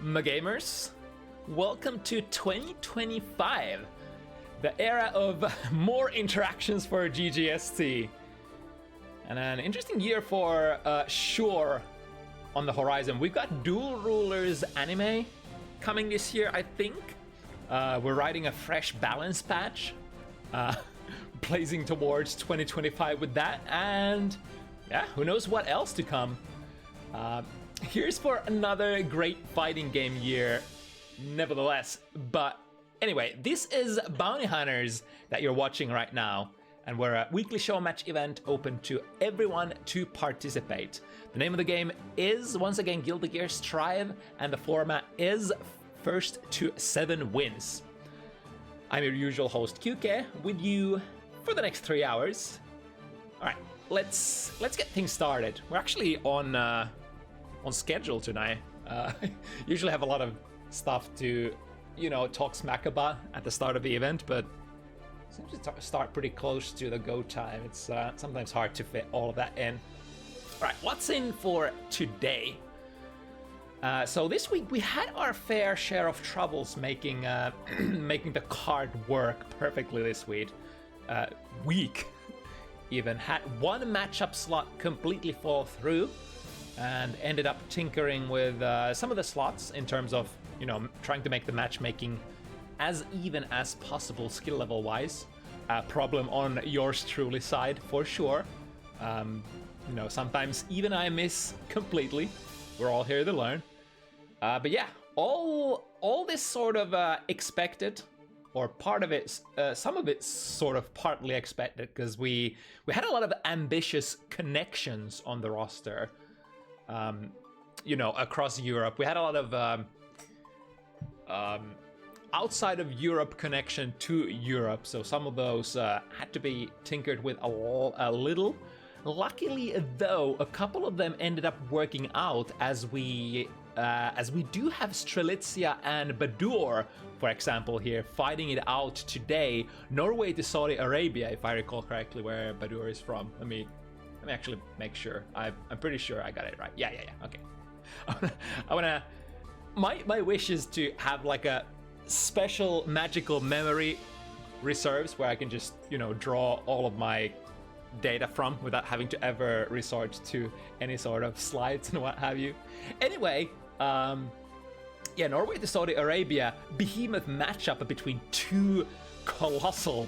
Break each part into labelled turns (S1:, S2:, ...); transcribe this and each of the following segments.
S1: my gamers. Welcome to 2025, the era of more interactions for GGST. And an interesting year for sure on the horizon. We've got Dual Rulers anime coming this year, I think. We're writing a fresh balance patch, blazing towards 2025 with that. And yeah, who knows what else to come. Here's for another great fighting game year, nevertheless. But anyway, this is Bounty Hunters that you're watching right now, and we're a weekly show match event open to everyone to participate. The name of the game is, once again, Guilty Gear Strive, and the format is first to 7 wins. I'm your usual host, QK, with you for the next 3 hours. All right, let's get things started. We're actually on schedule tonight. Usually have a lot of stuff to, talk smack about at the start of the event, but it seems to start pretty close to the go time. It's sometimes hard to fit all of that in. All right, what's in for today? So this week we had our fair share of troubles making making the card work perfectly this week. Even had one matchup slot completely fall through, and ended up tinkering with some of the slots in terms of, trying to make the matchmaking as even as possible skill level wise. Problem on yours truly side for sure. Sometimes even I miss completely. We're all here to learn. But yeah, all this sort of expected, or part of it, some of it sort of partly expected, because we had a lot of ambitious connections on the roster. Across Europe. We had a lot of outside of Europe connection to Europe, so some of those had to be tinkered with a little. Luckily, though, a couple of them ended up working out, as we do have Strelitzia and Badoor, for example, here fighting it out today. Norway to Saudi Arabia, if I recall correctly, where Badoor is from. Let me actually make sure. I'm pretty sure I got it right. Yeah. Okay. I wanna. My wish is to have like a special magical memory reserves where I can just draw all of my data from without having to ever resort to any sort of slides and what have you. Anyway, Norway to Saudi Arabia, behemoth matchup between two colossal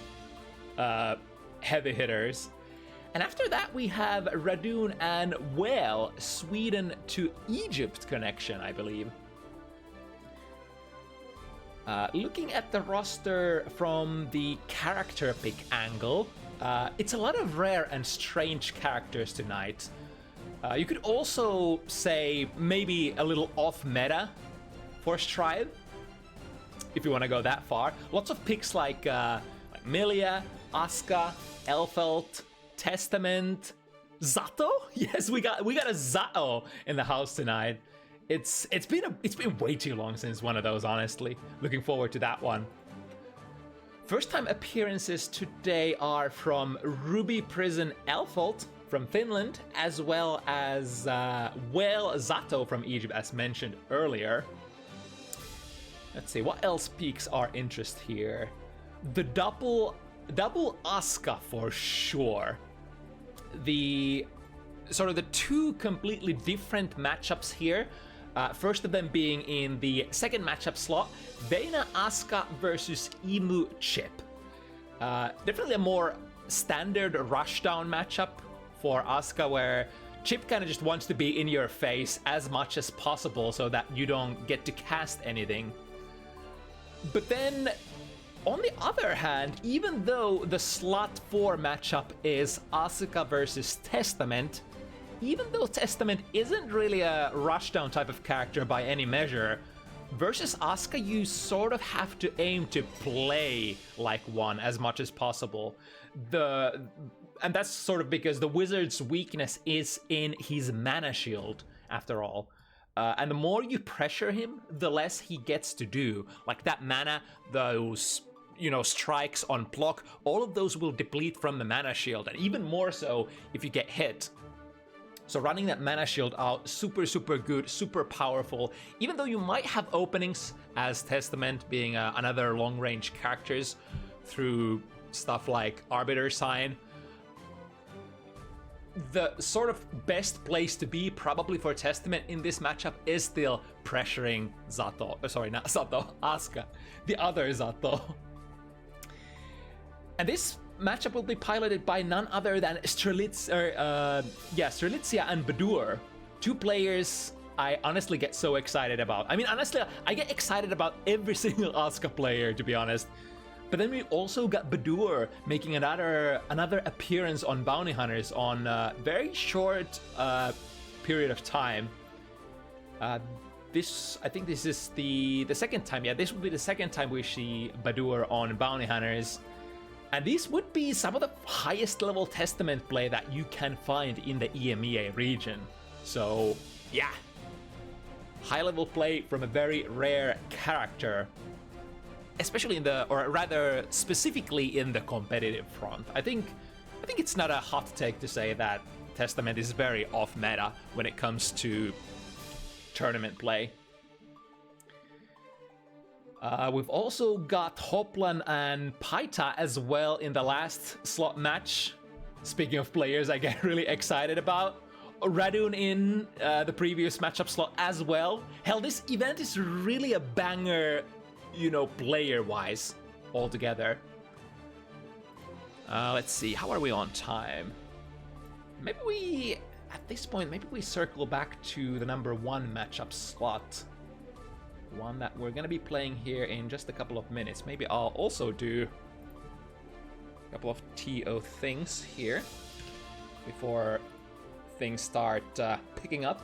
S1: heavy hitters. And after that, we have Radune and Whale, Sweden to Egypt connection, I believe. Looking at the roster from the character pick angle, it's a lot of rare and strange characters tonight. You could also say maybe a little off meta for Strive, if you want to go that far. Lots of picks like Milia, Asuka, Elfelt, Testament, Zato. Yes, we got a Zato in the house tonight. It's been way too long since one of those, honestly. Looking forward to that one. First time appearances today are from RubyPrison Elfelt from Finland, as well as Whale Zato from Egypt, as mentioned earlier. Let's see, what else piques our interest here? The double Asuka for sure. The two completely different matchups here. First of them being in the second matchup slot, Vena Asuka versus Emu Chip. Definitely a more standard rushdown matchup for Asuka, where Chip kind of just wants to be in your face as much as possible so that you don't get to cast anything. But then, on the other hand, even though the slot 4 matchup is Asuka versus Testament, even though Testament isn't really a rushdown type of character by any measure, versus Asuka you sort of have to aim to play like one as much as possible. And that's sort of because the wizard's weakness is in his mana shield, after all. And the more you pressure him, the less he gets to do. Like that mana, those strikes on block, all of those will deplete from the mana shield, and even more so if you get hit. So running that mana shield out, super good, super powerful. Even though you might have openings as Testament being another long-range characters through stuff like Arbiter Sign, the sort of best place to be probably for Testament in this matchup is still pressuring Zato. Sorry, not Zato, Asuka, the other Zato. And this matchup will be piloted by none other than Strelitzia and Badoor. Two players I honestly get so excited about. I mean, honestly, I get excited about every single Asuka player, to be honest. But then we also got Badoor making another appearance on Bounty Hunters on a very short period of time. I think this is the second time. Yeah, this will be the second time we see Badoor on Bounty Hunters. And these would be some of the highest level Testament play that you can find in the EMEA region. So, yeah. High level play from a very rare character. Especially or rather specifically in the competitive front. I think it's not a hot take to say that Testament is very off meta when it comes to tournament play. We've also got Hoplan and pietaa as well in the last slot match. Speaking of players I get really excited about. Radune in the previous matchup slot as well. Hell, this event is really a banger, you know, player-wise altogether. Let's see, how are we on time? Maybe we, at this point, maybe we circle back to the number 1 matchup slot. One that we're gonna be playing here in just a couple of minutes. Maybe I'll also do a couple of TO things here before things start picking up.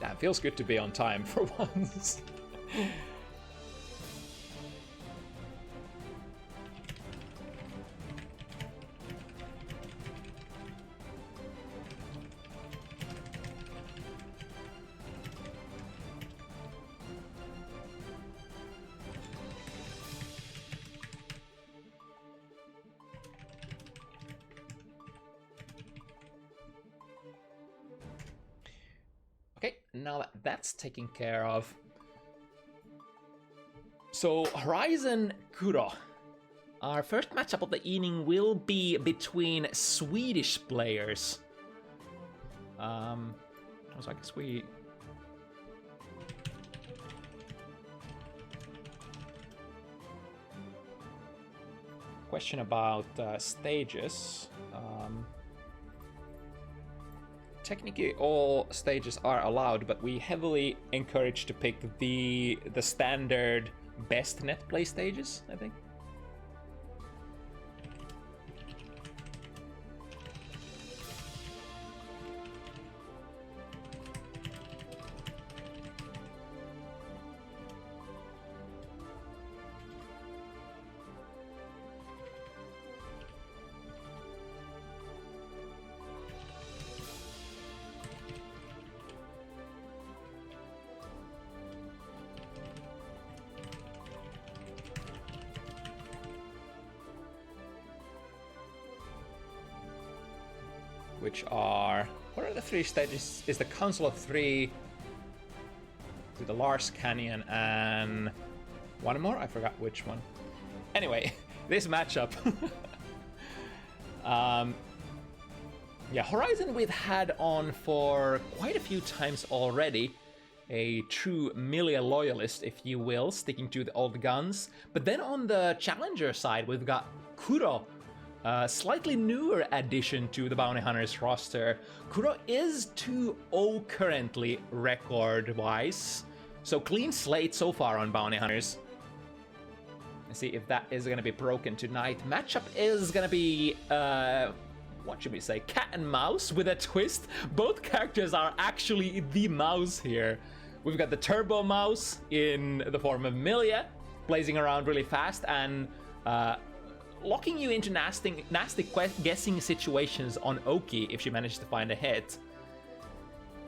S1: Damn, feels good to be on time for once. Okay, now that that's taken care of. So, Horizon Kuro. Our first matchup of the evening will be between Swedish players. So I guess we... Question about stages. Technically all stages are allowed, but we heavily encourage to pick the standard best net play stages, I think. Which are... What are the 3 stages? Is the Council of 3, to the Lars Canyon, and one more? I forgot which one. Anyway, this matchup. Yeah, Horizon we've had on for quite a few times already. A true Milia loyalist, if you will, sticking to the old guns. But then on the challenger side, we've got Kuro, a slightly newer addition to the Bounty Hunters roster. Kuro is 2-0 currently record-wise, so clean slate so far on Bounty Hunters. Let's see if that is going to be broken tonight. Matchup is going to be, what should we say, cat and mouse with a twist. Both characters are actually the mouse here. We've got the turbo mouse in the form of Milia, blazing around really fast and locking you into nasty guessing situations on Oki if she manages to find a hit.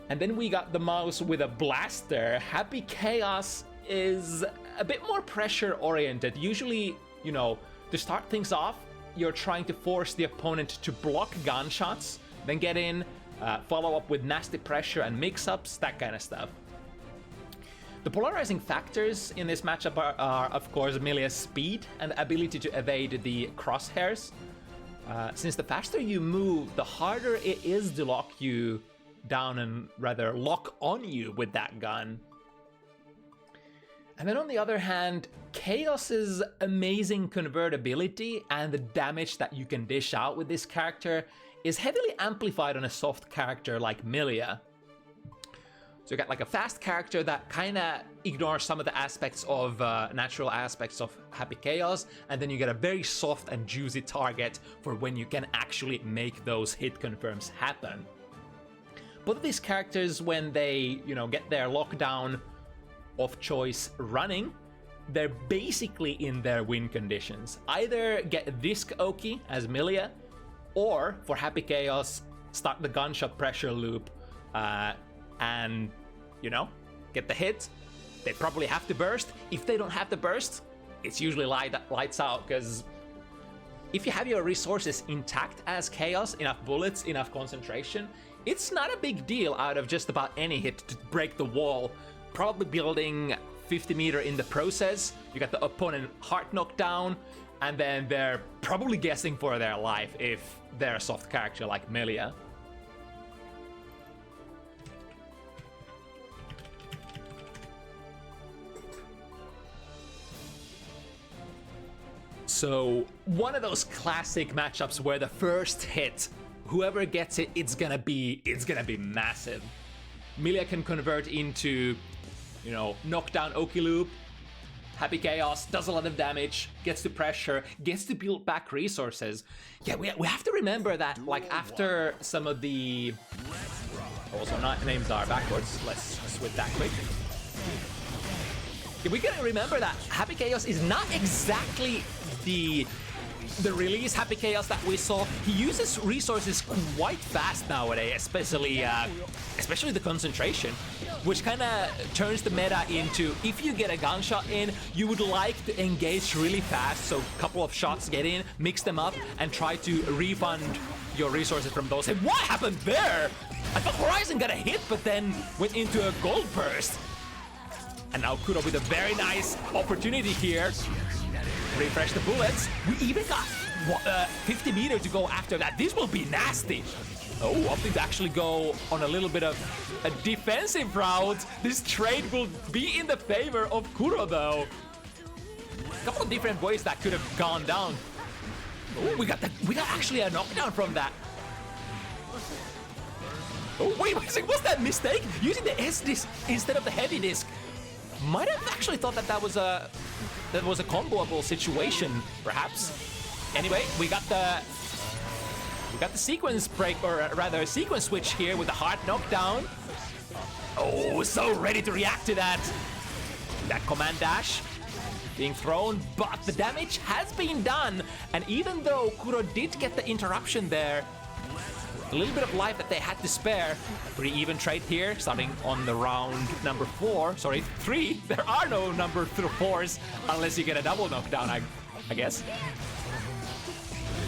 S1: And then we got the mouse with a blaster. Happy Chaos is a bit more pressure oriented. Usually you know, to start things off, you're trying to force the opponent to block gunshots, then get in, follow up with nasty pressure and mix-ups, that kind of stuff. The polarizing factors in this matchup are of course, Milia's speed and ability to evade the crosshairs. Since the faster you move, the harder it is to lock you down and rather lock on you with that gun. And then on the other hand, Chaos's amazing convertibility and the damage that you can dish out with this character is heavily amplified on a soft character like Milia. So you got like a fast character that kind of ignores some of the aspects of natural aspects of Happy Chaos, and then you get a very soft and juicy target for when you can actually make those hit confirms happen. Both of these characters, when they, you know, get their lockdown of choice running, they're basically in their win conditions. Either get Disc Oki as Milia, or for Happy Chaos, start the gunshot pressure loop and, you know, get the hit. They probably have to burst. If they don't have to burst, it's usually lights out, because if you have your resources intact as Chaos, enough bullets, enough concentration, it's not a big deal out of just about any hit to break the wall. Probably building 50 meter in the process. You got the opponent heart knocked down, and then they're probably guessing for their life if they're a soft character like Milia. So one of those classic matchups where the first hit, whoever gets it, it's gonna be massive. Milia can convert into, you know, knockdown Oki loop. Happy Chaos does a lot of damage, gets to pressure, gets to build back resources. Yeah, we have to remember that, like, after some of the... Also, names are backwards. Let's switch that quick. Yeah, we gotta remember that Happy Chaos is not exactly the release Happy Chaos that we saw. He uses resources quite fast nowadays, especially the concentration, which kind of turns the meta into, if you get a gunshot in, you would like to engage really fast, so a couple of shots get in, mix them up, and try to refund your resources from those. And what happened there? I thought Horizon got a hit, but then went into a gold burst. And now Kuro with a very nice opportunity here. Refresh the bullets. We even got 50 meter to go after that. This will be nasty. Oh, opting to actually go on a little bit of a defensive route. This trade will be in the favor of Kuro, though. A couple of different ways that could have gone down. Oh, we got actually a knockdown from that. Oh, wait, was that mistake? Using the S disc instead of the heavy disc. Might have actually thought that was a comboable situation, perhaps. Anyway, we got the sequence break, or rather a sequence switch here with the hard knockdown. Oh, so ready to react to that. That command dash being thrown, but the damage has been done. And even though Kuro did get the interruption there, a little bit of life that they had to spare. Pretty even trade here, starting on the round number 3. There are no number 4s unless you get a double knockdown, I guess.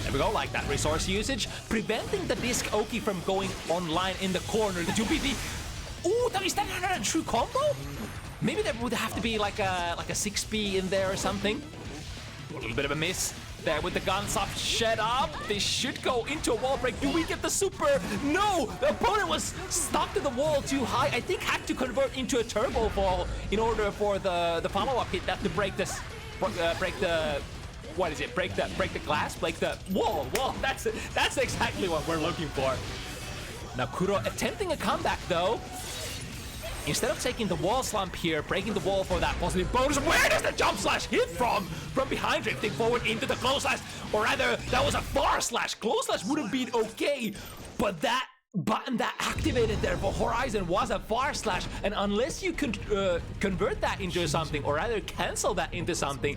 S1: There we go, like that resource usage, preventing the Disc Oki from going online in the corner. The 2PD. Ooh, is that not a true combo? Maybe there would have to be like a 6P in there or something. A little bit of a miss. There with the guns up, shed up. They should go into a wall break. Do we get the super? No! The opponent was stuck to the wall too high. I think had to convert into a turbo fall in order for the follow-up hit that to break this, break the, what is it? Break the glass, break the wall. Wall. That's exactly what we're looking for. Now Kuro attempting a comeback though. Instead of taking the wall slump here, breaking the wall for that positive bonus, where does the jump slash hit from? From behind, drifting forward into the close slash, or rather, that was a far slash. Close slash would have been okay, but that button that activated there for Horizon was a far slash, and unless you can convert that into something, or rather cancel that into something,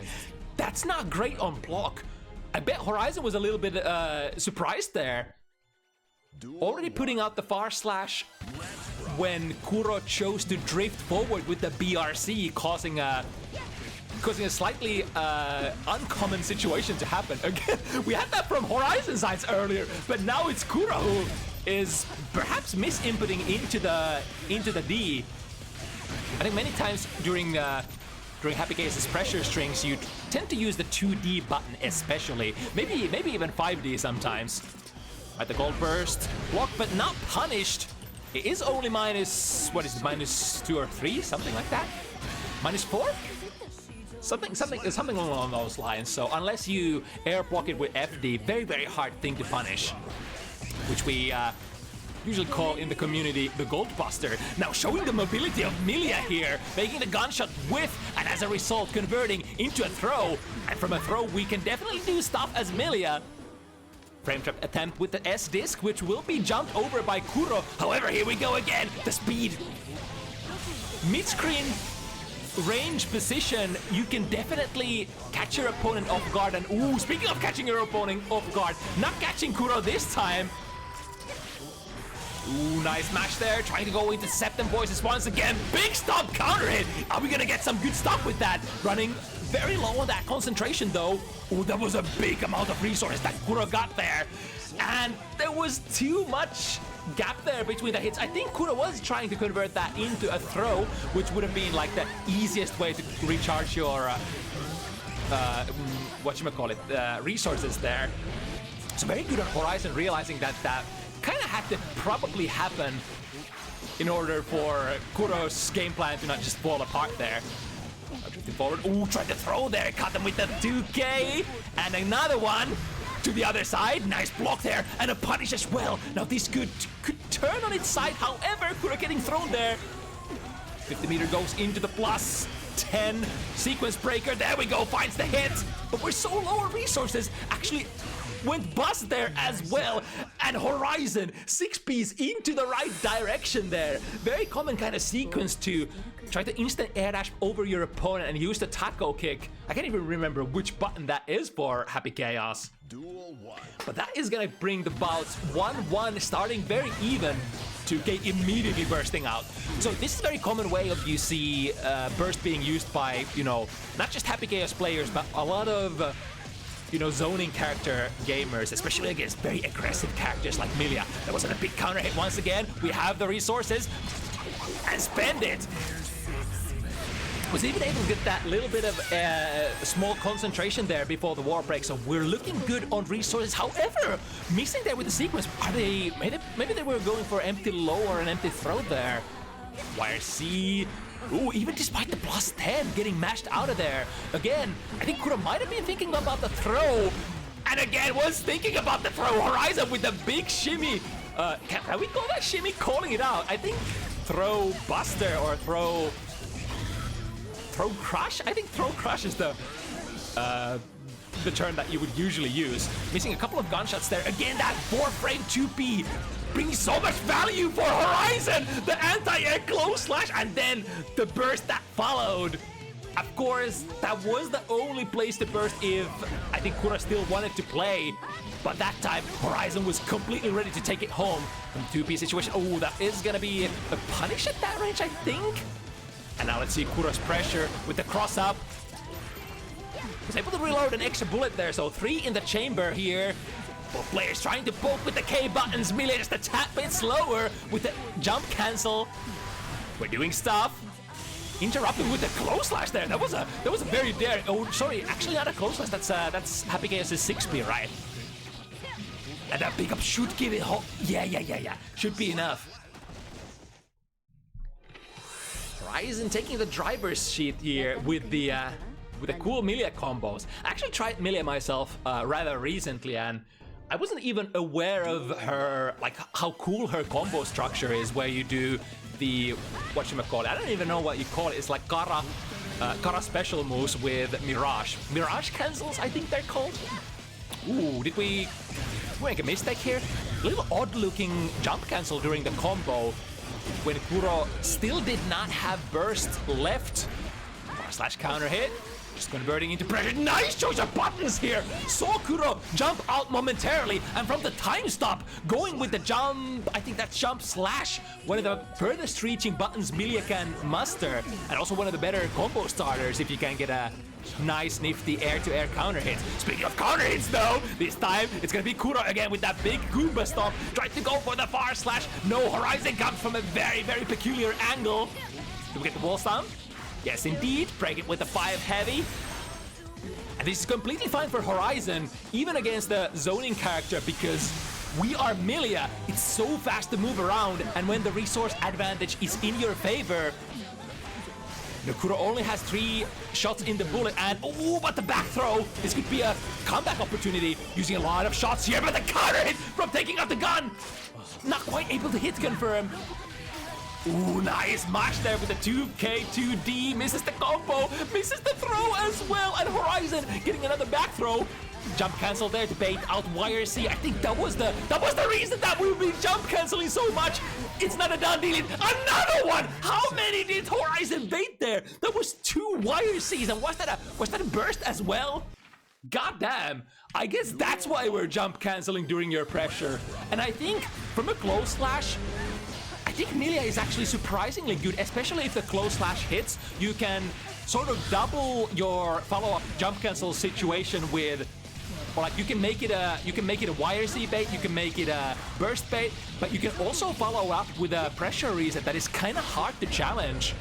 S1: that's not great on block. I bet Horizon was a little bit surprised there. Already putting out the far slash when Kuro chose to drift forward with the BRC, causing causing a slightly uncommon situation to happen. Again, we had that from Horizon sides earlier, but now it's Kuro who is perhaps misinputting into the D. I think many times during Happy Case's pressure strings, you tend to use the 2D button especially. Maybe even 5D sometimes. At the gold burst, blocked but not punished. It is only minus, what is it, minus 2 or 3, something like that? Minus 4? Something along those lines. So unless you air block it with FD, very hard thing to punish, which we usually call in the community the Gold Buster. Now showing the mobility of Milia here, making the gunshot whiff, and as a result converting into a throw. And from a throw we can definitely do stuff as Milia. Frame trap attempt with the S disc, which will be jumped over by Kuro. However, here we go again. The speed. Mid-screen range position, you can definitely catch your opponent off guard. And ooh, speaking of catching your opponent off guard, not catching Kuro this time. Ooh, nice mash there. Trying to go into Septum Voices once again. Big stop counter hit. Are we gonna get some good stuff with that? Running very low on that concentration though. Ooh, that was a big amount of resources that Kuro got there. And there was too much gap there between the hits. I think Kuro was trying to convert that into a throw, which would have been like the easiest way to recharge your resources there. So very good on Horizon realizing that that kind of had to probably happen in order for Kuro's game plan to not just fall apart there. Drifting forward. Ooh, tried to throw there. Caught them with the 2K. And another one to the other side. Nice block there. And a punish as well. Now this could turn on its side. However, Kuro getting thrown there. 50 meter goes into the plus 10 sequence breaker. There we go. Finds the hit. But we're so low on resources. Actually went bust there as well. And Horizon 6Ps into the right direction there. Very common kind of sequence to try to instant air dash over your opponent and use the taco kick. I can't even remember which button that is for Happy Chaos. But that is gonna bring the bouts 1-1, starting very even to Gate immediately bursting out. So this is a very common way of you see burst being used by, you know, not just Happy Chaos players, but a lot of you know, zoning character gamers, especially against very aggressive characters like Milia. That wasn't a big counter hit once again. We have the resources and spend it. Was even able to get that little bit of small concentration there before the war break, so we're looking good on resources. However, missing there with the sequence. Are they maybe they were going for empty low or an empty throw there? YRC. Ooh, even despite the plus 10 getting mashed out of there. Again, I think Kuro might have been thinking about the throw. And again, was thinking about the throw. Horizon with the big shimmy. Can we call that shimmy? Calling it out. I think throw buster or throw crush? I think throw crush is the term that you would usually use. Missing a couple of gunshots there. Again, that 4-frame 2P. Brings so much value for Horizon! The anti-air close slash and then the burst that followed. Of course, that was the only place to burst if I think Kuro still wanted to play. But that time, Horizon was completely ready to take it home from the 2P situation. Oh, that is gonna be a punish at that range, I think. And now let's see Kuro's pressure with the cross up. Was able to reload an extra bullet there, so 3 in the chamber here. Both players trying to poke with the K buttons. Milia just a tad bit slower with the jump cancel. We're doing stuff. Interrupting with the close slash there. That was a very daring. Oh, sorry, actually not a close slash. That's Happy Chaos' 6P, right? And that pickup should give it hope. Yeah. Should be enough. Horizon taking the driver's seat here with the cool Milia combos. I actually tried Milia myself rather recently, and I wasn't even aware of her, like how cool her combo structure is, where you do the, whatchamacallit, I don't even know what you call it. It's like Kara special moves with Mirage cancels, I think they're called. Ooh, did we make a mistake here? A little odd looking jump cancel during the combo when Kuro still did not have burst left. Slash counter hit. Just converting into pressure. Nice choice of buttons here. Saw Kuro jump out momentarily, and from the time stop, going with the jump, I think that's jump slash, one of the furthest reaching buttons Milia can muster, and also one of the better combo starters if you can get a Nice, nifty air-to-air counter hit. Speaking of counter hits, though, this time it's gonna be Kuro again with that big Goomba stomp. Tried to go for the far slash. No, Horizon comes from a very, very peculiar angle. Do we get the wall stomp? Yes, indeed. Break it with the 5 heavy. And this is completely fine for Horizon, even against the zoning character, because we are Milia. It's so fast to move around, and when the resource advantage is in your favor, Kuro only has 3 shots in the bullet, and oh, but the back throw! This could be a comeback opportunity, using a lot of shots here, but the counter hit from taking out the gun! Not quite able to hit confirm. Ooh, nice match there with the 2K, 2D, misses the combo, misses the throw as well, and Horizon getting another back throw. Jump cancel there to bait out YRC. I think that was the reason that we've been jump canceling so much. It's not a done deal. Another one! How many did Horizon bait there? That was 2 YRCs, and was that a burst as well? God damn. I guess that's why we're jump canceling during your pressure. And I think from a close slash, I think Milia is actually surprisingly good, especially if the close slash hits. You can sort of double your follow-up jump cancel situation with, well, like you can make it a YRC bait, you can make it a burst bait, but you can also follow up with a pressure reset that is kind of hard to challenge.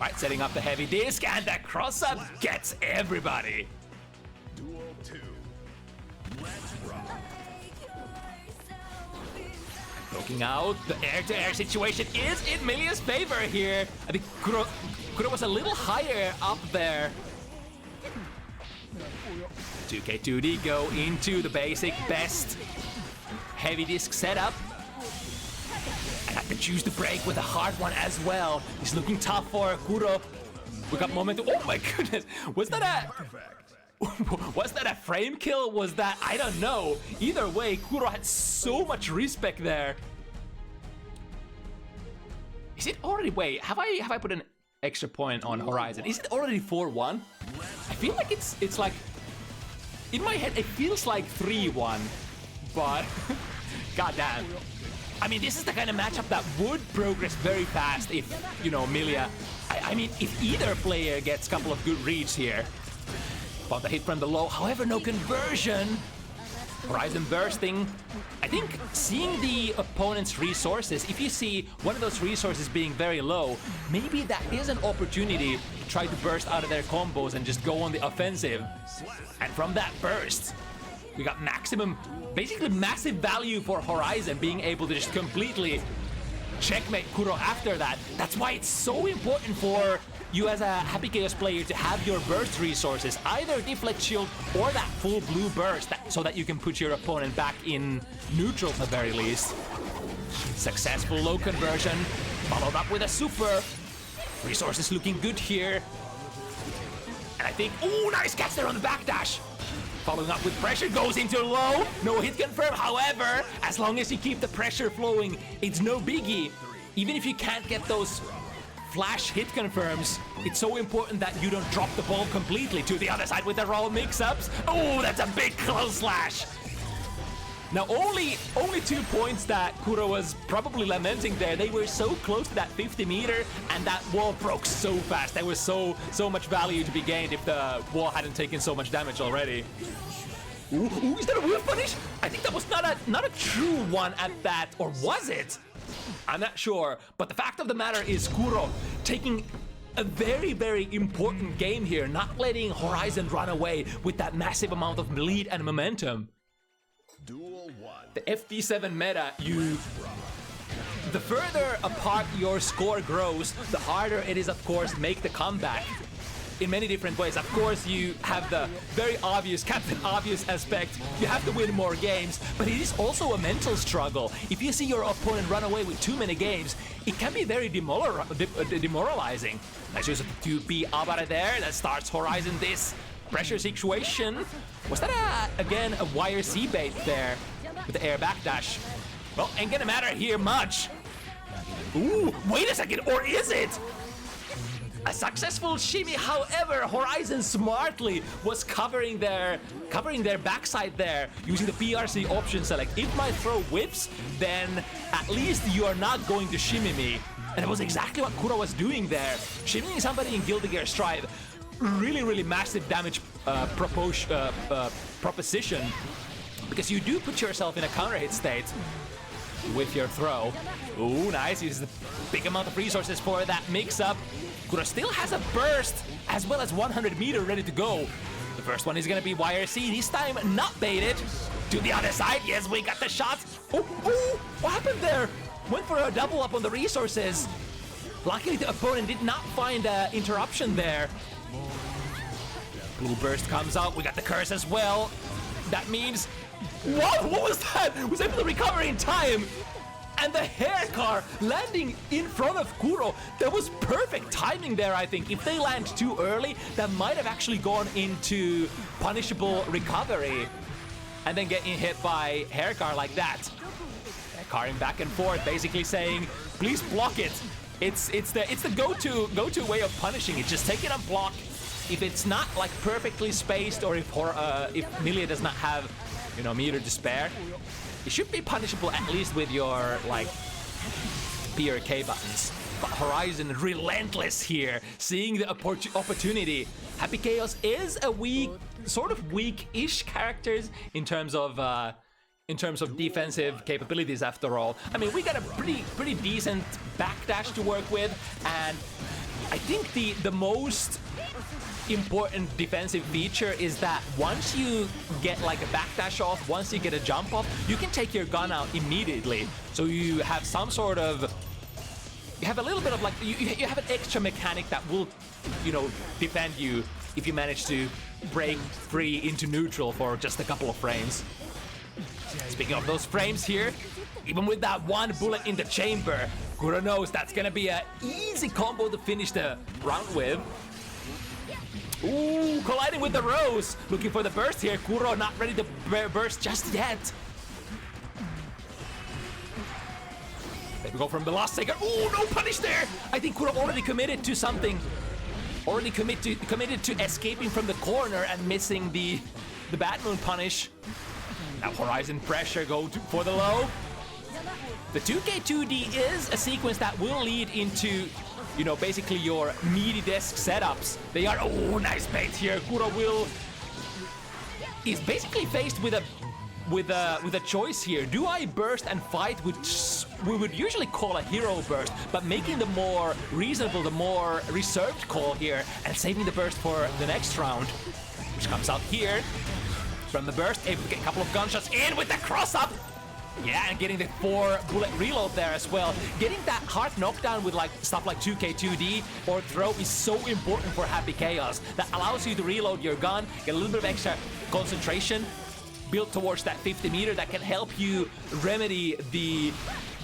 S1: Right, setting up the heavy disc, and the cross-up gets everybody.
S2: Duel 2. Let's rock.
S1: Looking out, the air-to-air situation is in Milia's favor here. I think Kuro was a little higher up there. 2K2D go into the basic best heavy disc setup. And have to choose to break with a hard one as well. It's looking tough for Kuro. We got momentum. Oh my goodness. Was that a frame kill? Was that, I don't know. Either way, Kuro had so much respect there. Is it already, wait, have I put an extra point on Horizon? Is it already 4-1? I feel like it's like, in my head, it feels like 3-1, but goddamn. I mean, this is the kind of matchup that would progress very fast if, you know, Milia, I mean, if either player gets a couple of good reads here. But the hit from the low, however, no conversion. Horizon bursting. I think seeing the opponent's resources, if you see one of those resources being very low, maybe that is an opportunity to try to burst out of their combos and just go on the offensive. And from that burst, we got maximum, basically massive value for Horizon, being able to just completely checkmate Kuro after that. That's why it's so important for you as a Happy Chaos player to have your burst resources, either deflect shield or that full blue burst, so that you can put your opponent back in neutral at the very least. Successful low conversion, followed up with a super. Resources looking good here. And I think, ooh, nice catch there on the backdash. Following up with pressure, goes into low. No hit confirm, however, as long as you keep the pressure flowing, it's no biggie. Even if you can't get those flash hit confirms, it's so important that you don't drop the ball completely to the other side with the roll mix-ups. Oh, that's a big close slash. Now, only 2 points that Kuro was probably lamenting there. They were so close to that 50 meter, and that wall broke so fast. There was so much value to be gained if the wall hadn't taken so much damage already. Ooh, is that a whiff punish? I think that was not a true one at that, or was it? I'm not sure, but the fact of the matter is Kuro taking a very, very important game here, not letting Horizon run away with that massive amount of lead and momentum.
S2: Duel 1.
S1: The FT7 meta, the further apart your score grows, the harder it is, of course, to make the comeback in many different ways. Of course, you have the very obvious, Captain Obvious aspect. You have to win more games, but it is also a mental struggle. If you see your opponent run away with too many games, it can be very demoralizing. Nice use of the 2P Abara there. That starts Horizon this pressure situation. Was that, again, a YRC bait there with the air backdash? Well, ain't gonna matter here much. Ooh, wait a second, or is it? A successful shimmy, however, Horizon smartly was covering their backside there using the PRC option select. If my throw whips, then at least you are not going to shimmy me. And it was exactly what Kuro was doing there. Shimmying somebody in Guilty Gear Strive. Really, really massive damage proposition. Because you do put yourself in a counter hit state with your throw. Ooh, nice. Uses a big amount of resources for that mix-up. Kuro still has a burst as well as 100 meter ready to go. The first one is gonna be YRC. This time not baited. To the other side. Yes, we got the shot. Oh, what happened there? Went for a double up on the resources. Luckily, the opponent did not find an interruption there. Blue burst comes out. We got the curse as well. That means... What was that? Was able to recover in time. And the hair car landing in front of Kuro. That was perfect timing there, I think. If they land too early, that might have actually gone into punishable recovery. And then getting hit by hair car like that. Carring back and forth, basically saying, please block it. It's the go-to way of punishing it. Just take it and block. If it's not like perfectly spaced, or if Milia does not have, you know, meter to spare, it should be punishable at least with your like P or K buttons. But Horizon relentless here, seeing the opportunity. Happy Chaos is a sort of weak-ish characters in terms of defensive capabilities. After all, I mean, we got a pretty decent backdash to work with, and I think the most important defensive feature is that once you get like a backdash off, once you get a jump off, you can take your gun out immediately. So you have some sort of, you have a little bit of like, you have an extra mechanic that will, you know, defend you if you manage to break free into neutral for just a couple of frames. Speaking of those frames here, even with that one bullet in the chamber, Kuro knows that's gonna be an easy combo to finish the round with. Ooh, colliding with the Rose. Looking for the burst here. Kuro not ready to burst just yet. There we go from the last second. Ooh, no punish there. I think Kuro already committed to something. Already committed to escaping from the corner and missing the Bad Moon punish. Now Horizon pressure for the low. The 2K2D is a sequence that will lead into, you know, basically your meaty desk setups. They are, oh, nice bait here. Kuro is basically faced with a choice here. Do I burst and fight, which we would usually call a hero burst, but making the more reasonable, the more reserved call here, and saving the burst for the next round, which comes out here. From the burst, able to get a couple of gunshots in with the cross-up. Yeah, and getting the 4-bullet reload there as well. Getting that hard knockdown with like stuff like 2K2D or throw is so important for Happy Chaos. That allows you to reload your gun, get a little bit of extra concentration, build towards that 50 meter that can help you remedy the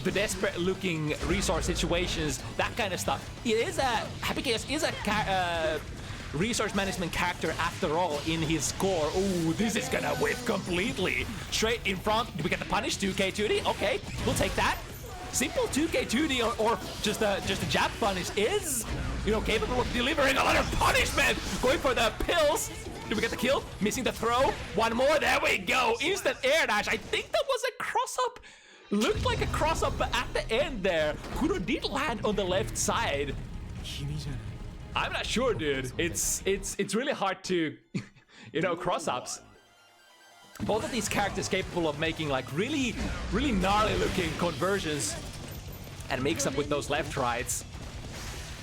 S1: desperate-looking resource situations, that kind of stuff. It is a Happy Chaos is a resource management character after all in his core. Ooh, this is gonna whip completely. Straight in front. Do we get the punish? 2K2D? Okay, we'll take that. Simple 2K2D or just a jab punish is, you know, capable of delivering a lot of punishment. Going for the pills. Do we get the kill? Missing the throw. One more. There we go. Instant air dash. I think that was a cross-up. Looked like a cross-up, but at the end there, Kuro did land on the left side. I'm not sure, dude. It's really hard to, you know, cross-ups. Both of these characters capable of making like really gnarly looking conversions and mix up with those left-rights.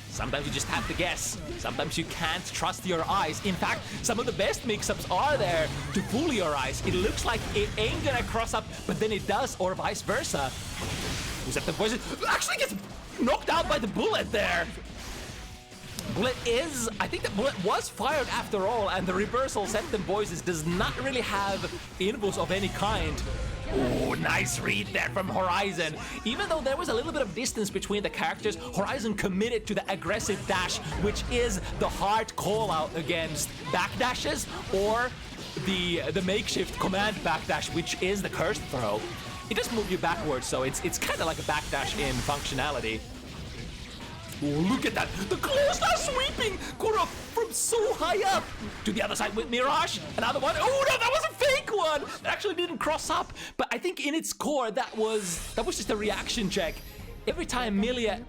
S1: Sometimes you just have to guess. Sometimes you can't trust your eyes. In fact, some of the best mix-ups are there to fool your eyes. It looks like it ain't gonna cross up, but then it does, or vice versa. Who's at the voices? Actually gets knocked out by the bullet there. Bullet is, I think the bullet was fired after all, and the reversal Septum Voices does not really have inputs of any kind. Oh, nice read there from Horizon. Even though there was a little bit of distance between the characters, Horizon committed to the aggressive dash, which is the hard call out against backdashes, or the makeshift command backdash, which is the cursed throw. It does move you backwards, so it's kind of like a backdash in functionality. Oh, look at that! The close now sweeping! Kuro from so high up! To the other side with Mirage. Another one. Oh no, that was a fake one! That actually didn't cross up. But I think in its core, that was just a reaction check. Every time Milia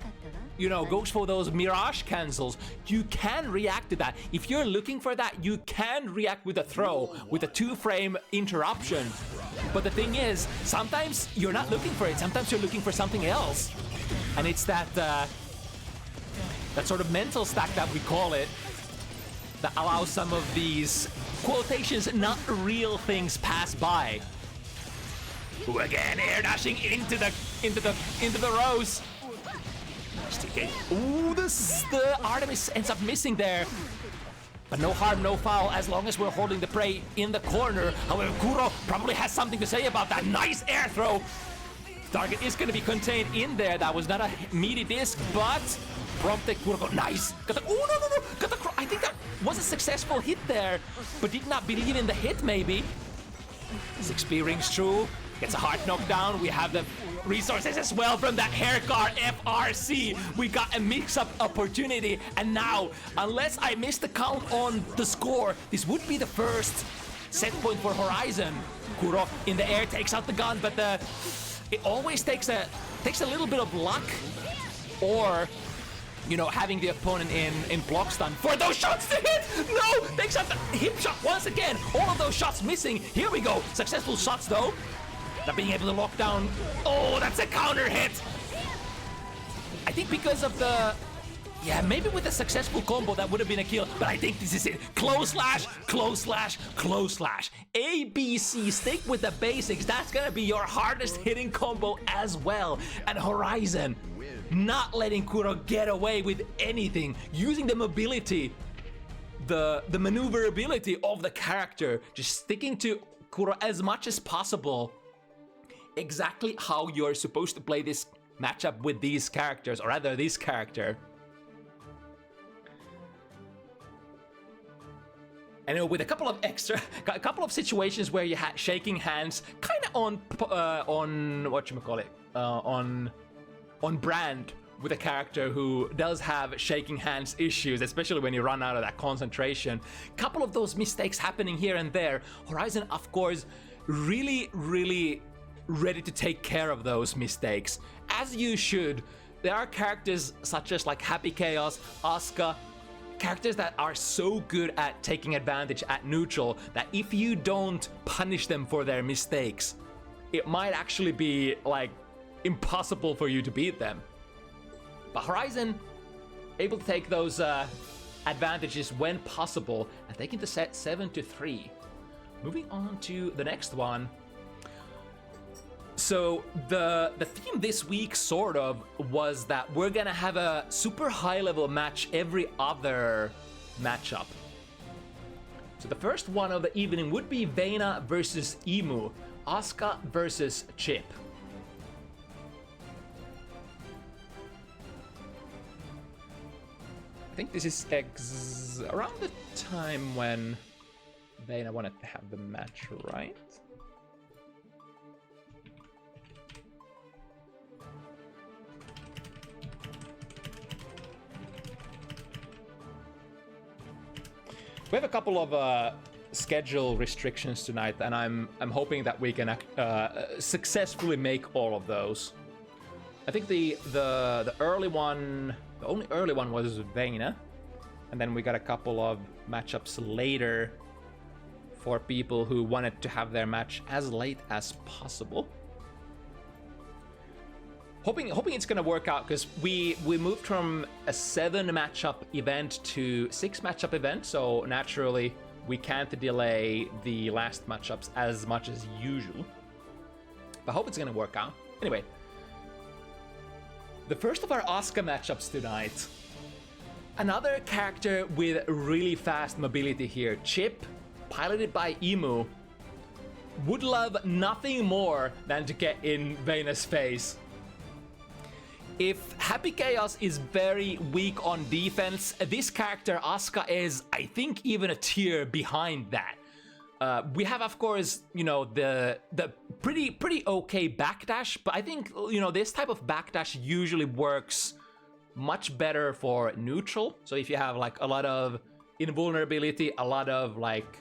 S1: you know, goes for those mirage cancels, you can react to that. If you're looking for that, you can react with a throw, with a 2-frame interruption. But the thing is, sometimes you're not looking for it. Sometimes you're looking for something else. And it's that sort of mental stack that we call it, that allows some of these quotations, not real things, pass by. Ooh, again, air dashing into the rows. Ooh, the Artemis ends up missing there. But no harm, no foul, as long as we're holding the prey in the corner. However, Kuro probably has something to say about that. Nice air throw. Target is going to be contained in there. That was not a meaty disc, but prompted Kuro. Nice. Got the, oh, no. Got the, I think that was a successful hit there, but did not believe in the hit, maybe. 6P rings true. Gets a hard knockdown. We have the resources as well from that haircar FRC. We got a mix-up opportunity, and now, unless I missed the count on the score, this would be the first set point for Horizon. Kuro in the air takes out the gun, but it always takes a little bit of luck, or you know, having the opponent in block stun for those shots to hit. No, takes out the hip shot once again. All of those shots missing. Here we go. Successful shots though. Not being able to lock down. Oh, that's a counter hit. I think because of the... Yeah, maybe with a successful combo that would have been a kill, but I think this is it. Close slash, close slash, close slash. ABC, stick with the basics. That's gonna be your hardest hitting combo as well. And Horizon, not letting Kuro get away with anything, using the mobility, the maneuverability of the character, just sticking to Kuro as much as possible. Exactly how you're supposed to play this matchup with these characters, or rather this character. And with a couple of situations where you had shaking hands, kind of on whatchamacallit, on brand with a character who does have shaking hands issues, especially when you run out of that concentration. Couple of those mistakes happening here and there. Horizon, of course, really ready to take care of those mistakes, as you should. There are characters such as like Happy Chaos, Asuka, characters that are so good at taking advantage at neutral that if you don't punish them for their mistakes, it might actually be like impossible for you to beat them. But Horizon able to take those advantages when possible and taking the set 7-3. Moving on to the next one. So the theme this week sort of was that we're gonna have a super high level match every other matchup. So the first one of the evening would be Vena versus Emu, Asuka versus Chip. I think this is around the time when Vena wanted to have the match, right? We have a couple of schedule restrictions tonight, and I'm hoping that we can successfully make all of those. I think the early one, the only early one was Vena, and then we got a couple of matchups later for people who wanted to have their match as late as possible. Hoping it's gonna work out, because we moved from a 7 matchup event to 6 matchup event, so naturally we can't delay the last matchups as much as usual. But I hope it's gonna work out. Anyway, the first of our Asuka matchups tonight. Another character with really fast mobility here. Chip, piloted by Emu, would love nothing more than to get in Vena's face. If Happy Chaos is very weak on defense, this character, Asuka, is, I think, even a tier behind that. We have, of course, you know, the pretty okay backdash, but I think, you know, this type of backdash usually works much better for neutral. So if you have, like, a lot of invulnerability, a lot of, like,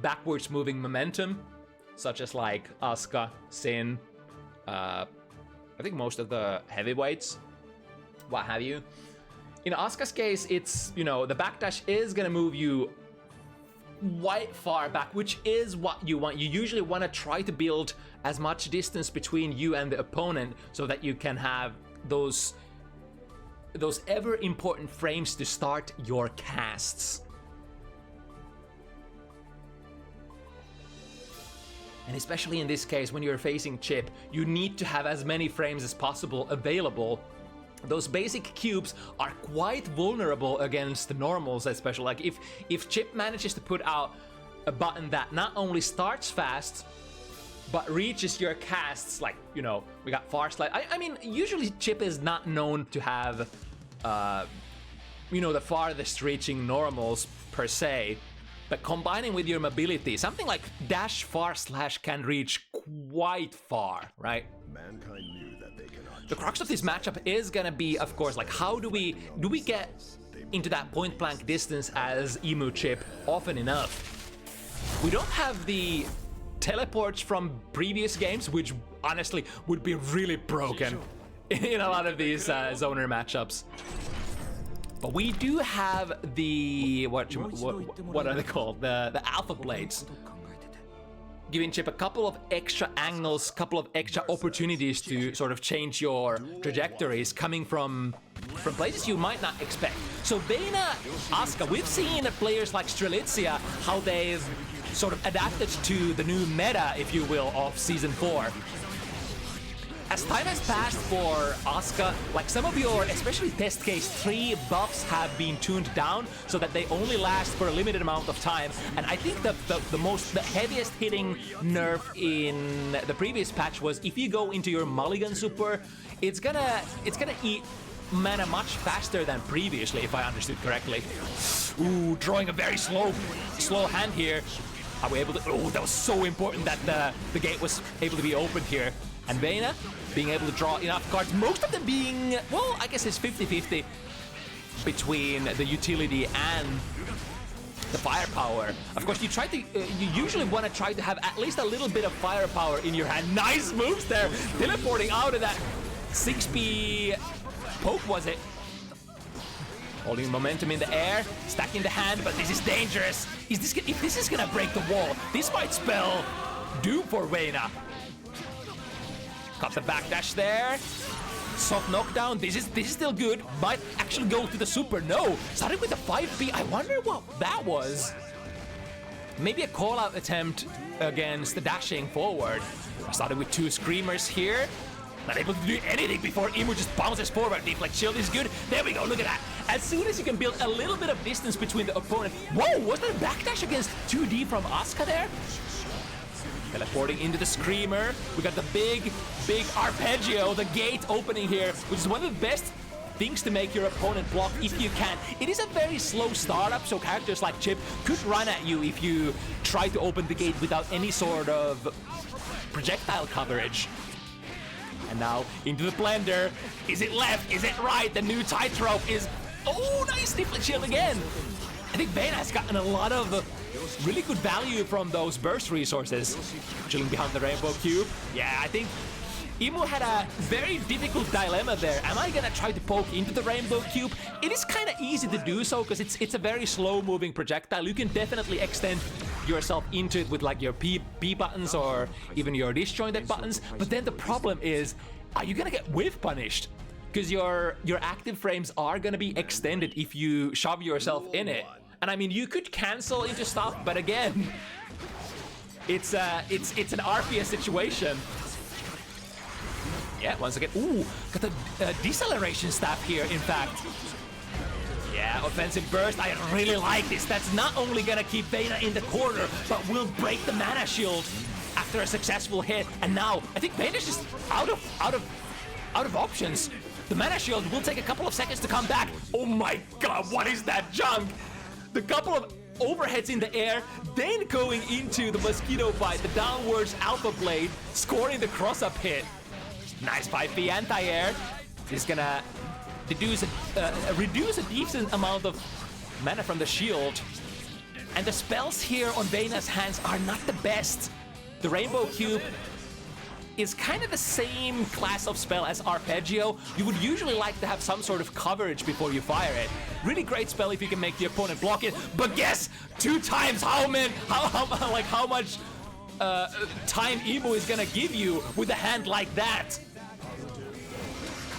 S1: backwards moving momentum, such as, like, Asuka, Sin, I think most of the heavyweights, what have you. In Asuka's case, it's, you know, the backdash is gonna move you quite far back, which is what you want. You usually want to try to build as much distance between you and the opponent so that you can have those ever important frames to start your casts. And especially in this case, when you're facing Chip, you need to have as many frames as possible available. Those basic cubes are quite vulnerable against the normals, especially. Like if Chip manages to put out a button that not only starts fast, but reaches your casts, like, you know, we got far slide. I mean, usually Chip is not known to have, you know, the farthest reaching normals per se. But combining with your mobility, something like dash far slash can reach quite far, right?
S2: Mankind knew that they cannot.
S1: The crux of this matchup is gonna be, of course, like how do we get into that point blank distance as Emu Chip often enough? We don't have the teleports from previous games, which honestly would be really broken in a lot of these zoner matchups. But we do have the what are they called? The Alpha Blades, giving Chip a couple of extra angles, couple of extra opportunities to sort of change your trajectories coming from places you might not expect. So Vena, Asuka, we've seen players like Strelitzia, how they've sort of adapted to the new meta, if you will, of Season 4. As time has passed for Asuka, like some of your, especially Test Case 3 buffs have been tuned down so that they only last for a limited amount of time. And I think the heaviest hitting nerf in the previous patch was if you go into your Mulligan super, it's gonna eat mana much faster than previously, if I understood correctly. Ooh, drawing a very slow hand here. Are we able to? Oh, that was so important that the gate was able to be opened here. And Vena being able to draw enough cards, most of them being, well, I guess it's 50-50 between the utility and the firepower. Of course, you usually want to try to have at least a little bit of firepower in your hand. Nice moves there, teleporting out of that 6p poke, was it? Holding momentum in the air, stacking the hand, but this is dangerous. If this is gonna break the wall, this might spell doom for Vena. Got the backdash there. Soft knockdown. This is still good. Might actually go to the super. No. Started with a 5p. I wonder what that was. Maybe a call-out attempt against the dashing forward. Started with 2 screamers here. Not able to do anything before Emu just bounces forward. Deflect shield is good. There we go. Look at that. As soon as you can build a little bit of distance between the opponent. Whoa, was that a backdash against 2D from Asuka there? Teleporting into the Screamer. We got the big arpeggio, the gate opening here, which is one of the best things to make your opponent block if you can. It is a very slow startup, so characters like Chip could run at you if you try to open the gate without any sort of projectile coverage. And now into the blender. Is it left? Is it right? The new tightrope is... Oh, nice deflect shield again. I think Vena has gotten a lot of really good value from those burst resources. Chilling behind the rainbow cube. Yeah, I think Emu had a very difficult dilemma there. Am I gonna try to poke into the rainbow cube? It is kind of easy to do so because it's a very slow moving projectile. You can definitely extend yourself into it with like your P buttons or even your disjointed buttons. But then the problem is, are you gonna get whiff punished? Because your active frames are gonna be extended if you shove yourself in it. And I mean, you could cancel into stuff, but again, it's an RPS situation. Yeah, once again, ooh, got the deceleration staff here, in fact. Yeah, offensive burst, I really like this. That's not only gonna keep Vena in the corner, but will break the mana shield after a successful hit. And now, I think Vena's just out of options. The mana shield will take a couple of seconds to come back. Oh my god, what is that junk? The couple of overheads in the air, then going into the mosquito bite, the downwards alpha blade, scoring the cross-up hit. Nice 5p anti-air. This is gonna reduce a decent amount of mana from the shield. And the spells here on Vena's hands are not the best. The Rainbow Cube is kind of the same class of spell as Arpeggio. You would usually like to have some sort of coverage before you fire it. Really great spell if you can make the opponent block it. But guess 2 times how much time Emu is gonna give you with a hand like that.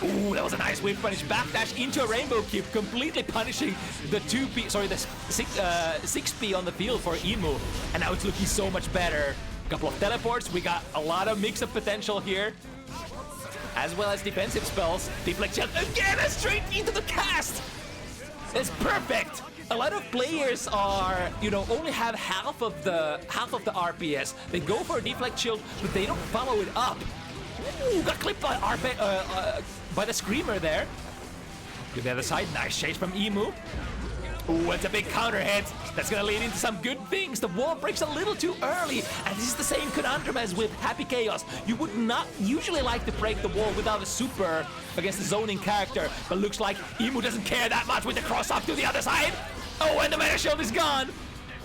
S1: Ooh, that was a nice whip punish. Backdash into a rainbow cube, completely punishing the 2P, sorry, the 6P on the field for Emu. And now it's looking so much better. Couple of teleports, we got a lot of mix-up potential here. As well as defensive spells. Deflect Shield again, straight into the cast! It's perfect! A lot of players are, you know, only have half of the RPS. They go for a Deflect Shield, but they don't follow it up. Ooh, got clipped by the Screamer there. To the other side, nice chase from Emu. Ooh, it's a big counter hit. That's gonna lead into some good things. The wall breaks a little too early, and this is the same conundrum as with Happy Chaos. You would not usually like to break the wall without a super against the zoning character, but looks like Emu doesn't care that much with the cross up to the other side. Oh, and the Mana Shield is gone.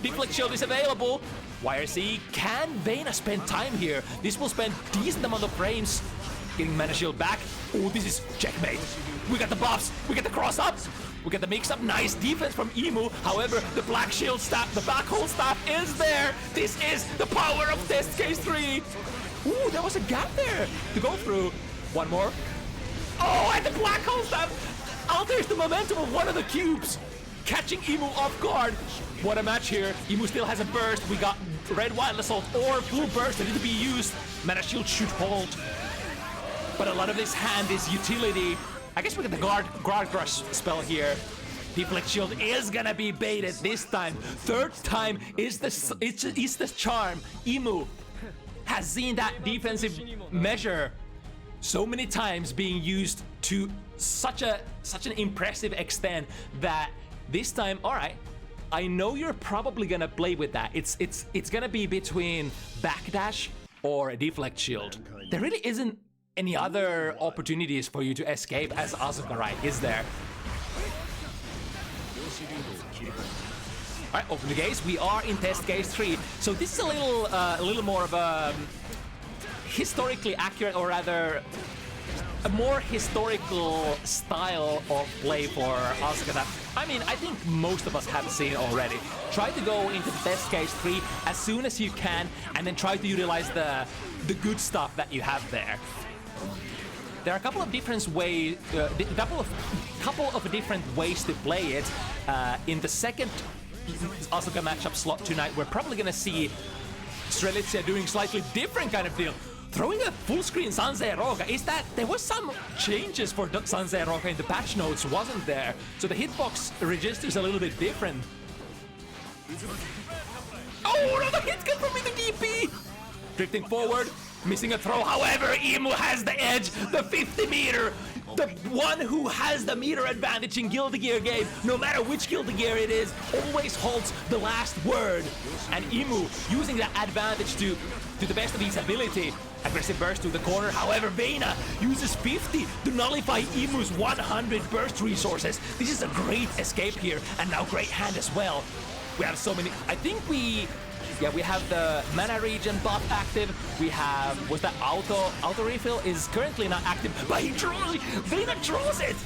S1: Deflect Shield is available. YRC, can Vena spend time here? This will spend decent amount of frames getting Mana Shield back. Oh, this is checkmate. We got the buffs, we get the cross up, we get the mix up. Nice defense from Emu. However, the black shield staff, the black hole staff is there. This is the power of Test Case 3. Ooh, there was a gap there to go through. One more. Oh, and the black hole staff alters the momentum of one of the cubes, catching Emu off guard. What a match here. Emu still has a burst. We got Red Wild Assault or full burst ready to be used. Mana Shield should hold. But a lot of this hand is utility. I guess we get the guard crush spell here. Deflect Shield is gonna be baited this time. Third time is the charm. Emu has seen that defensive measure so many times being used to such an impressive extent that this time, all right, I know you're probably gonna play with that. It's gonna be between backdash or a deflect shield. There really isn't any other opportunities for you to escape as Asuka, right? Is there? All right, open the gates. We are in Test Case 3, so this is a little more of a historically accurate, or rather, a more historical style of play for Asuka that, I mean, I think most of us have seen already. Try to go into Test Case 3 as soon as you can, and then try to utilize the good stuff that you have there. There are a couple of different ways, couple of different ways to play it. In the second Asuka matchup slot tonight, we're probably gonna see Strelitzia doing slightly different kind of deal. Throwing a full screen Sansei Roga. Is that there was some changes for Sansei Roga in the patch notes, wasn't there? So the hitbox registers a little bit different. Oh no, the hit come from the DP! Drifting forward, missing a throw. However, Emu has the edge, the 50 meter. The one who has the meter advantage in Guilty Gear game, no matter which Guilty Gear it is, always holds the last word. And Emu using that advantage to the best of his ability. Aggressive burst to the corner. However, Vena uses 50 to nullify Emu's 100 burst resources. This is a great escape here, and now great hand as well. We have so many. I think we have the mana regen buff active. We have, was that auto refill is currently not active, but he draws, Vena draws it.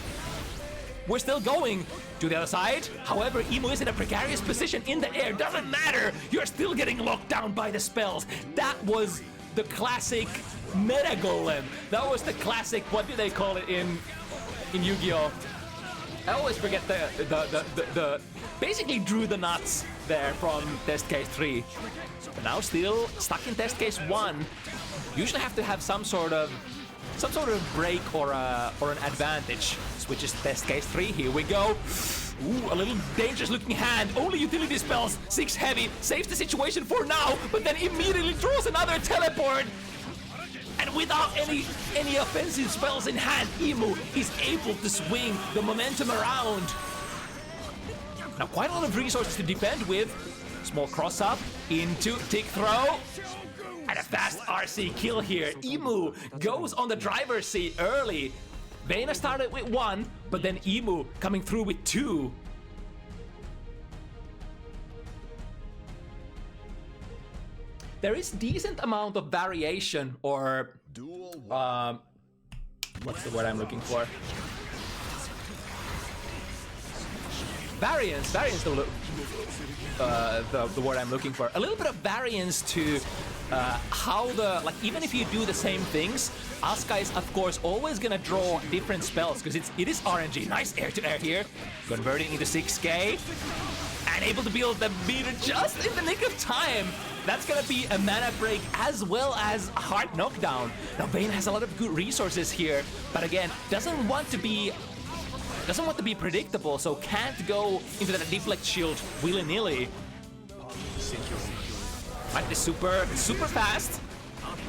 S1: We're still going to the other side. However, Emu is in a precarious position in the air. Doesn't matter. You're still getting locked down by the spells. That was the classic meta golem. That was the classic, what do they call it in Yu-Gi-Oh? I always forget the basically drew the nuts there from Test Case 3. But now still stuck in Test Case 1. Usually have to have some sort of break or an advantage. Switches to Test Case 3. Here we go. Ooh, a little dangerous looking hand. Only utility spells. 6 heavy. Saves the situation for now, but then immediately draws another teleport. And without any offensive spells in hand, Emu is able to swing the momentum around. Now quite a lot of resources to defend with. Small cross up into tick throw. And a fast RC kill here. Emu goes on the driver's seat early. Vena started with 1, but then Emu coming through with 2. there is decent amount of variation, or what's the word I'm looking for? Variance, the word I'm looking for. A little bit of variance to how even if you do the same things, Asuka is of course always gonna draw different spells because it is RNG. Nice air to air here, converting into 6k, and able to build the meter just in the nick of time. That's gonna be a mana break as well as a hard knockdown. Now Vena has a lot of good resources here, but again doesn't want to be predictable, so can't go into that deflect shield willy-nilly. Right, the super fast.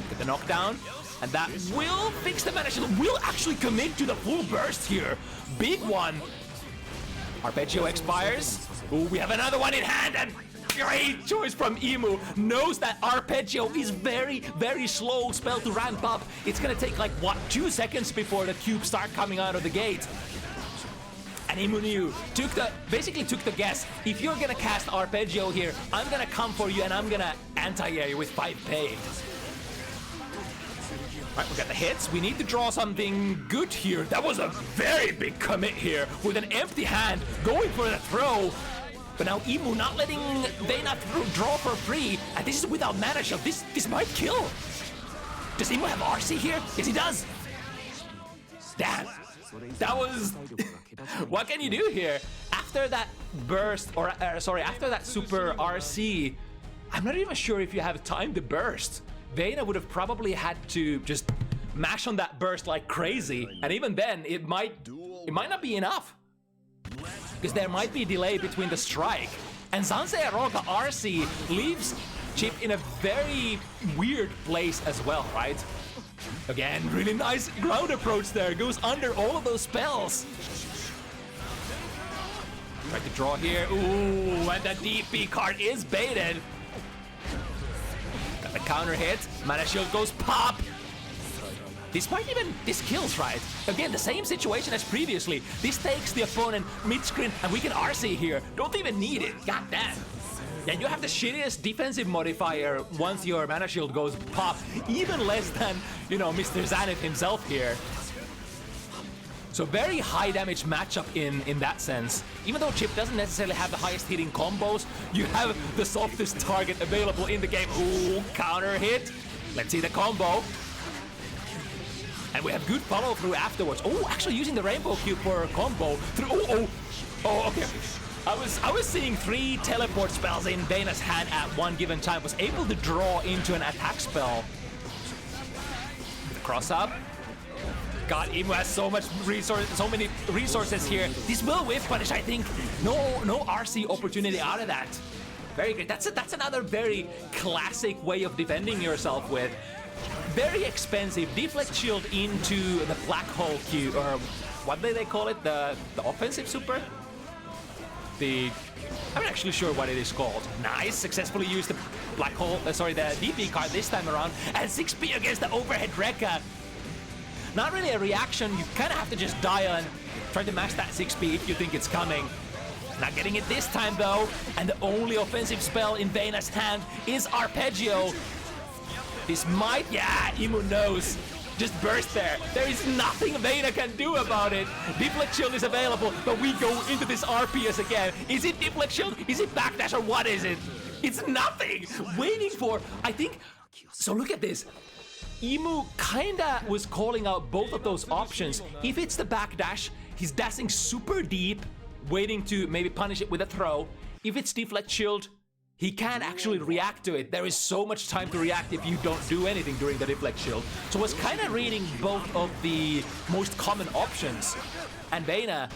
S1: Get the knockdown, and that will fix the mana shield. Will actually commit to the full burst here. Big one. Arpeggio expires. Ooh, we have another one in hand, and great choice from Emu. Knows that Arpeggio is very, very slow spell to ramp up. It's gonna take like, what, 2 seconds before the cubes start coming out of the gate. And Emu basically took the guess. If you're gonna cast Arpeggio here, I'm gonna come for you and I'm gonna anti-air you with 5k. Right, we got the hits. We need to draw something good here. That was a very big commit here with an empty hand, going for the throw. But now Emu not letting Vena draw for free, and this is without mana shield. This might kill. Does Emu have RC here? Yes, he does. Damn. That was... What can you do here? After that burst, or after that super RC, I'm not even sure if you have time to burst. Vena would have probably had to just mash on that burst like crazy, and even then, it might not be enough. Because there might be a delay between the strike. And Zansei Aroga RC leaves Chip in a very weird place as well, right? Again, really nice ground approach there. Goes under all of those spells. Try to draw here. Ooh, and the DP card is baited. Got the counter hit. Mana shield goes pop. This kills, right? Again, the same situation as previously. This takes the opponent mid-screen, and we can RC here. Don't even need it. God damn. And you have the shittiest defensive modifier once your mana shield goes pop. Even less than, you know, Mr. Zenith himself here. So very high damage matchup in that sense. Even though Chip doesn't necessarily have the highest hitting combos, you have the softest target available in the game. Ooh, counter hit. Let's see the combo. And we have good follow through afterwards. Oh, actually using the rainbow cube for a combo through. Oh, okay. I was seeing 3 teleport spells in Vena's hand at one given time. Was able to draw into an attack spell. The cross up. God, Emu has so many resources here. This will whiff punish, I think. No RC opportunity out of that. Very good. That's another very classic way of defending yourself with. Very expensive. Deflect shield into the black hole cube, or what do they call it? The offensive super? I'm not actually sure what it is called. Nice, successfully used the black hole, the DP card this time around, and 6p against the overhead Rekka. Not really a reaction, you kind of have to just dial and try to match that 6p if you think it's coming. Not getting it this time though, and the only offensive spell in Vena's hand is Arpeggio. This might, yeah, Emu knows. Just burst there. There is nothing Vena can do about it. Deflect shield is available, but we go into this RPS again. Is it deflect shield? Is it backdash, or what is it? It's nothing. Waiting for, I think. So look at this. Emu kinda was calling out both of those options. If it's the backdash, he's dashing super deep, waiting to maybe punish it with a throw. If it's deflect shield, he can't actually react to it. There is so much time to react if you don't do anything during the deflect shield. So I was kind of reading both of the most common options. And Vena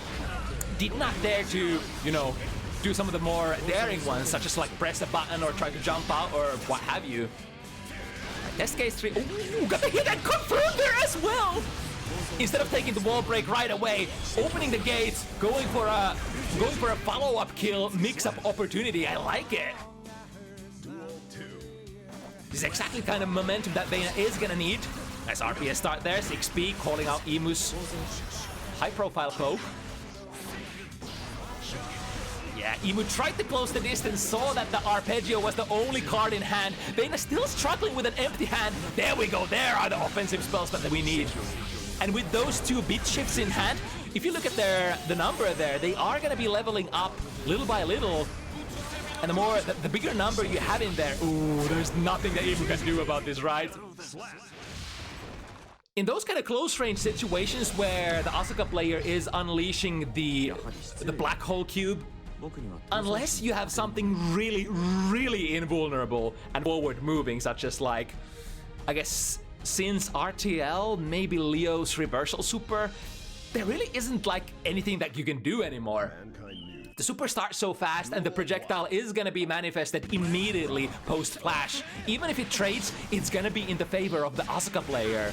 S1: did not dare to, you know, do some of the more daring ones, such as like press a button or try to jump out or what have you. Test case 3. Ooh, got the hit and confirmed there as well! Instead of taking the wall break right away, opening the gates, going for a follow-up kill, mix-up opportunity. I like it. This is exactly the kind of momentum that Vena is gonna need. Nice RPS start there, 6p, calling out Emu's high-profile poke. Yeah, Emu tried to close the distance, saw that the Arpeggio was the only card in hand. Vena still struggling with an empty hand. There we go, there are the offensive spells that we need. And with those two bit shifts in hand, if you look at the number there, they are going to be leveling up little by little. And the bigger number you have in there, ooh, there's nothing that Emu can do about this, right? In those kind of close range situations where the Asuka player is unleashing the black hole cube, unless you have something really, really invulnerable and forward moving, such as like, I guess, since RTL, maybe Leo's reversal super, there really isn't like anything that you can do anymore. The super starts so fast and the projectile is gonna be manifested immediately post-flash. Even if it trades, it's gonna be in the favor of the Asuka player.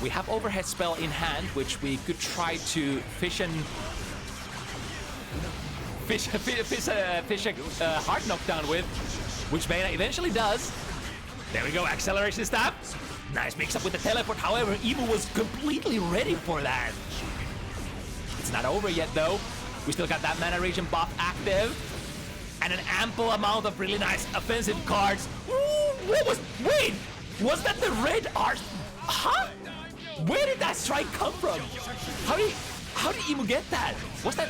S1: We have overhead spell in hand, which we could try to fish a hard knockdown with, which Vena eventually does. There we go, acceleration stab. Nice mix up with the teleport. However, Emu was completely ready for that. It's not over yet though. We still got that mana regen buff active. And an ample amount of really nice offensive cards. Ooh, wait, was that the red art? Huh? Where did that strike come from? How did Emu get that? Was that?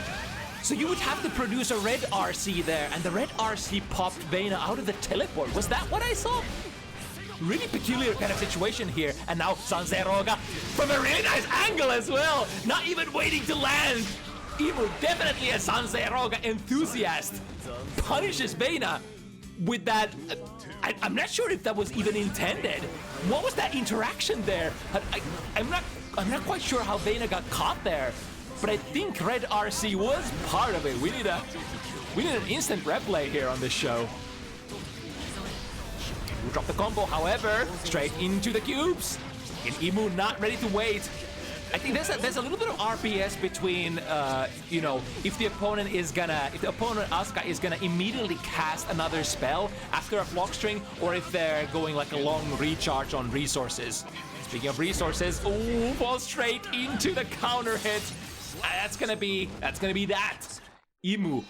S1: So you would have to produce a red RC there, and the red RC popped Vena out of the teleport. Was that what I saw? Really peculiar kind of situation here. And now Sanseroga from a really nice angle as well. Not even waiting to land. Emu, definitely a Sanseroga enthusiast, punishes Vena with that. I'm not sure if that was even intended. What was that interaction there? I'm not quite sure how Vena got caught there, but I think red RC was part of it. We need an instant replay here on this show. We drop the combo, however, straight into the cubes. And Emu not ready to wait. I think there's a little bit of RPS between, you know, if the opponent Asuka is gonna immediately cast another spell after a block string, or if they're going like a long recharge on resources. Speaking of resources, ooh, fall straight into the counter hit. That's gonna be that. Emu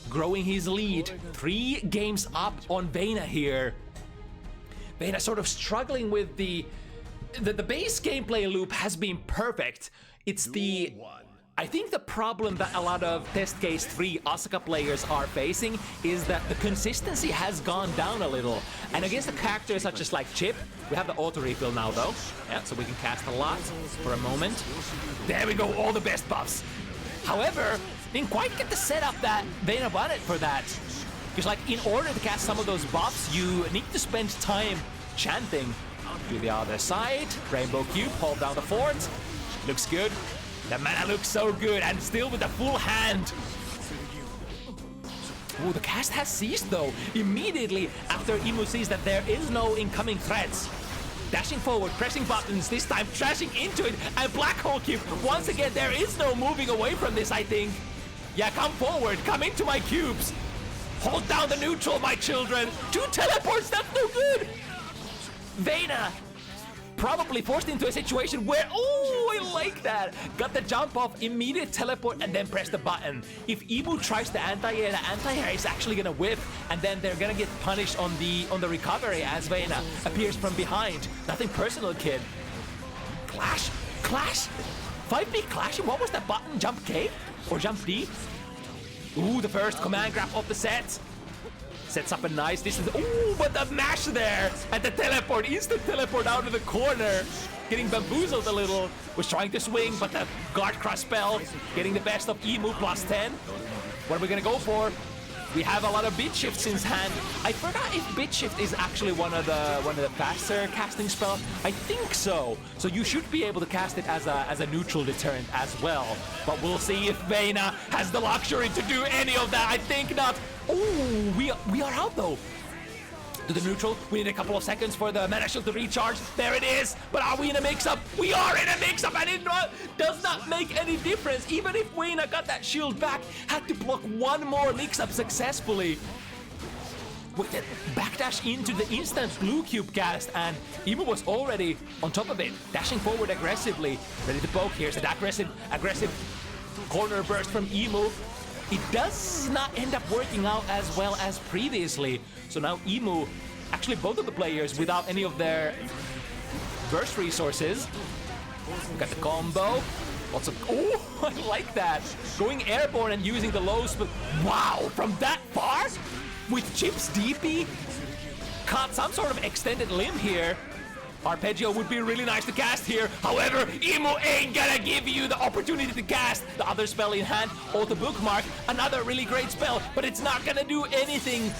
S1: growing his lead, 3 games up on Vena here. Vena sort of struggling with the base gameplay loop has been perfect. It's I think the problem that a lot of Test Case 3 Asuka players are facing is that the consistency has gone down a little. And against the characters such as like Chip, we have the auto refill now though. Yeah, so we can cast a lot for a moment. There we go, all the best buffs. However, didn't quite get the setup that Vena wanted for that. Because like in order to cast some of those buffs, you need to spend time chanting. To the other side, Rainbow Cube, hold down the fort. Looks good. The mana looks so good, and still with the full hand. Ooh, the cast has ceased though, immediately after Emu sees that there is no incoming threats. Dashing forward, pressing buttons, this time trashing into it, and Black Hole Cube. Once again, there is no moving away from this, I think. Yeah, come forward, come into my cubes. Hold down the neutral, my children. 2 teleports, that's no good. Vena probably forced into a situation where, oh, I like that. Got the jump off, immediate teleport, and then press the button. If Emu tries the anti-air, the anti-air is actually gonna whip, and then they're gonna get punished on the recovery as Vena appears from behind. Nothing personal, kid. Clash, 5B clashing. What was that button? Jump K or jump D? Ooh, the first command grab of the set. Sets up a nice distance. Ooh, but the mash there and the teleport, instant teleport out of the corner. Getting bamboozled a little. Was trying to swing, but the guard crush spell getting the best of Emu +10. What are we gonna go for? We have a lot of bit shifts in hand. I forgot if bit shift is actually one of the faster casting spells. I think so. So you should be able to cast it as a neutral deterrent as well. But we'll see if Vena has the luxury to do any of that. I think not. Oh, we are out though. To the neutral, we need a couple of seconds for the mana shield to recharge. There it is. But are we in a mix-up? We are in a mix-up, and it does not make any difference. Even if Vena got that shield back, had to block one more mix-up successfully. With the backdash into the instant blue cube cast, and Emu was already on top of it, dashing forward aggressively, ready to poke. Here's an aggressive corner burst from Emu. it does not end up working out as well as previously. So now Emu, actually both of the players without any of their burst resources. We got the combo. Lots of, oh, I like that. Going airborne and using the low split. Wow, from that far? With Chip's DP? Caught some sort of extended limb here. Arpeggio would be really nice to cast here. However, Emu ain't gonna give you the opportunity to cast the other spell in hand. Auto Bookmark, another really great spell, but it's not gonna do anything.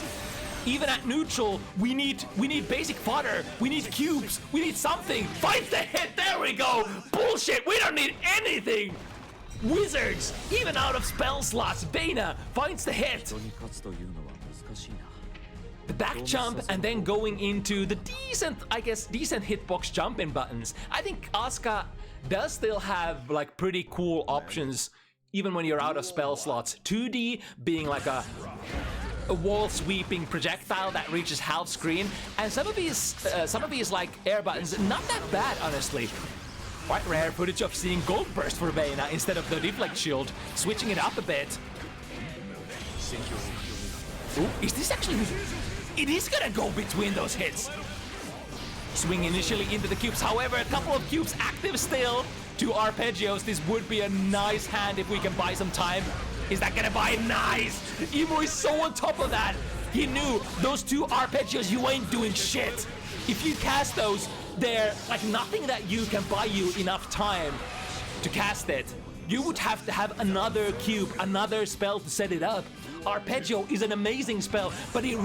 S1: Even at neutral, we need basic fodder. We need cubes. We need something. Finds the hit. There we go. Bullshit. We don't need anything. Wizards, even out of spell slots, Vena finds the hit. The back jump and then going into the decent hitbox jumping buttons. I think Asuka does still have like pretty cool options even when you're out of spell slots. 2D being like a wall sweeping projectile that reaches half screen, and some of these like air buttons, not that bad honestly. Quite rare footage of seeing Gold Burst for Vena instead of the Deflect Shield, switching it up a bit. Ooh, is this actually... It is gonna go between those hits. Swing initially into the cubes, however, a couple of cubes active still. 2 arpeggios, this would be a nice hand if we can buy some time. Is that gonna buy? Nice! Emu is so on top of that. He knew those 2 arpeggios, you ain't doing shit. If you cast those, they're like nothing that you can buy you enough time to cast it. You would have to have another cube, another spell to set it up. Arpeggio is an amazing spell, but it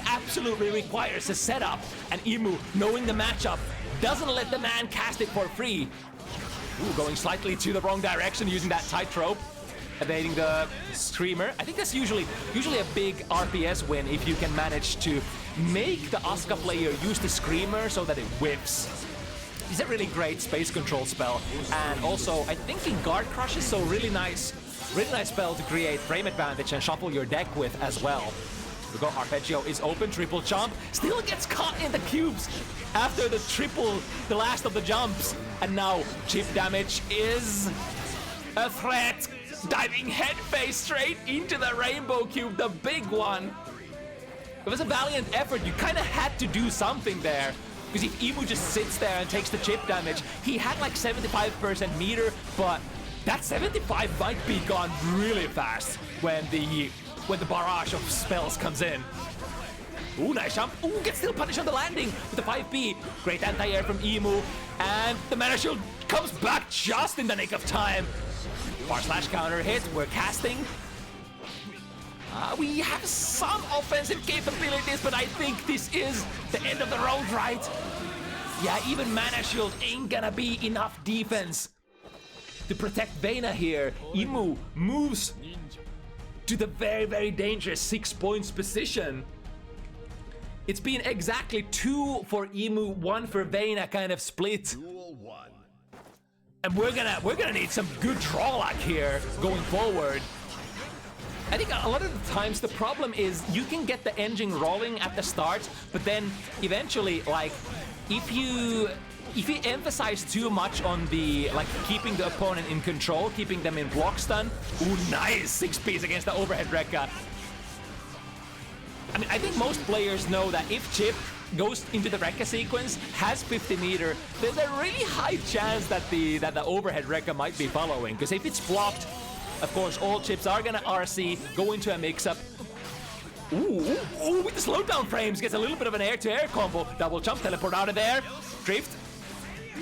S1: absolutely requires a setup. And Emu, knowing the matchup, doesn't let the man cast it for free. Ooh, going slightly to the wrong direction using that tightrope. Evading the Screamer. I think that's usually a big RPS win if you can manage to make the Asuka player use the Screamer so that it whips. It's a really great space control spell. And also, I think in Guard Crush is so really nice spell to create frame advantage and shuffle your deck with as well. We go, Arpeggio is open, triple jump, still gets caught in the cubes after the last of the jumps. And now chip damage is a threat. Diving head face straight into the Rainbow Cube, the big one. It was a valiant effort. You kind of had to do something there. Because if Emu just sits there and takes the chip damage, he had like 75% meter, but that 75 might be gone really fast when the barrage of spells comes in. Ooh, nice jump. Ooh, gets still punished on the landing with the 5B. Great anti-air from Emu. And the mana shield comes back just in the nick of time. Bar slash counter hit, we're casting. We have some offensive capabilities, but I think this is the end of the road, right? Yeah, even mana shield ain't gonna be enough defense to protect Vena here. Emu moves to the very, very dangerous 6 points position. It's been exactly 2 for Emu, 1 for Vena kind of split. And we're gonna need some good draw luck here going forward. I think a lot of the times the problem is you can get the engine rolling at the start, but then eventually, like, if you emphasize too much on the keeping the opponent in control, keeping them in block stun. Ooh, nice 6-piece against the overhead Rekka. I mean, I think most players know that if Chip goes into the Rekka sequence, has 50 meter, there's a really high chance that the overhead Rekka might be following. Because if it's blocked, of course, all Chips are gonna RC, go into a mix-up. Ooh, with the slowdown frames, gets a little bit of an air-to-air combo. Double jump, teleport out of there, drift.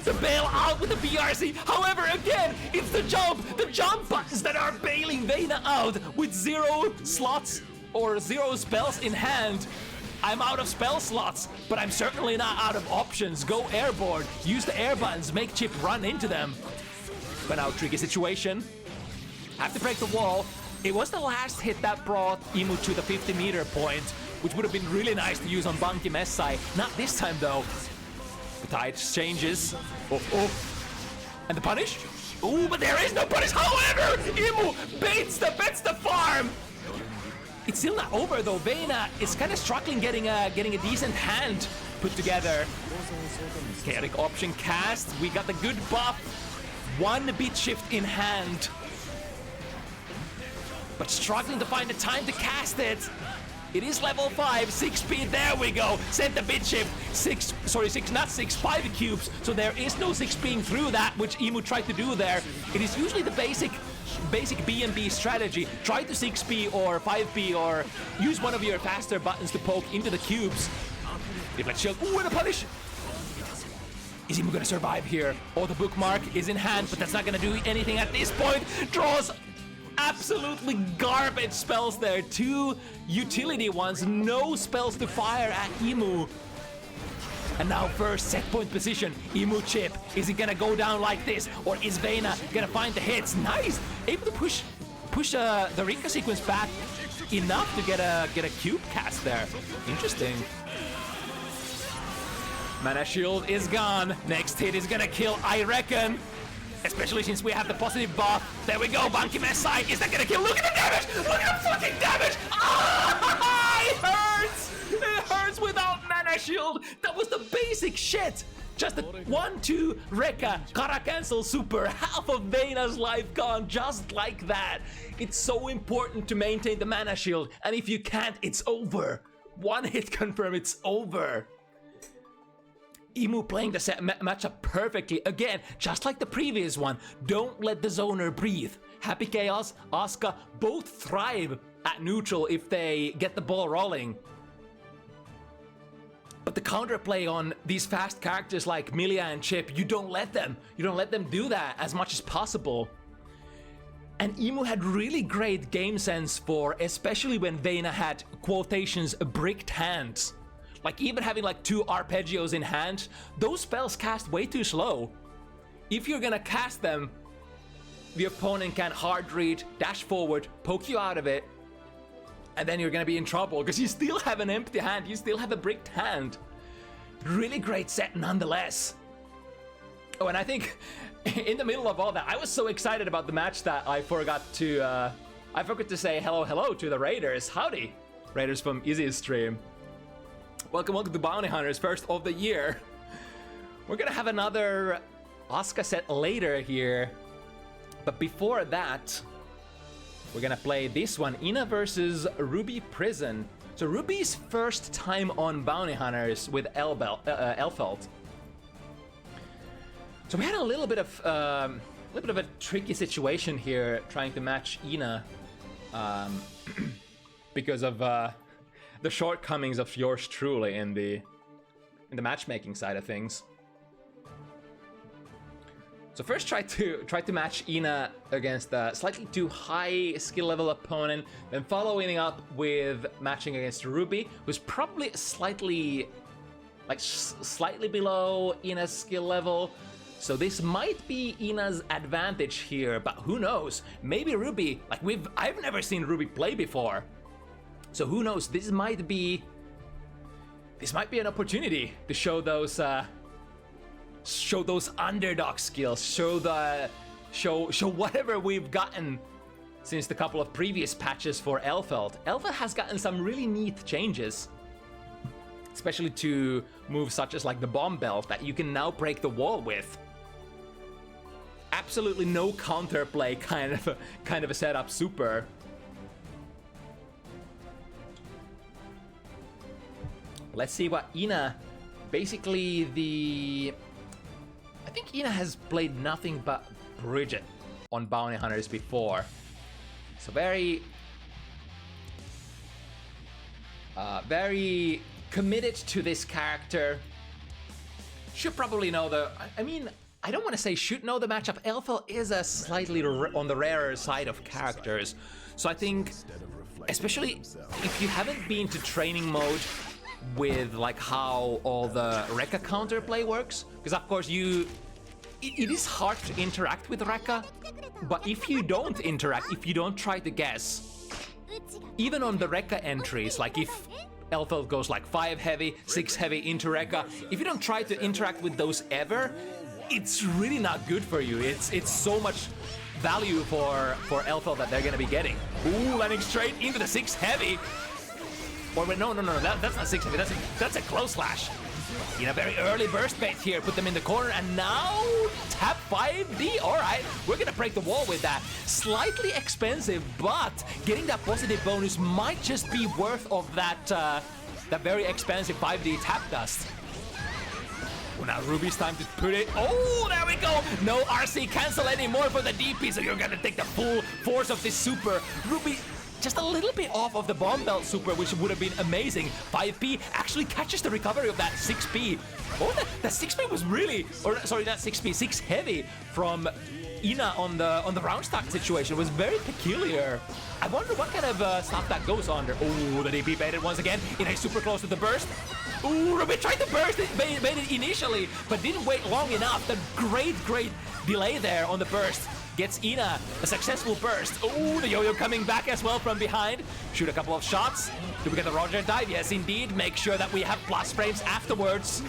S1: The bail out with the BRC. However, again, it's the jump buttons that are bailing Vena out with 0 slots or 0 spells in hand. I'm out of spell slots, but I'm certainly not out of options. Go airborne, use the air buttons, make Chip run into them. But now, tricky situation. Have to break the wall. It was the last hit that brought Emu to the 50 meter point, which would have been really nice to use on Bunky Messai. Not this time though. The tide changes. Oh. And the punish? Ooh, but there is no punish. However, Emu bets the farm. It's still not over though. Vena is kind of struggling getting a decent hand put together. Chaotic option cast. We got the good buff. 1 beat shift in hand. but struggling to find the time to cast it. It is level 5, 6 speed, there we go. Sent the bit shift, 5 cubes, so there is no 6 being through that, which Emu tried to do there. It is usually the basic B&B strategy. Try to 6B or 5B or use one of your faster buttons to poke into the cubes. Deflect shield, ooh, and a punish! Is Emu gonna survive here? Oh, the bookmark is in hand, but that's not gonna do anything at this point. Draws absolutely garbage spells there. 2 utility ones, no spells to fire at Emu. And now first set point position, Emu chip. Is it gonna go down like this, or is Vena gonna find the hits? Nice, able to push the Rika sequence back enough to get a cube cast there. Interesting. Mana shield is gone. Next hit is gonna kill, I reckon. Especially since we have the positive buff. There we go, Banky Messai. Is that gonna kill? Look at the damage! Look at the fucking damage! Ah! It hurts! It hurts without mana shield. That was the basic shit. Just a 1-2 Rekka, Kara cancel super. Half of Vena's life gone just like that. It's so important to maintain the mana shield. And if you can't, it's over. One hit confirm, it's over. Emu playing the matchup perfectly. Again, just like the previous one, don't let the zoner breathe. Happy Chaos, Asuka, both thrive at neutral if they get the ball rolling. But the counterplay on these fast characters like Milia and Chip, you don't let them do that as much as possible. And Emu had really great game sense for, especially when Vena had quotations bricked hands. Like even having like 2 arpeggios in hand, those spells cast way too slow. If you're gonna cast them, the opponent can hard read, dash forward, poke you out of it, and then you're gonna be in trouble because you still have an empty hand, you still have a bricked hand. Really great set nonetheless. Oh, and I think in the middle of all that, I was so excited about the match that I forgot to say hello to the Raiders. Howdy, Raiders from Izzy's stream. Welcome to Bounty Hunters, first of the year. We're gonna have another Asuka set later here. But before that, we're gonna play this one, Ina versus RubyPrison. So Ruby's first time on Bounty Hunters with Elfelt. So we had a little bit of a tricky situation here trying to match Ina because of the shortcomings of yours truly in the matchmaking side of things. So first try to match Ina against a slightly too high skill level opponent, then following up with matching against Ruby, who's probably slightly below Ina's skill level. So this might be Ina's advantage here, but who knows? Maybe Ruby, I've never seen Ruby play before. So who knows? This might be an opportunity to show those underdog skills, show whatever we've gotten since the couple of previous patches for Elfelt. Elfelt has gotten some really neat changes, especially to moves such as like the bomb belt that you can now break the wall with. Absolutely no counterplay kind of a setup super. Let's see what Ina, basically I think Ina has played nothing but Bridget on Bounty Hunters before. So very committed to this character. Should probably know I don't want to say should know the matchup. Elfel is a slightly on the rarer side of characters. So I think, especially if you haven't been to training mode with like how all the Rekka counterplay works, because of course it is hard to interact with Rekka, but if you don't interact, if you don't try to guess, even on the Rekka entries, like if Elfel goes like 5 heavy, 6 heavy into Rekka, if you don't try to interact with those ever, it's really not good for you. It's so much value for Elfel that they're gonna be getting. Ooh, landing straight into the 6 heavy. Or wait, no, that's not 6 heavy. That's a close slash. In a very early burst bait here, put them in the corner, and now tap 5D. All right, we're gonna break the wall with that. Slightly expensive, but getting that positive bonus might just be worth of that that very expensive 5D tap dust. Well, now Ruby's time to put it. Oh, there we go. No RC cancel anymore for the DP, so you're gonna take the full force of this super. Ruby just a little bit off of the bomb belt super, which would have been amazing. 5P actually catches the recovery of that 6P. Oh, that 6P was really, or sorry, not 6P, 6 heavy from Ina on the round start situation. It was very peculiar. I wonder what kind of stuff that goes under. Oh, the DP baited once again. Ina is super close to the burst. Ooh, Ruby tried to burst it, made it initially, but didn't wait long enough. The great delay there on the burst gets Ina a successful burst. Ooh, the yo-yo coming back as well from behind. Shoot a couple of shots. Do we get the Roger dive? Yes, indeed. Make sure that we have plus frames afterwards.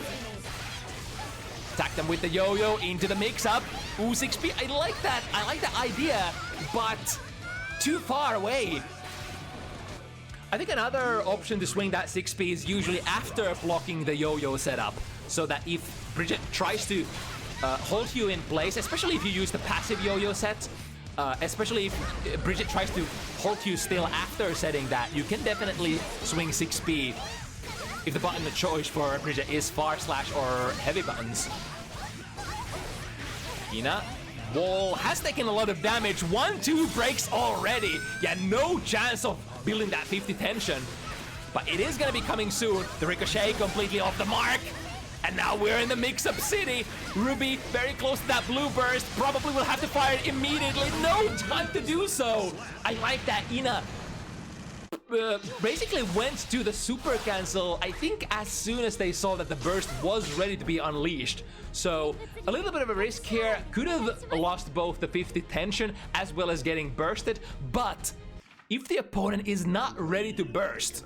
S1: Attack them with the yo-yo into the mix-up. Ooh, 6P. I like that. I like the idea, but too far away. I think another option to swing that 6P is usually after blocking the yo-yo setup, so that if Bridget tries to hold you in place, especially if you use the passive yo-yo set, especially if Bridget tries to hold you still after setting that, you can definitely swing 6P if the button of choice for Bridget is far slash or heavy buttons. Ina, wall has taken a lot of damage. 1-2 breaks already. Yeah, no chance of building that 50 tension, but it is gonna be coming soon. The ricochet completely off the mark, and now we're in the mix-up city. Ruby very close to that blue burst, probably will have to fire it immediately. No time to do so. I like that. Ina basically went to the super cancel, I think, as soon as they saw that the burst was ready to be unleashed. So a little bit of a risk here. Could have lost both the 50 tension as well as getting bursted, but if the opponent is not ready to burst,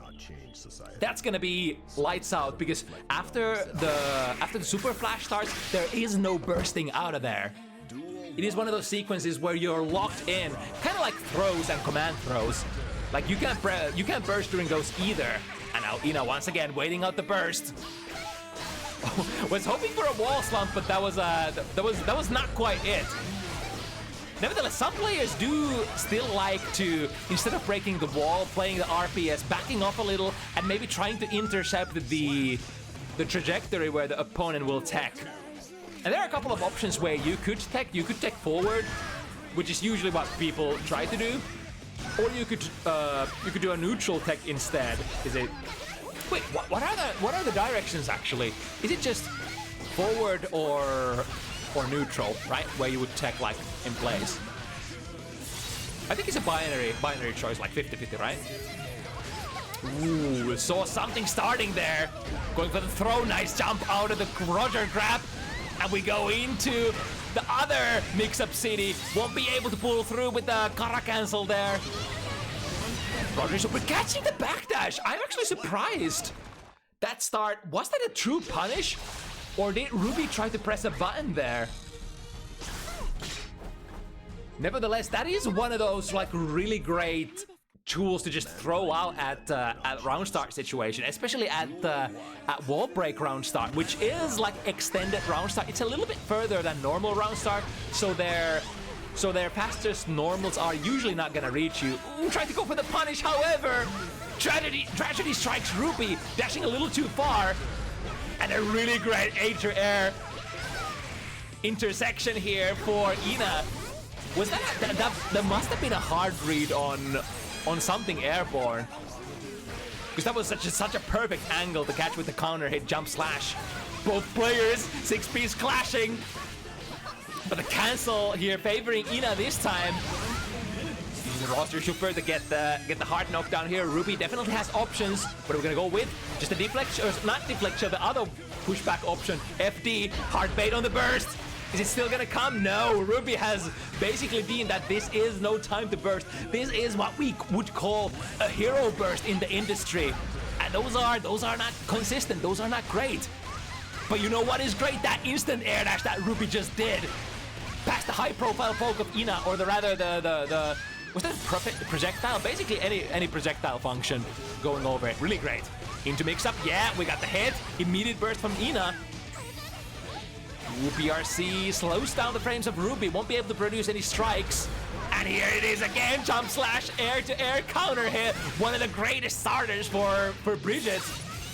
S1: that's gonna be lights out, because after the super flash starts, there is no bursting out of there. It is one of those sequences where you're locked in, kind of like throws and command throws. Like you can't burst during those either. And now Ina once again waiting out the burst. Was hoping for a wall slump, but that was not quite it. Nevertheless, some players do still like to, instead of breaking the wall, playing the RPS, backing off a little, and maybe trying to intercept the trajectory where the opponent will tech. And there are a couple of options where you could tech. You could tech forward, which is usually what people try to do, or you could do a neutral tech instead. Is it? Wait, what are the directions actually? Is it just forward or neutral, right? Where you would tech like in place. I think it's a binary choice, like 50-50, right? Ooh, saw something starting there. Going for the throw, nice jump out of the Roger grab. And we go into the other mix-up city. Won't be able to pull through with the Kara cancel there. Roger super catching the backdash. I'm actually surprised. That start, was that a true punish? Or did Ruby try to press a button there? Nevertheless, that is one of those like really great tools to just throw out at round start situation, especially at wall break round start, which is like extended round start. It's a little bit further than normal round start, so their fastest normals are usually not gonna reach you. Ooh, trying to go for the punish, however, tragedy strikes Ruby, dashing a little too far. And a really great air intersection here for Ina. Was that must have been a hard read on something airborne, because that was such a perfect angle to catch with the counter hit jump slash. Both players 6Ps clashing, but the cancel here favoring Ina this time. Using the roster super to get the hard knockdown here. Ruby definitely has options. What are we gonna go with? Just a deflection, or not deflection, the other pushback option. FD, hard bait on the burst. Is it still gonna come? No, Ruby has basically deemed that this is no time to burst. This is what we would call a hero burst in the industry. And those are not consistent, those are not great. But you know what is great? That instant air dash that Ruby just did. Past the high profile poke of Ina, or rather the was that projectile? Basically any projectile function going over it. Really great. Into mix-up, yeah, we got the hit. Immediate burst from Ina. BRC slows down the frames of Ruby, won't be able to produce any strikes. And here it is again, jump slash, air-to-air counter hit. One of the greatest starters for Bridget.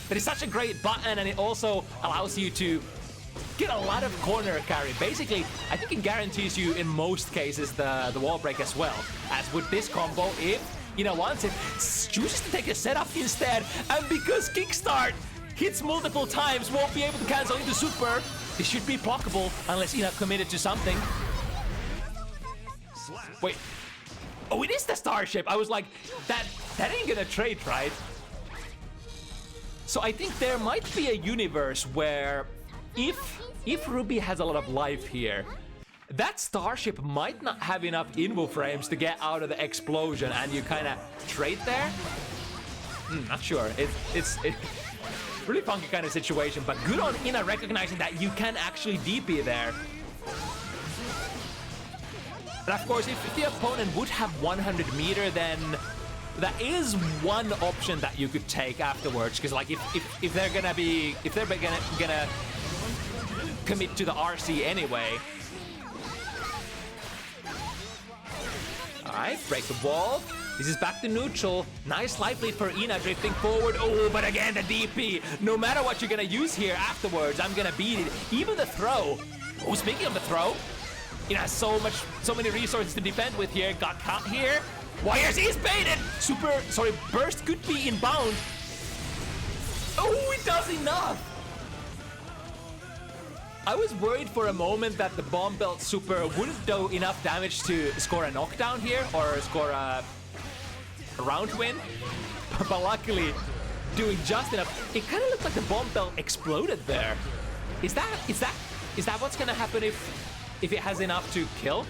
S1: That is such a great button, and it also allows you to get a lot of corner carry. Basically, I think it guarantees you in most cases the wall break as well. As with this combo, if Ina wants it, chooses to take a setup instead, and because Kickstart hits multiple times, won't be able to cancel into super. This should be blockable unless Ina committed to something. Wait. Oh, it is the Starship. I was like, that ain't gonna trade, right? So I think there might be a universe where if Ruby has a lot of life here, that Starship might not have enough invo frames to get out of the explosion, and you kind of trade there? Not sure. It's really funky kind of situation, but good on Ina recognizing that you can actually DP there. And of course, if the opponent would have 100 meter, then that is one option that you could take afterwards. Because like if they're gonna commit to the RC anyway. All right, break the wall. This is back to neutral. Nice life lead for Ina, drifting forward. Oh, but again, the DP. No matter what you're gonna use here afterwards, I'm gonna beat it. Even the throw. Oh, speaking of the throw, Ina has so many resources to defend with here. Got caught here. YRC is baited. Burst could be inbound. Oh, it does enough. I was worried for a moment that the Bomb Belt Super wouldn't do enough damage to score a knockdown here or score a round win, but luckily doing just enough. It kind of looked like the Bomb Belt exploded there. Is that what's gonna happen if it has enough to kill?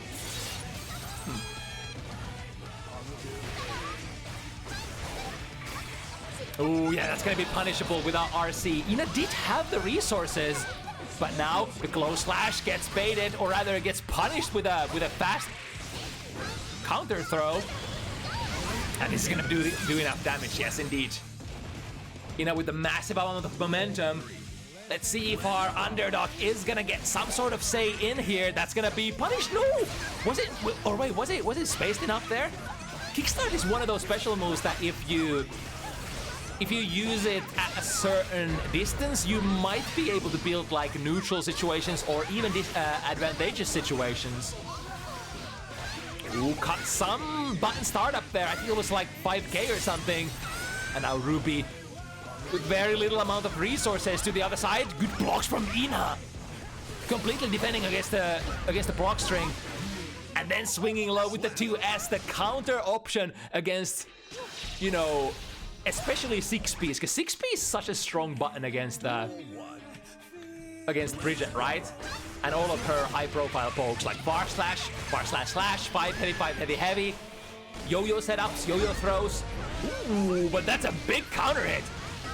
S1: Oh yeah, that's gonna be punishable without RC. Ina did have the resources, but now the close slash gets baited, or rather it gets punished with a fast counter throw. And this is gonna do enough damage, yes indeed. Ina with the massive amount of momentum. Let's see if our underdog is gonna get some sort of say in here. That's gonna be punished. No! Was it spaced enough there? Kickstart is one of those special moves that if you use it at a certain distance, you might be able to build like neutral situations or even advantageous situations. Ooh, cut some button startup there. I think it was like 5k or something. And now Ruby with very little amount of resources to the other side. Good blocks from Ina. Completely defending against the block string. And then swinging low with the 2S, the counter option against, you know, especially 6Ps, because 6P is such a strong button against Bridget, right? And all of her high-profile pokes like bar slash, 5 heavy, heavy, yo-yo setups, yo-yo throws. Ooh, but that's a big counter hit,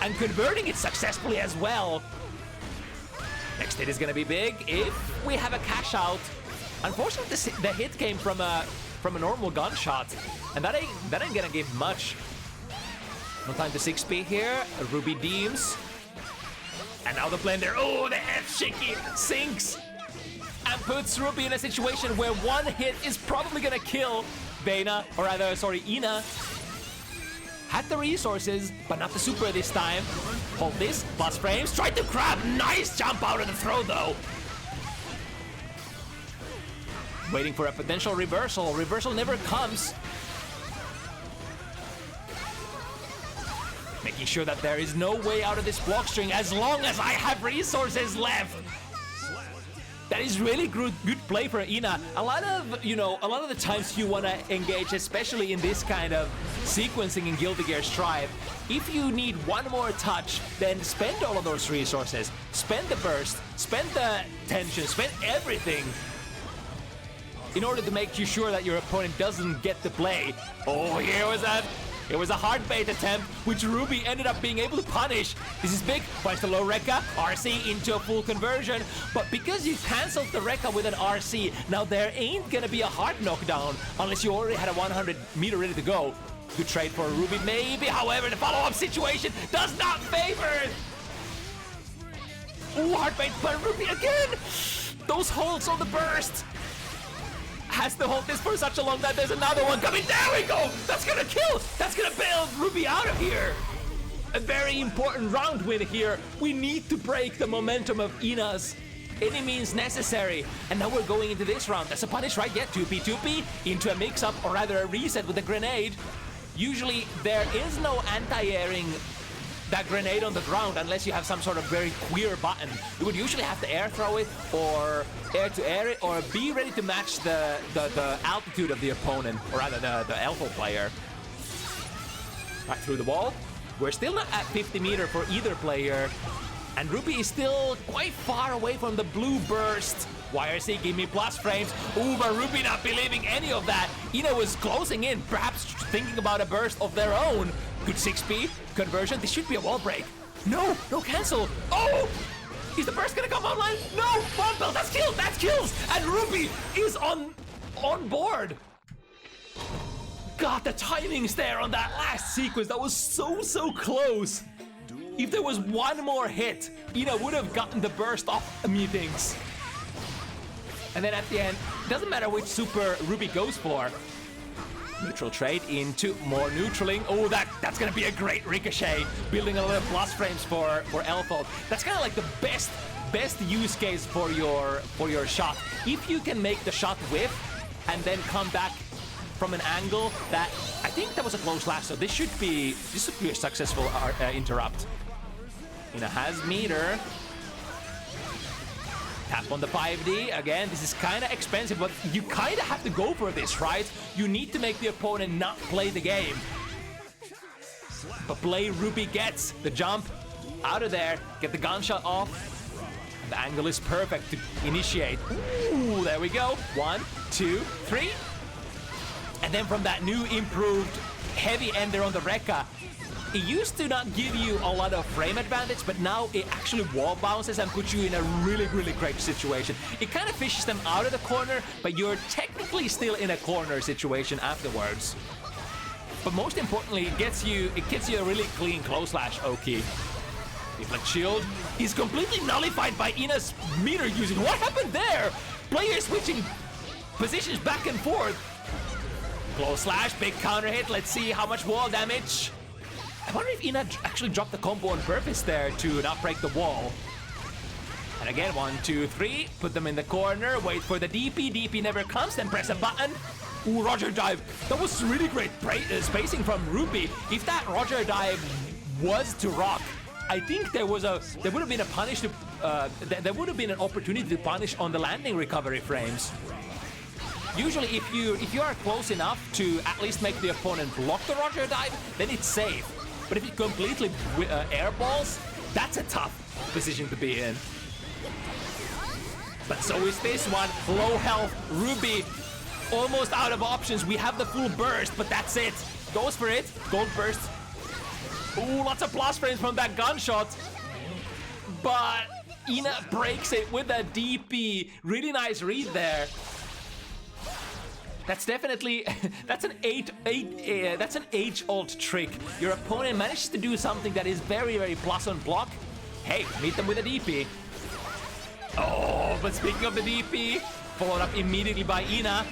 S1: and converting it successfully as well. Next hit is gonna be big if we have a cash out. Unfortunately, the hit came from a normal gunshot, and that ain't gonna give much. No time to 6P here. Ruby deems. And now the blender. Oh, the F-Shaky sinks. And puts Ruby in a situation where one hit is probably gonna kill Vena, or rather, sorry, Ina. Had the resources, but not the super this time. Hold this, plus frames. Tried to grab. Nice jump out of the throw, though. Waiting for a potential reversal. Reversal never comes. Making sure that there is no way out of this block string as long as I have resources left. That is really good play for Ina. A lot of the times you want to engage, especially in this kind of sequencing in Guilty Gear Strive. If you need one more touch, then spend all of those resources. Spend the burst, spend the tension, spend everything in order to make you sure that your opponent doesn't get the play. Oh, here was that. It was a hard bait attempt, which Ruby ended up being able to punish. This is big. Finds the low Rekka. RC into a full conversion. But because you canceled the Rekka with an RC, now there ain't gonna be a hard knockdown unless you already had a 100 meter ready to go. Good trade for Ruby, maybe. However, the follow-up situation does not favor. Ooh, hard bait by Ruby again. Those holds on the burst. Has to hold this for such a long time. There's another one coming. There we go. That's gonna kill. That's gonna bail Ruby out of here. A very important round win here. We need to break the momentum of Ina's. Any means necessary. And now we're going into this round. That's a punish, right? Yeah, 2p into a mix-up, or rather a reset with a grenade. Usually there is no anti-airing that grenade on the ground unless you have some sort of very queer button. You would usually have to air throw it, or air to air it, or be ready to match the altitude of the opponent, or rather the elbow player. Right through the wall. We're still not at 50 meter for either player. And Ruby is still quite far away from the blue burst. YRC, give me plus frames. Ooh, but Ruby not believing any of that. Ina was closing in, perhaps thinking about a burst of their own. Good 6p conversion. This should be a wall break. No, no cancel. Oh! Is the burst gonna come online? No! Bumble, that's kills! That's kills! And Ruby is on board. God, the timings there on that last sequence. That was so close. If there was one more hit, Ina would have gotten the burst off methinks. And then at the end, it doesn't matter which super Ruby goes for. Neutral trade into more neutraling. Oh, that's gonna be a great ricochet. Building a lot of plus frames for Elfo. That's kind of like the best use case for your shot. If you can make the shot whiff and then come back from an angle that I think that was a close last. So this should be a successful interrupt. Ina has meter. Tap on the 5D. Again, this is kind of expensive, but you kind of have to go for this, right? You need to make the opponent not play the game. But play Ruby gets the jump out of there, get the gunshot off. The angle is perfect to initiate. Ooh, there we go. 1, 2, 3. And then from that new improved heavy ender on the Rekka, it used to not give you a lot of frame advantage, but now it actually wall bounces and puts you in a really great situation. It kind of fishes them out of the corner, but you're technically still in a corner situation afterwards. But most importantly, it gets you a really clean close slash Oki. Deflect shield is completely nullified by Ina's meter using. What happened there? Players switching positions back and forth. Close slash, big counter hit. Let's see how much wall damage. I wonder if Ina actually dropped the combo on purpose there to not break the wall. And again, 1, 2, 3. Put them in the corner. Wait for the DP. DP never comes. Then press a button. Ooh, Roger dive. That was really great spacing from Ruby. If that Roger dive was to rock, I think there would have been a punish to there would have been an opportunity to punish on the landing recovery frames. Usually, if you are close enough to at least make the opponent block the Roger dive, then it's safe. But if you completely airballs, that's a tough position to be in. But so is this one. Low health, Ruby, almost out of options. We have the full burst, but that's it. Goes for it. Gold burst. Ooh, lots of plus frames from that gunshot. But Ina breaks it with a DP. Really nice read there. That's definitely, that's an age-old trick. Your opponent manages to do something that is very plus on block. Hey, meet them with a DP. Oh, but speaking of the DP, followed up immediately by Ina.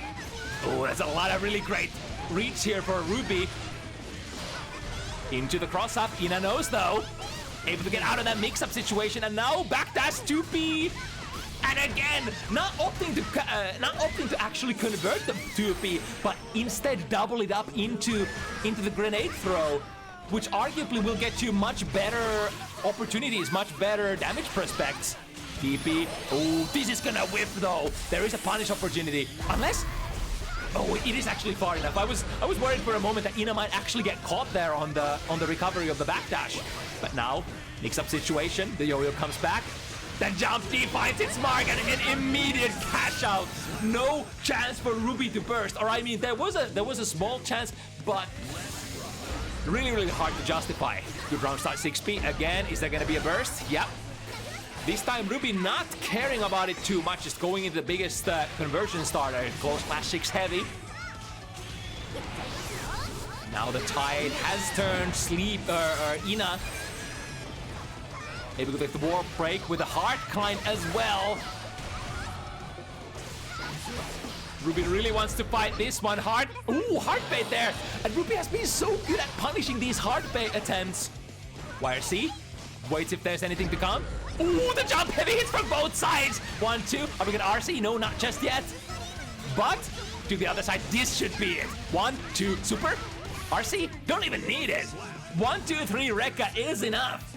S1: Oh, that's a lot of really great reach here for Ruby. Into the cross-up, Ina knows though. Able to get out of that mix-up situation, and now backdash 2P. And again, not opting to actually convert the 2P, but instead double it up into the grenade throw, which arguably will get you much better opportunities, much better damage prospects. DP, oh, this is gonna whip though. There is a punish opportunity, unless, oh, it is actually far enough. I was worried for a moment that Ina might actually get caught there on the recovery of the backdash, but now mix-up situation. The yo-yo comes back. The jump D finds its mark and an immediate cash out. No chance for Ruby to burst. Or I mean, there was a small chance, but really hard to justify. Good round start 6P. Again, is there gonna be a burst? Yep. This time Ruby not caring about it too much, just going into the biggest conversion starter. Close slash 6 heavy. Now the tide has turned Ina. Able to take the warp break with a hard climb as well. Ruby really wants to fight this one hard. Ooh, hard bait there. And Ruby has been so good at punishing these hard bait attempts. YRC waits if there's anything to come. Ooh, the jump heavy hits from both sides. 1, 2. Are we gonna RC? No, not just yet. But to the other side, this should be it. 1, 2, super. RC, don't even need it. 1, 2, 3, Rekka is enough.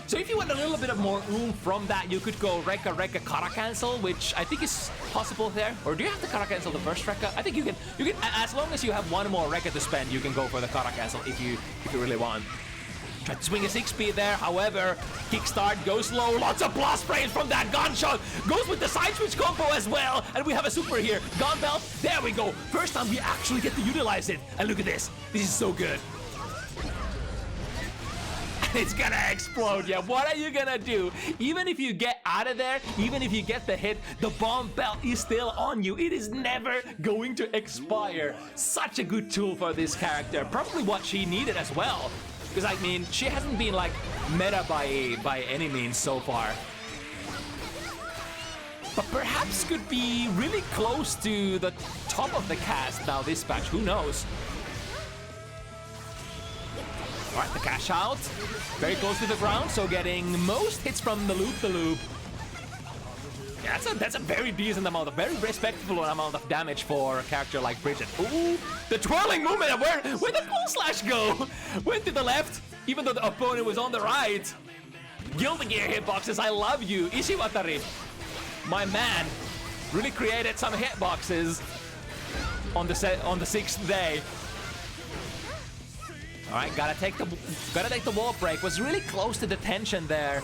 S1: So if you want a little bit of more oomph from that, you could go Rekka, Kara cancel, which I think is possible there. Or do you have to Kara cancel the first Rekka? I think you can, as long as you have one more Rekka to spend, you can go for the Kara cancel if you really want. Try to swing a 6-speed there, however, kickstart goes low, lots of blast frames from that gunshot, goes with the side switch combo as well, and we have a super here. Gun belt, there we go. First time we actually get to utilize it, and look at this. This is so good. It's gonna explode, yeah. What are you gonna do? Even if you get out of there, even if you get the hit, the bomb belt is still on you. It is never going to expire. Such a good tool for this character. Probably what she needed as well. Because, I mean, she hasn't been, like, meta by any means so far. But perhaps could be really close to the top of the cast now this patch. Who knows? All right, the cash out. Very close to the ground, so getting most hits from the loop. Yeah, that's a very decent amount, a very respectable amount of damage for a character like Bridget. Ooh, the twirling movement, where the full slash go? Went to the left, even though the opponent was on the right. Guilty Gear hitboxes, I love you. Ishiwatari, my man, really created some hitboxes on the 6th day. All right, gotta take the wall break. Was really close to the tension there.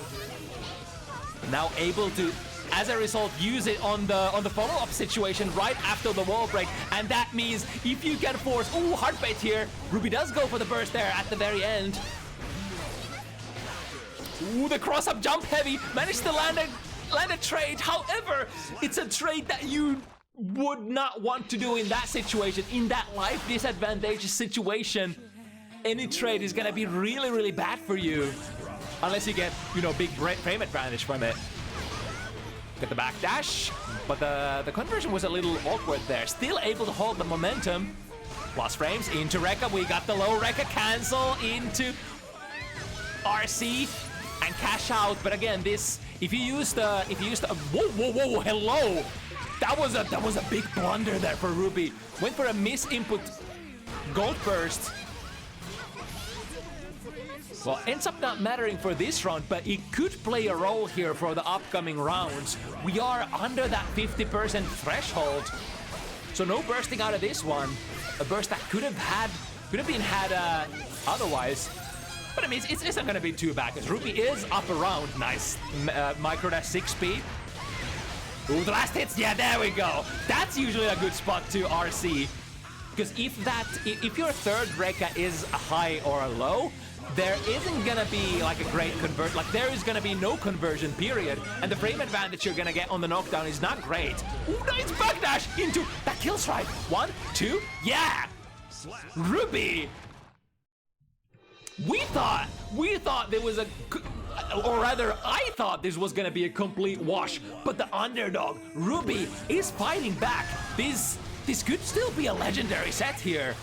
S1: Now able to, as a result, use it on the follow-up situation right after the wall break, and that means if you can force, ooh, hard bait here. Ruby does go for the burst there at the very end. Ooh, the cross-up jump heavy managed to land a trade. However, it's a trade that you would not want to do in that situation, in that life disadvantageous situation. Any trade is gonna be really, really bad for you. Unless you get, you know, big frame advantage from it. Get the backdash, but the conversion was a little awkward there. Still able to hold the momentum. Plus frames into Rekka. We got the low Rekka cancel into RC and cash out. But again, this, if you use the whoa, hello. That was a big blunder there for Ruby. Went for a misinput gold burst. Well, ends up not mattering for this round, but it could play a role here for the upcoming rounds. We are under that 50% threshold, so no bursting out of this one. A burst that could have been had otherwise. But I mean, it's not gonna be too bad because Ruby is up around. Nice micro dash 6-speed. Ooh, the last hits. Yeah, there we go. That's usually a good spot to RC, because if your third Rekka is a high or a low, there isn't gonna be like a great convert, like there is gonna be no conversion period, and the frame advantage you're gonna get on the knockdown is not great. Ooh, nice backdash into that kill strike. 1, 2, yeah! Ruby! We thought there was or rather, I thought this was gonna be a complete wash, but the underdog, Ruby, is fighting back. This could still be a legendary set here.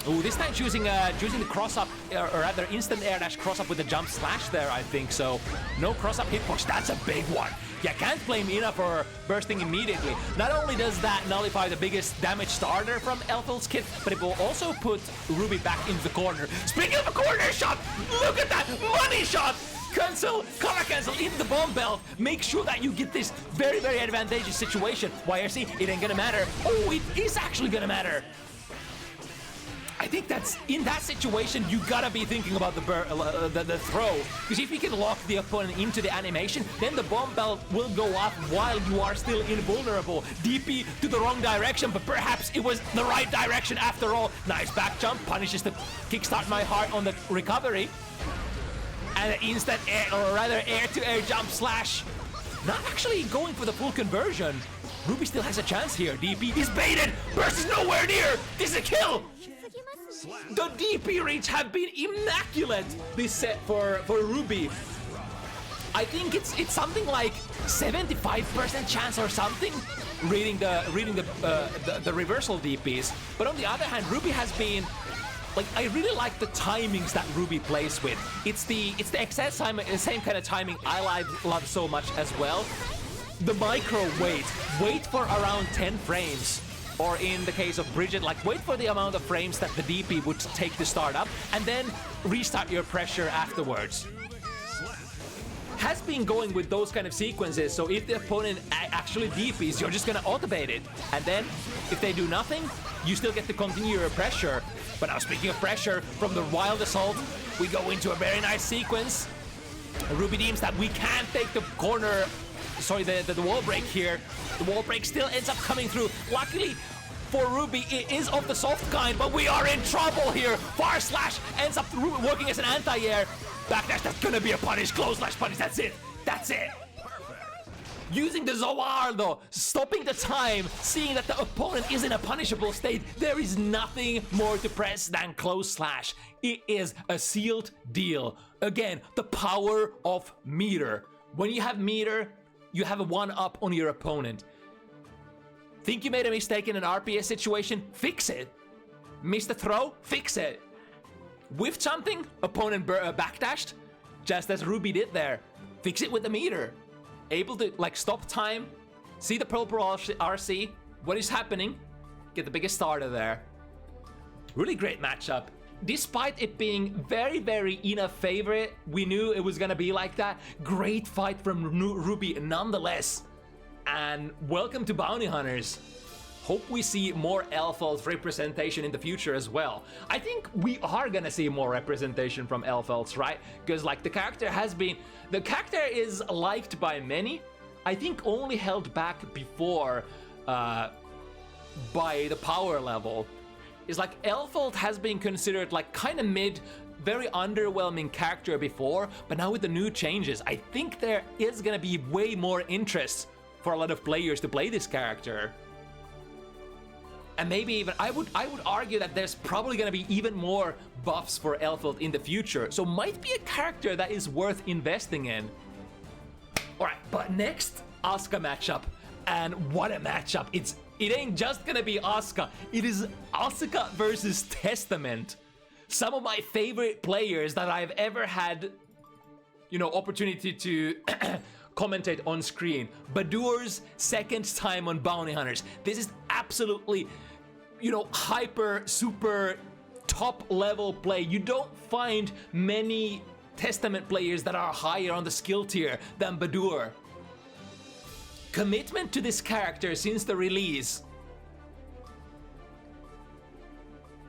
S1: Ooh, this time choosing the cross-up, or rather instant air dash cross-up with the jump slash there, I think. So no cross-up hitbox, that's a big one. Yeah, can't blame Ina for bursting immediately. Not only does that nullify the biggest damage starter from Elfil's kit, but it will also put Ruby back into the corner. Speaking of a corner shot, look at that money shot! Cancel, color cancel into the bomb belt. Make sure that you get this very, very advantageous situation. YRC, it ain't gonna matter. Oh, it is actually gonna matter. I think that's, in that situation, you gotta be thinking about the throw. Because if you can lock the opponent into the animation, then the bomb belt will go off while you are still invulnerable. DP to the wrong direction, but perhaps it was the right direction after all. Nice back jump, punishes the kickstart my heart on the recovery. And an instant air, or rather air-to-air jump slash. Not actually going for the full conversion. Ruby still has a chance here. DP is baited. Burst is nowhere near. This is a kill. The DP reach have been immaculate this set for Ruby. I think it's something like 75% chance or something reading the reversal DPs. But on the other hand, Ruby has been like, I really like the timings that Ruby plays with. It's the exact same kind of timing I love so much as well. The micro wait for around 10 frames. Or in the case of Bridget, like wait for the amount of frames that the DP would take to start up and then restart your pressure afterwards. Has been going with those kind of sequences, so if the opponent actually DPs, you're just gonna auto-bait it. And then, if they do nothing, you still get to continue your pressure. But now speaking of pressure, from the Wild Assault, we go into a very nice sequence. Ruby deems that we can't take the corner, sorry, the wall break here. The wall break still ends up coming through. Luckily for Ruby, it is of the soft kind, but we are in trouble here. Far Slash ends up working as an anti-air. Backdash, that's gonna be a punish. Close slash punish, that's it. That's it. Using the Zoar though, stopping the time, seeing that the opponent is in a punishable state, there is nothing more to press than close slash. It is a sealed deal. Again, the power of meter. When you have meter, you have a one-up on your opponent. Think you made a mistake in an RPS situation? Fix it. Missed a throw? Fix it. Whiffed something? Opponent backdashed? Just as Ruby did there. Fix it with the meter. Able to like stop time, see the purple RC, what is happening, get the biggest starter there. Really great matchup. Despite it being very, very in a favorite, we knew it was gonna be like that. Great fight from Ruby nonetheless. And welcome to Bounty Hunters. Hope we see more Elfelt representation in the future as well. I think we are gonna see more representation from Elfelts, right? Because like the character is liked by many. I think only held back before by the power level. It's like Elfelt has been considered like kind of mid, very underwhelming character before, but now with the new changes, I think there is gonna be way more interest for a lot of players to play this character. And maybe even, I would argue that there's probably gonna be even more buffs for Elfelt in the future. So might be a character that is worth investing in. All right, but next, Asuka matchup. And what a matchup. It ain't just gonna be Asuka. It is Asuka versus Testament. Some of my favorite players that I've ever had, opportunity to commentate on screen. Badoor's second time on Bounty Hunters. This is absolutely, hyper, super top level play. You don't find many Testament players that are higher on the skill tier than Badoor. Commitment to this character since the release.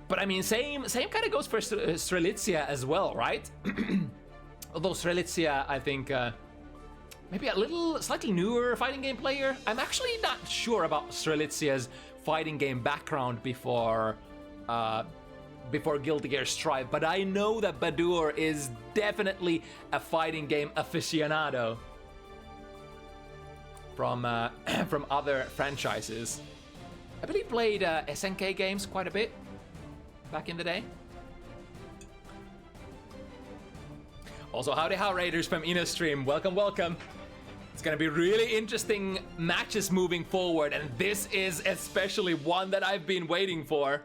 S1: But I mean, same kind of goes for Strelitzia as well, right? Although Strelitzia, I think, maybe a slightly newer fighting game player. I'm actually not sure about Strelitzia's fighting game background before Guilty Gear Strive, but I know that Badoor is definitely a fighting game aficionado from other franchises. I believe played SNK games quite a bit back in the day. Also, howdy how Raiders from InnoStream, welcome. It's gonna be really interesting matches moving forward, and this is especially one that I've been waiting for.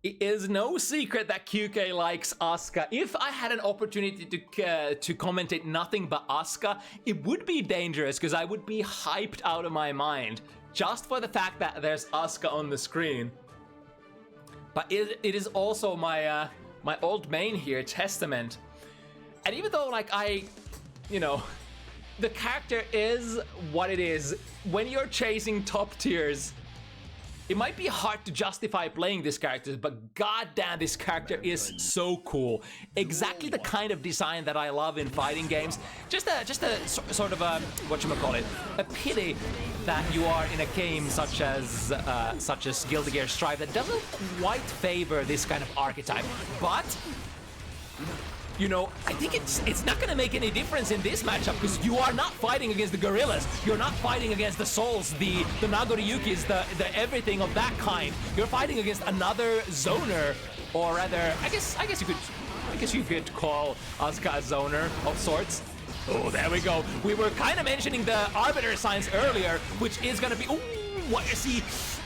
S1: It is no secret that QK likes Asuka. If I had an opportunity to commentate nothing but Asuka, it would be dangerous because I would be hyped out of my mind just for the fact that there's Asuka on the screen. But it is also my my old main here, Testament. And even though the character is what it is, when you're chasing top tiers, it might be hard to justify playing this character, but goddamn, this character is so cool. Exactly the kind of design that I love in fighting games. Just a sort of a whatchamacallit, a pity that you are in a game such as Guilty Gear Strive that doesn't quite favor this kind of archetype. But you know, I think it's not gonna make any difference in this matchup because you are not fighting against the gorillas. You're not fighting against the souls, the Nagoriyukis, the everything of that kind. You're fighting against another zoner, or rather, I guess you could call Asuka a zoner of sorts. Oh, there we go. We were kind of mentioning the Arbiter signs earlier, which is gonna be. Ooh, what is he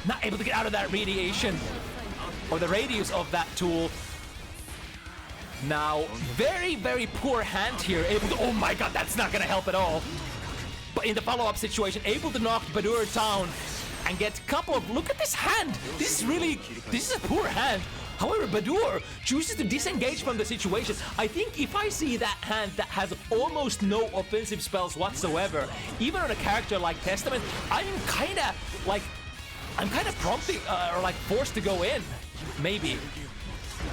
S1: not able to get out of that radiation or the radius of that tool? Now, very, very poor hand here, able to, oh my god, that's not gonna help at all. But in the follow-up situation, able to knock Badoor down and get a couple of, look at this hand! This is a poor hand. However, Badoor chooses to disengage from the situation. I think if I see that hand that has almost no offensive spells whatsoever, even on a character like Testament, I'm kind of prompting, or like forced to go in, maybe.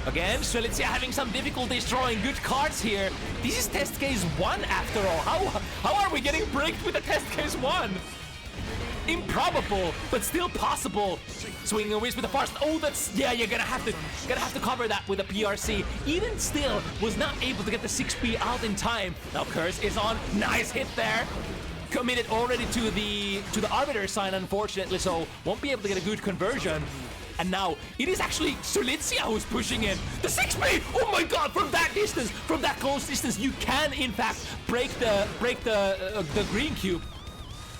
S1: Again, Strelitzia having some difficulties drawing good cards here. This is test case 1 after all. How are we getting bricked with a test case 1? Improbable, but still possible. Swinging a whiz with the first. Oh, that's, yeah, you're gonna have to cover that with a PRC. Even still, was not able to get the 6P out in time. Now Curse is on. Nice hit there. Committed already to the Arbiter sign, unfortunately, so won't be able to get a good conversion. And now it is actually Strelitzia who's pushing in. The 6P! Oh my god, from that distance, from that close distance, you can in fact break the green cube.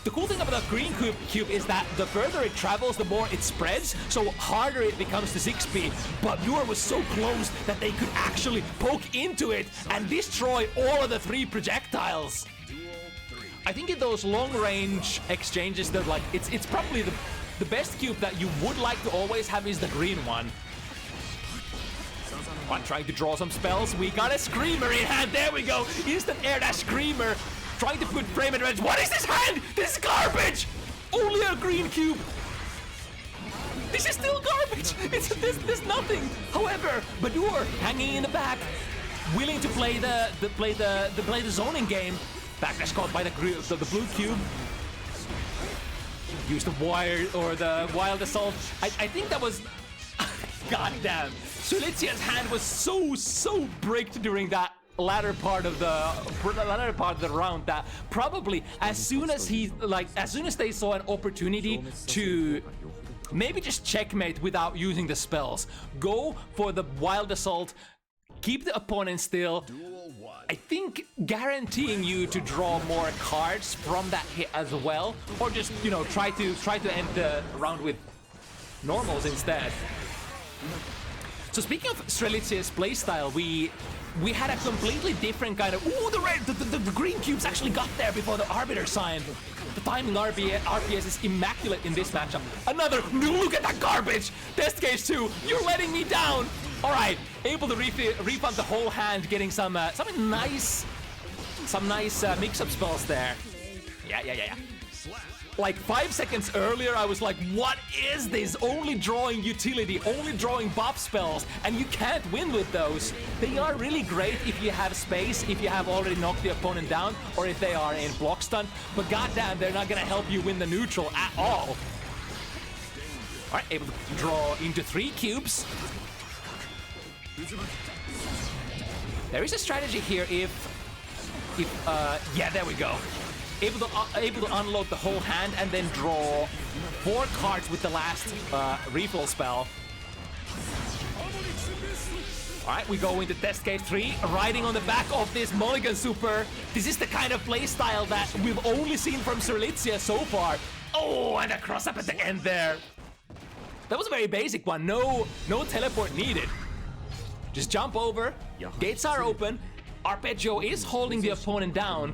S1: The cool thing about the green cube is that the further it travels, the more it spreads, so harder it becomes to 6P. But Badoor was so close that they could actually poke into it and destroy all of the 3 projectiles. I think in those long-range exchanges, that like it's probably the best cube that you would like to always have is the green one. I'm trying to draw some spells. We got a Screamer in hand. There we go. Instant air dash Screamer. Trying to put frame advantage. What is this hand? This is garbage. Only a green cube. This is still garbage. There's nothing. However, Badoor hanging in the back, willing to play the zoning game. Backdash caught by the blue cube. Use the wire or the wild assault. I think that was goddamn. Strelitzia's hand was so bricked during that latter part of the round that probably as soon as they saw an opportunity to maybe just checkmate without using the spells, go for the wild assault, keep the opponent still. I think guaranteeing you to draw more cards from that hit as well, or just, you know, try to end the round with normals instead. So speaking of Strelitzia's playstyle, we had a completely different kind of, ooh, the green cubes actually got there before the Arbiter sign. The timing RPS is immaculate in this matchup. Another, look at that garbage! Test case 2, you're letting me down! Alright, able to refund the whole hand, getting some nice mix-up spells there. Yeah. Like 5 seconds earlier, I was like, what is this? Only drawing utility, only drawing buff spells, and you can't win with those. They are really great if you have space, if you have already knocked the opponent down, or if they are in block stun, but goddamn, they're not gonna help you win the neutral at all. Alright, able to draw into 3 cubes. There is a strategy here if yeah, there we go. Able to unload the whole hand and then draw 4 cards with the last refill spell. Alright, we go into test case 3, riding on the back of this Mulligan Super. This is the kind of playstyle that we've only seen from Strelitzia so far. Oh, and a cross up at the end there. That was a very basic one. No teleport needed. Just jump over, gates are open, Arpeggio is holding the opponent down.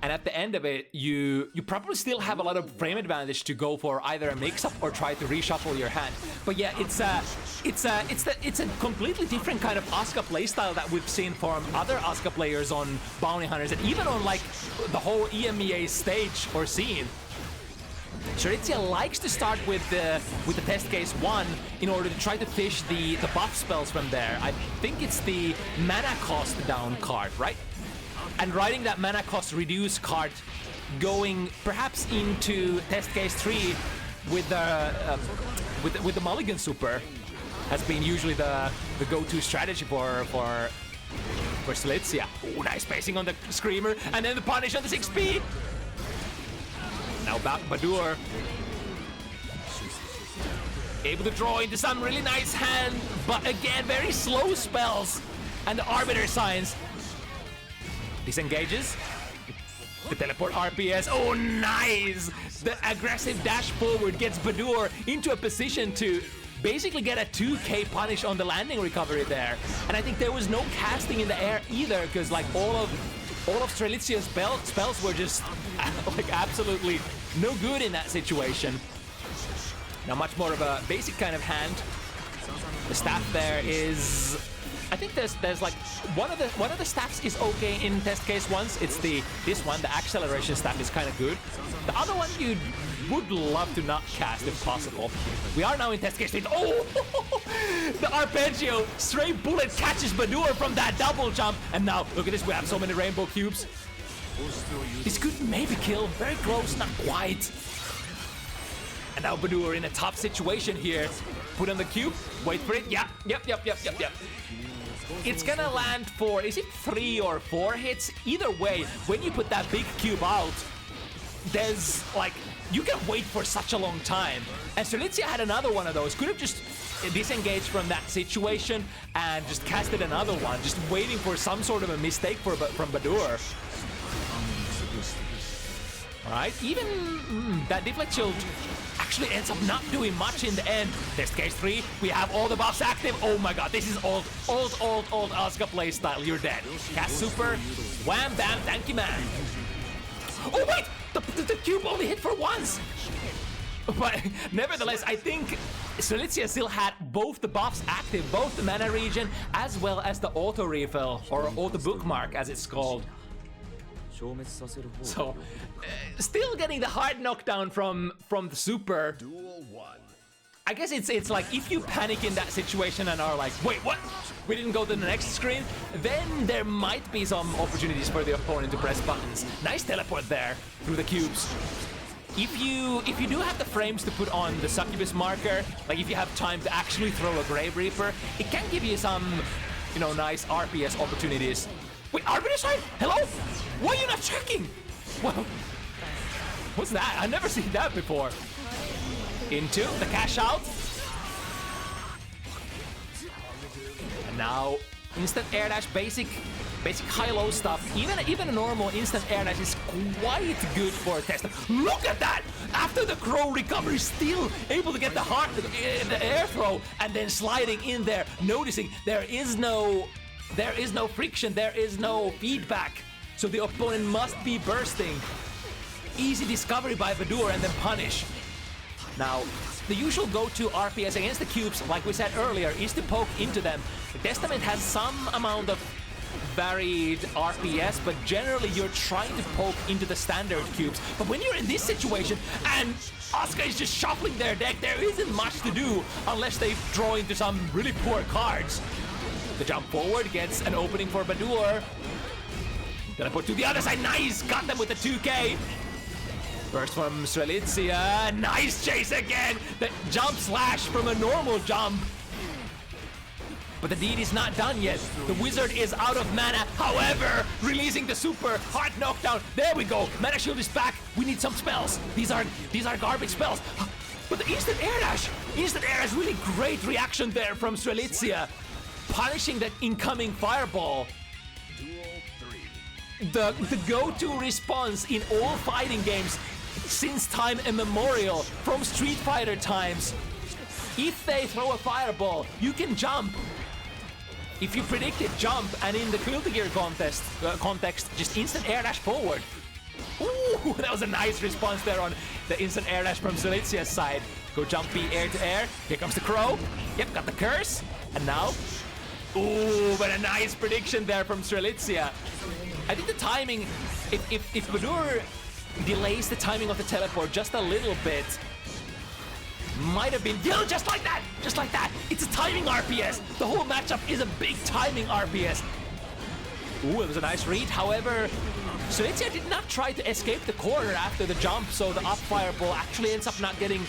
S1: And at the end of it, you probably still have a lot of frame advantage to go for either a mix-up or try to reshuffle your hand. But yeah, it's a completely different kind of Asuka playstyle that we've seen from other Asuka players on Bounty Hunters, and even on like the whole EMEA stage or scene. Strelitzia likes to start with the test case 1 in order to try to fish the buff spells from there. I think it's the mana cost down card, right? And riding that mana cost reduce card, going perhaps into test case 3 with the Mulligan Super. has been usually the go-to strategy for Strelitzia. Oh, nice spacing on the Screamer, and then the punish on the 6P. Now back Badoor. Able to draw into some really nice hand, but again, very slow spells. And the Arbiter Signs. Disengages. The teleport RPS. Oh, nice! The aggressive dash forward gets Badoor into a position to basically get a 2k punish on the landing recovery there. And I think there was no casting in the air either, because like all of Strelitzia's spells were just like absolutely no good in that situation. Now much more of a basic kind of hand. The staff there is, I think there's like one of the staffs is okay in test case ones. It's this one, the acceleration staff is kind of good. The other one you would love to not cast if possible. We are now in test case 3. Oh, the arpeggio straight bullet catches Badoor from that double jump, and now look at this. We have so many rainbow cubes. This could maybe kill. Very close, not quite. And now Badoor in a tough situation here. Put on the cube, wait for it. Yeah, yep. It's gonna land for, is it 3 or 4 hits? Either way, when you put that big cube out, there's like, you can wait for such a long time. And Strelitzia had another one of those. Could have just disengaged from that situation and just casted another one, just waiting for some sort of a mistake from Badoor. Alright, even that deflect shield actually ends up not doing much in the end. Test case 3, we have all the buffs active. Oh my god, this is old Asuka playstyle. You're dead. Cast super, wham bam, thank you man. Oh wait, the cube only hit for once. But nevertheless, I think Strelitzia still had both the buffs active, both the mana regen as well as the auto refill, or auto bookmark as it's called. So, still getting the hard knockdown from the super.
S2: Duel 1.
S1: I guess it's like if you panic in that situation and are like, wait, what? We didn't go to the next screen, then there might be some opportunities for the opponent to press buttons. Nice teleport there through the cubes. If you do have the frames to put on the succubus marker, like if you have time to actually throw a Grave Reaper, it can give you some, you know, nice RPS opportunities. Wait, Arbiter side? Hello? Why are you not checking? Well, what's that? I've never seen that before. Into the cash out. And now instant air dash, basic high-low stuff. Even a normal instant air dash is quite good for a test. Look at that! After the Crow recovery, still able to get the air throw and then sliding in there, noticing there is no friction, there is no feedback. So the opponent must be bursting. Easy discovery by Badoor and then punish. Now, the usual go-to RPS against the cubes, like we said earlier, is to poke into them. The Testament has some amount of varied RPS, but generally you're trying to poke into the standard cubes. But when you're in this situation and Asuka is just shuffling their deck, there isn't much to do unless they draw into some really poor cards. The jump forward gets an opening for Badoor. Teleport to the other side, nice! Got them with the 2k. Burst from Strelitzia, nice chase again! The jump slash from a normal jump. But the deed is not done yet. The wizard is out of mana. However, releasing the super hard knockdown. There we go. Mana shield is back. We need some spells. These are garbage spells. But the instant air dash really great reaction there from Strelitzia. Punishing that incoming fireball. The go-to response in all fighting games since time immemorial, from Street Fighter times. If they throw a fireball, you can jump. If you predict it, jump, and in the Guilty Gear context, just instant air dash forward. Ooh, that was a nice response there on the instant air dash from Strelitzia's side. Go jump B air to air. Here comes the Crow. Yep, got the curse. And now, ooh, but a nice prediction there from Strelitzia. I think the timing, if Badoor delays the timing of the teleport just a little bit, might have been just like that. It's a timing RPS. The whole matchup is a big timing RPS. Ooh, it was a nice read. However, Strelitzia did not try to escape the corner after the jump, so the up fireball actually ends up not getting,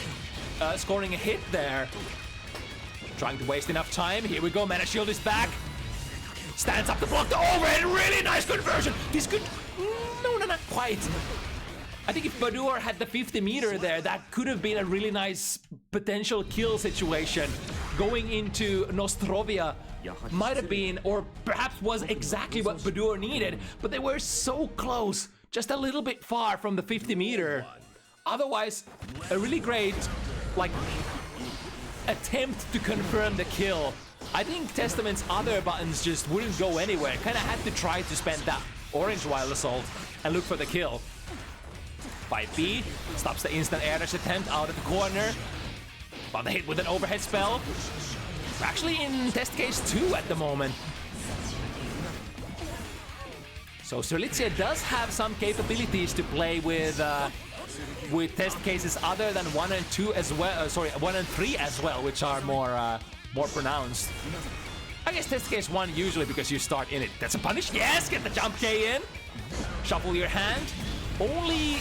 S1: scoring a hit there. Trying to waste enough time. Here we go. Mana Shield is back. Stands up to block the overhead. Really nice conversion. This could... No, not quite. I think if Badoor had the 50 meter there, that could have been a really nice potential kill situation. Going into Nostrovia might have been, or perhaps was exactly what Badoor needed, but they were so close. Just a little bit far from the 50 meter. Otherwise, a really great, like, attempt to confirm the kill. I think Testament's other buttons just wouldn't go anywhere. Kind of had to try to spend that orange Wild Assault and look for the kill. 5B stops the instant air dash attempt out of the corner. About to hit with an overhead spell. We're actually in test case 2 at the moment. So Strelitzia does have some capabilities to play with test cases other than 1 and 2 as well. 1 and 3 as well, which are more pronounced. I guess test case 1 usually because you start in it. That's a punish. Yes, get the jump K in. Shuffle your hand. Only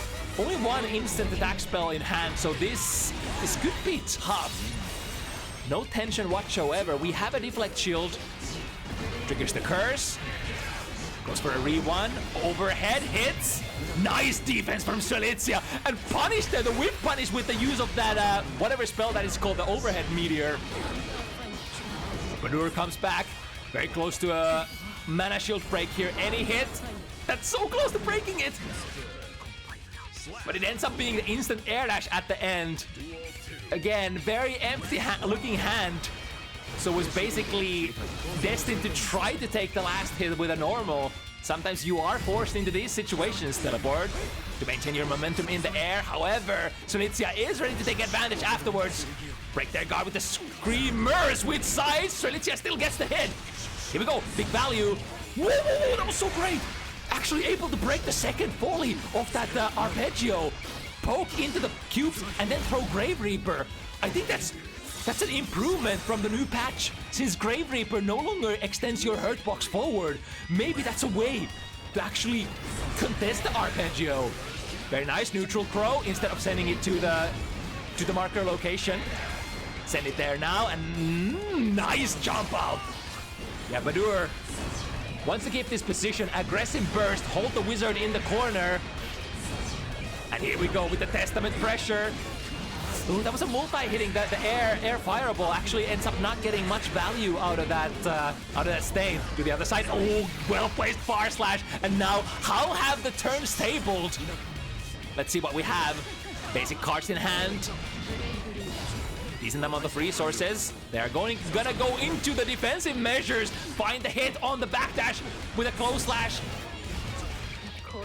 S1: one instant attack spell in hand, so this could be tough. No tension whatsoever. We have a deflect shield. Triggers the curse. Goes for a re-1. Overhead hits. Nice defense from Strelitzia. And punish there, the whip punish with the use of that, whatever spell that is called, the overhead meteor. Badoor comes back. Very close to a mana shield break here. Any hit. That's so close to breaking it. But it ends up being the instant air dash at the end. Again, very empty looking hand. So was basically destined to try to take the last hit with a normal. Sometimes you are forced into these situations, Teleport, to maintain your momentum in the air. However, Strelitzia is ready to take advantage afterwards. Break their guard with the Screamers with size. Strelitzia still gets the hit. Here we go, big value. Whoa, that was so great. Actually able to break the second volley of that arpeggio. Poke into the cubes and then throw Grave Reaper. I think that's an improvement from the new patch. Since Grave Reaper no longer extends your hurt box forward, maybe that's a way to actually contest the arpeggio. Very nice, neutral Crow instead of sending it to the marker location. Send it there now and nice jump out. Yeah, Badoor wants to keep this position. Aggressive burst, hold the wizard in the corner. And here we go with the Testament pressure. Ooh, that was a multi-hitting. The air fireball actually ends up not getting much value out of that stain. To the other side. Oh, well-placed far slash. And now, how have the turns tabled? Let's see what we have. Basic cards in hand. Decent amount of resources. They're gonna go into the defensive measures. Find the hit on the backdash with a close slash.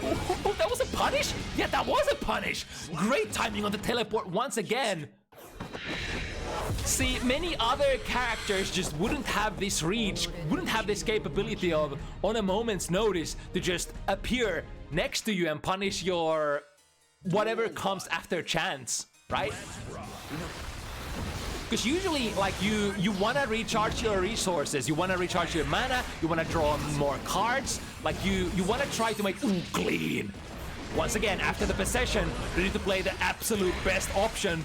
S1: Oh, that was a punish? Yeah, that was a punish. Great timing on the teleport once again. See, many other characters just wouldn't have this reach, wouldn't have this capability of, on a moment's notice, to just appear next to you and punish your whatever comes after chance, right? Because usually, like, you want to recharge your resources, you want to recharge your mana, you want to draw more cards, like you want to try to make clean. Once again, after the possession, ready to play the absolute best option.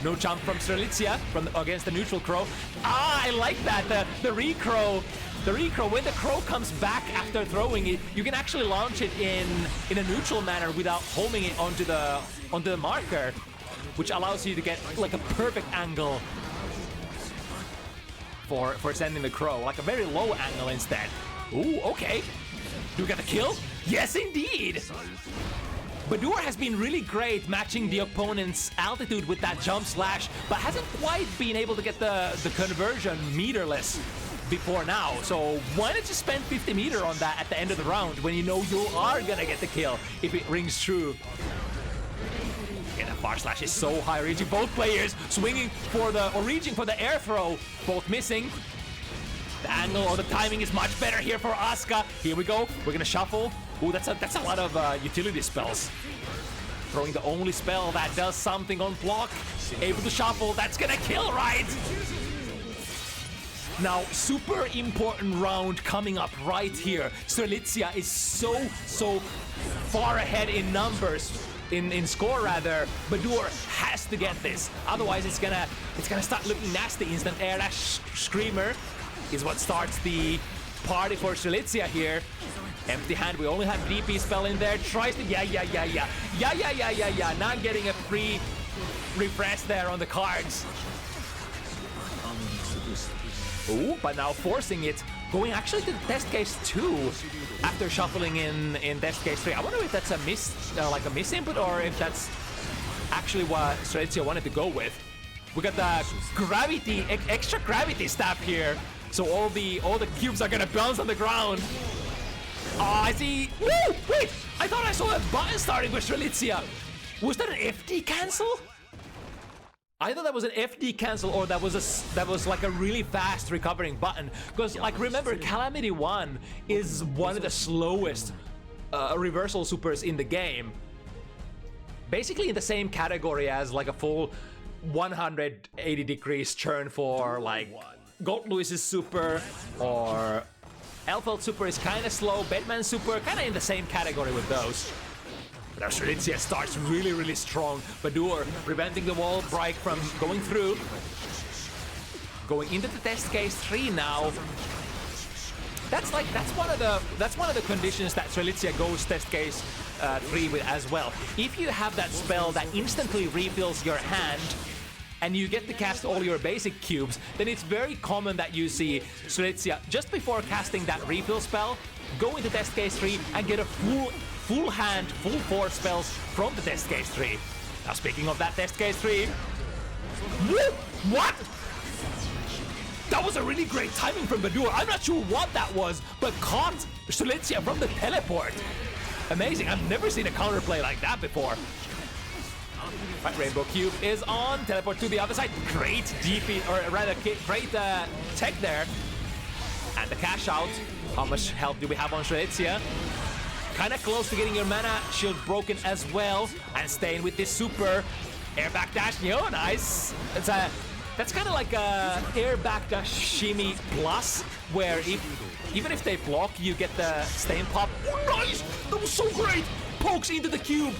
S1: No jump from Strelitzia against the neutral Crow. Ah, I like that, the recrow. The recrow, when the crow comes back after throwing it, you can actually launch it in a neutral manner without homing it onto the marker, which allows you to get like a perfect angle for sending the crow, like a very low angle instead. Ooh, okay. Do we get the kill? Yes, indeed! Badoor has been really great matching the opponent's altitude with that jump slash, but hasn't quite been able to get the conversion meterless before now. So why not just spend 50 meter on that at the end of the round when you know you are gonna get the kill if it rings true? Yeah, that far slash is so high, reaching both players, swinging for reaching for the air throw, both missing. The angle or the timing is much better here for Asuka. Here we go, we're gonna shuffle. Ooh, that's a lot of utility spells. Throwing the only spell that does something on block. Able to shuffle, that's gonna kill, right? Now, super important round coming up right here. Strelitzia is so far ahead in numbers. in score rather. Badoor has to get this, otherwise it's gonna start looking nasty. Instant air dash screamer is what starts the party for Strelitzia here. Empty hand, we only have DP spell in there. Tries to yeah. Not getting a free refresh there on the cards. Ooh, but now forcing it. Going actually to test case 2 after shuffling in test case 3. I wonder if that's a like a miss input, or if that's actually what Strelitzia wanted to go with. We got the gravity, extra gravity stab here. So all the cubes are gonna bounce on the ground. Oh, I see. Woo! Wait! I thought I saw a button starting with Strelitzia. Was that an FD cancel? I thought that was an FD cancel, or that was like a really fast recovering button. Because like remember, Calamity 1 is one of the slowest reversal supers in the game. Basically in the same category as like a full 180 degrees turn for like Gold Luis's super, or Elfeld super is kind of slow, Bedman super kind of in the same category with those. But now Strelitzia starts really strong. Badoor preventing the wall break from going through. Going into the test case 3 now. That's one of the conditions that Strelitzia goes test case 3 with as well. If you have that spell that instantly refills your hand, and you get to cast all your basic cubes, then it's very common that you see Strelitzia just before casting that refill spell, go into test case 3 and get a full hand, full force spells from the test case 3. Now speaking of that test case 3, what? That was a really great timing from Badoor. I'm not sure what that was, but caught Strelitzia from the teleport. Amazing, I've never seen a counterplay like that before. Right, Rainbow Cube is on, teleport to the other side. Great DP, or rather great tech there. And the cash out. How much health do we have on Strelitzia? Kind of close to getting your mana shield broken as well. And staying with this super. Air back dash, yo, nice. That's kind of like a air back dash shimmy plus, where even if they block, you get the stain pop. Oh, nice! That was so great! Pokes into the cube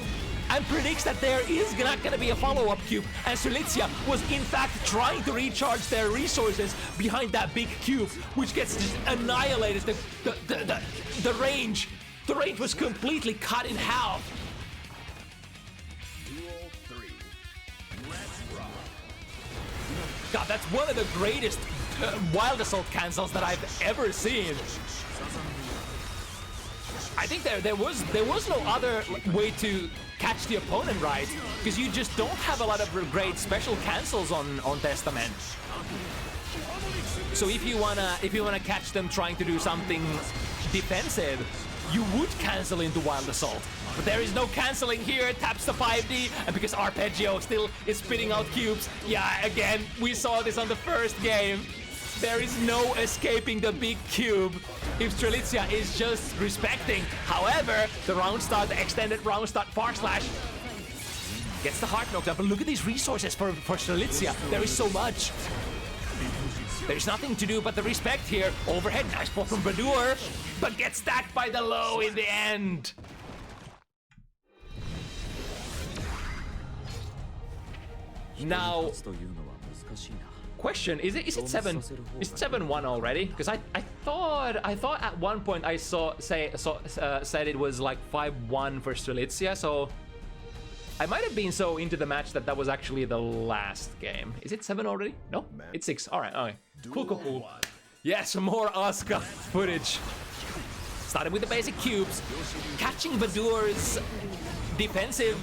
S1: and predicts that there is not going to be a follow-up cube. And Strelitzia was in fact trying to recharge their resources behind that big cube, which gets just annihilated. The range. The range was completely cut in half. God, that's one of the greatest Wild Assault cancels that I've ever seen. I think there was no other way to catch the opponent right, because you just don't have a lot of great special cancels on Testament. So if you wanna catch them trying to do something defensive, you would cancel into Wild Assault. But there is no canceling here. It taps the 5D, and because Arpeggio still is spitting out cubes, yeah, again, we saw this on the first game. There is no escaping the big cube if Strelitzia is just respecting. However, the round start, the extended round start, far slash gets the heart knocked out. But look at these resources for Strelitzia. There is so much. There's nothing to do but the respect here. Overhead, nice block from Badoor, but gets stacked by the low in the end. Now, question: Is it 7? Is it 7-1 already? Because I thought at one point I said it was like 5-1 for Strelitzia. So I might have been so into the match that was actually the last game. Is it 7 already? No, it's 6. All right, okay. Cool. Yes, more Asuka footage. Starting with the basic cubes, catching Badoor's defensive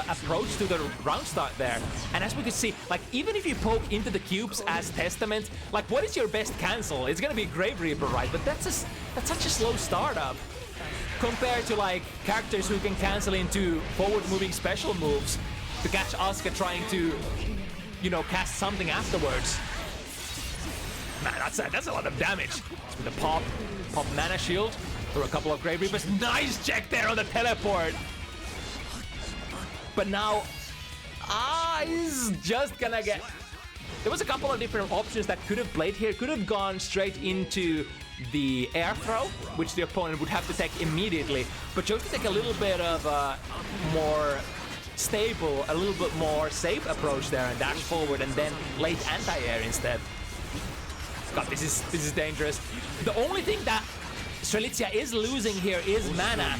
S1: approach to the round start there. And as we could see, like, even if you poke into the cubes as Testament, like, what is your best cancel? It's gonna be Grave Reaper, right? But that's such a slow startup compared to like characters who can cancel into forward-moving special moves to catch Asuka trying to, you know, cast something afterwards. Man, that's a lot of damage. With the pop mana shield through a couple of Grave Reapers. Nice check there on the teleport. But now, he's just gonna get... There was a couple of different options that could have played here. Could have gone straight into the air throw, which the opponent would have to take immediately. But chose to take a little bit of a more stable, a little bit more safe approach there and dash forward and then late anti-air instead. God, this is dangerous. The only thing that Strelitzia is losing here is mana.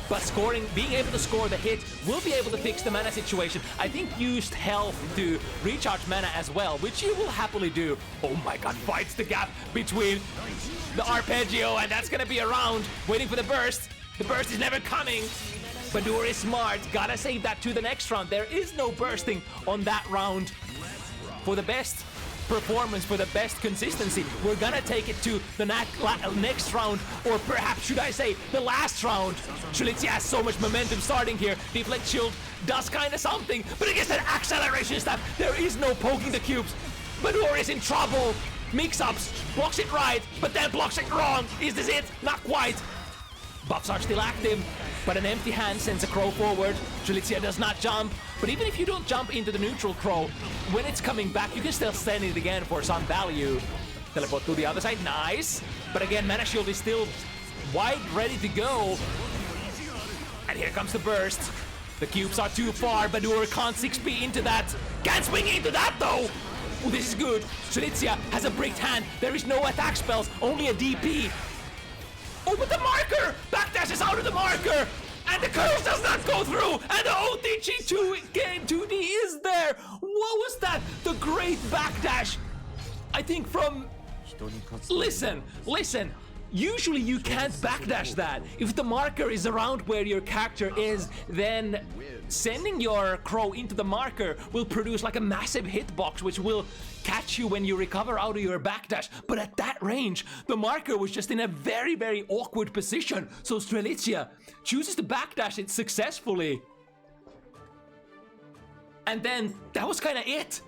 S1: But being able to score the hit will be able to fix the mana situation. I think used health to recharge mana as well, which you will happily do. Oh my god, fights the gap between the arpeggio, and that's gonna be around, waiting for the burst. The burst is never coming. Badoor is smart, gotta save that to the next round. There is no bursting on that round. For the best performance, for the best consistency, we're gonna take it to the next round, or perhaps should I say the last round. Strelitzia has so much momentum starting here. Deflect Shield does kind of something, but against that acceleration staff, there is no poking the cubes. Badoor is in trouble. Mix-ups, blocks it right, but then blocks it wrong. Is this it? Not quite. Buffs are still active, but an empty hand sends a Crow forward. Strelitzia does not jump, but even if you don't jump into the neutral Crow, when it's coming back, you can still send it again for some value. Teleport to the other side, nice. But again, Mana Shield is still wide ready to go. And here comes the burst. The cubes are too far, Badoor can't 6p into that. Can't swing into that though! Ooh, this is good. Strelitzia has a bricked hand. There is no attack spells, only a DP. Oh, but the marker! Backdash is out of the marker! And the curse does not go through! And the OTG2 game 2D is there! What was that? The great backdash! I think from... Listen! Usually you can't backdash that. If the marker is around where your character is, then sending your Crow into the marker will produce like a massive hitbox, which will catch you when you recover out of your backdash. But at that range, the marker was just in a very, very awkward position. So Strelitzia chooses to backdash it successfully. And then that was kind of it.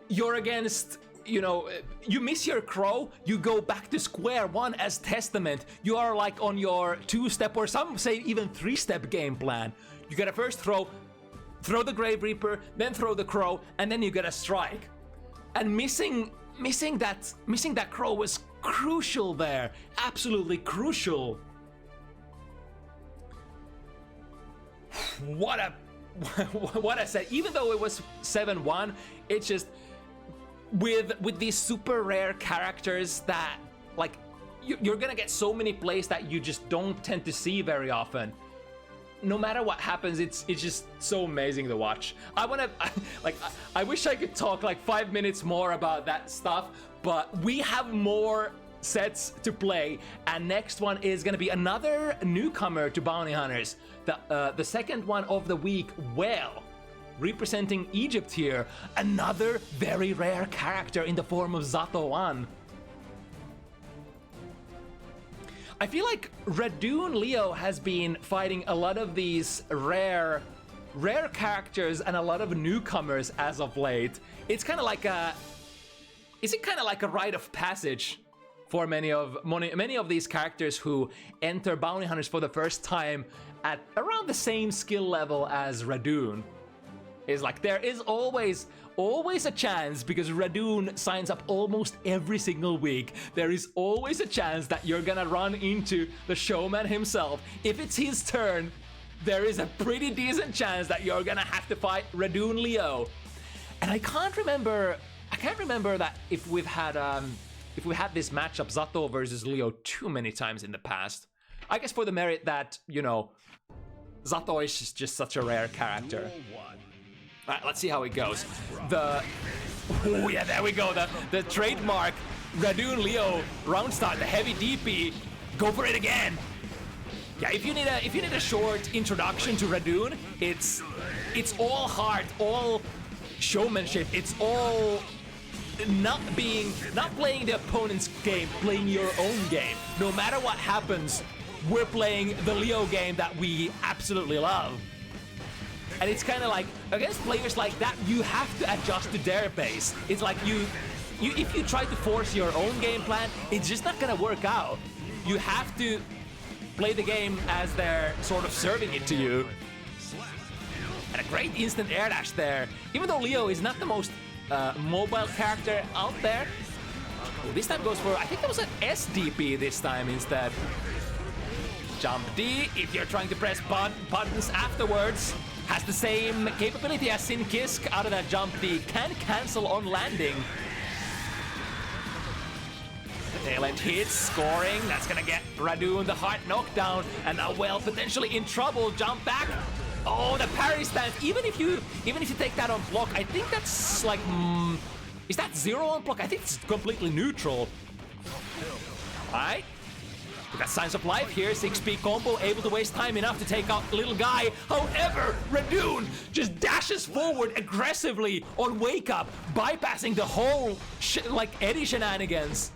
S1: You're against... You know, you miss your Crow, you go back to square one as Testament. You are like on your 2-step, or some say even 3-step game plan. You gotta first throw the Grave Reaper, then throw the Crow, and then you gotta strike. And missing that Crow was crucial there. Absolutely crucial. What a set. Even though it was 7-1, it's just... With these super rare characters that, like, you're gonna get so many plays that you just don't tend to see very often. No matter what happens, it's just so amazing to watch. I wish I could talk like 5 minutes more about that stuff, but we have more sets to play, and next one is gonna be another newcomer to Bounty Hunters. The second one of the week, well, representing Egypt here, another very rare character in the form of Zato-1. I feel like Radune Leo has been fighting a lot of these rare characters and a lot of newcomers as of late. It's kind of like a... Is it kind of like a rite of passage for many of these characters who enter Bounty Hunters for the first time at around the same skill level as Radune? Is like there is always a chance, because Radune signs up almost every single week. There is always a chance that you're gonna run into the showman himself. If it's his turn, there is a pretty decent chance that you're gonna have to fight Radune Leo. And I can't remember that if we've had this matchup Zato versus Leo too many times in the past. I guess for the merit that, you know, Zato is just such a rare character. Alright, let's see how it goes. Oh yeah, there we go. The trademark Radune Leo round start, the heavy DP. Go for it again. Yeah, if you need a short introduction to Radune, it's all heart, all showmanship. It's all not playing the opponent's game, playing your own game. No matter what happens, we're playing the Leo game that we absolutely love. And it's kind of like, against players like that, you have to adjust to their pace. It's like if you try to force your own game plan, it's just not gonna work out. You have to play the game as they're sort of serving it to you. And a great instant air dash there. Even though Leo is not the most mobile character out there. Oh, this time goes for, I think it was an SDP this time instead. Jump D if you're trying to press buttons afterwards. has the same capability as Sin Kisk out of that jump. The can cancel on landing. The tail end hits, scoring. That's gonna get Radune the hard knockdown, and now well potentially in trouble. Jump back. Oh, the parry stance. Even if you take that on block, I think that's like, is that 0 on block? I think it's completely neutral. All right. We got signs of life here. 6P combo, able to waste time enough to take out little guy. However, Radune just dashes forward aggressively on Wake Up, bypassing the whole like Eddie shenanigans.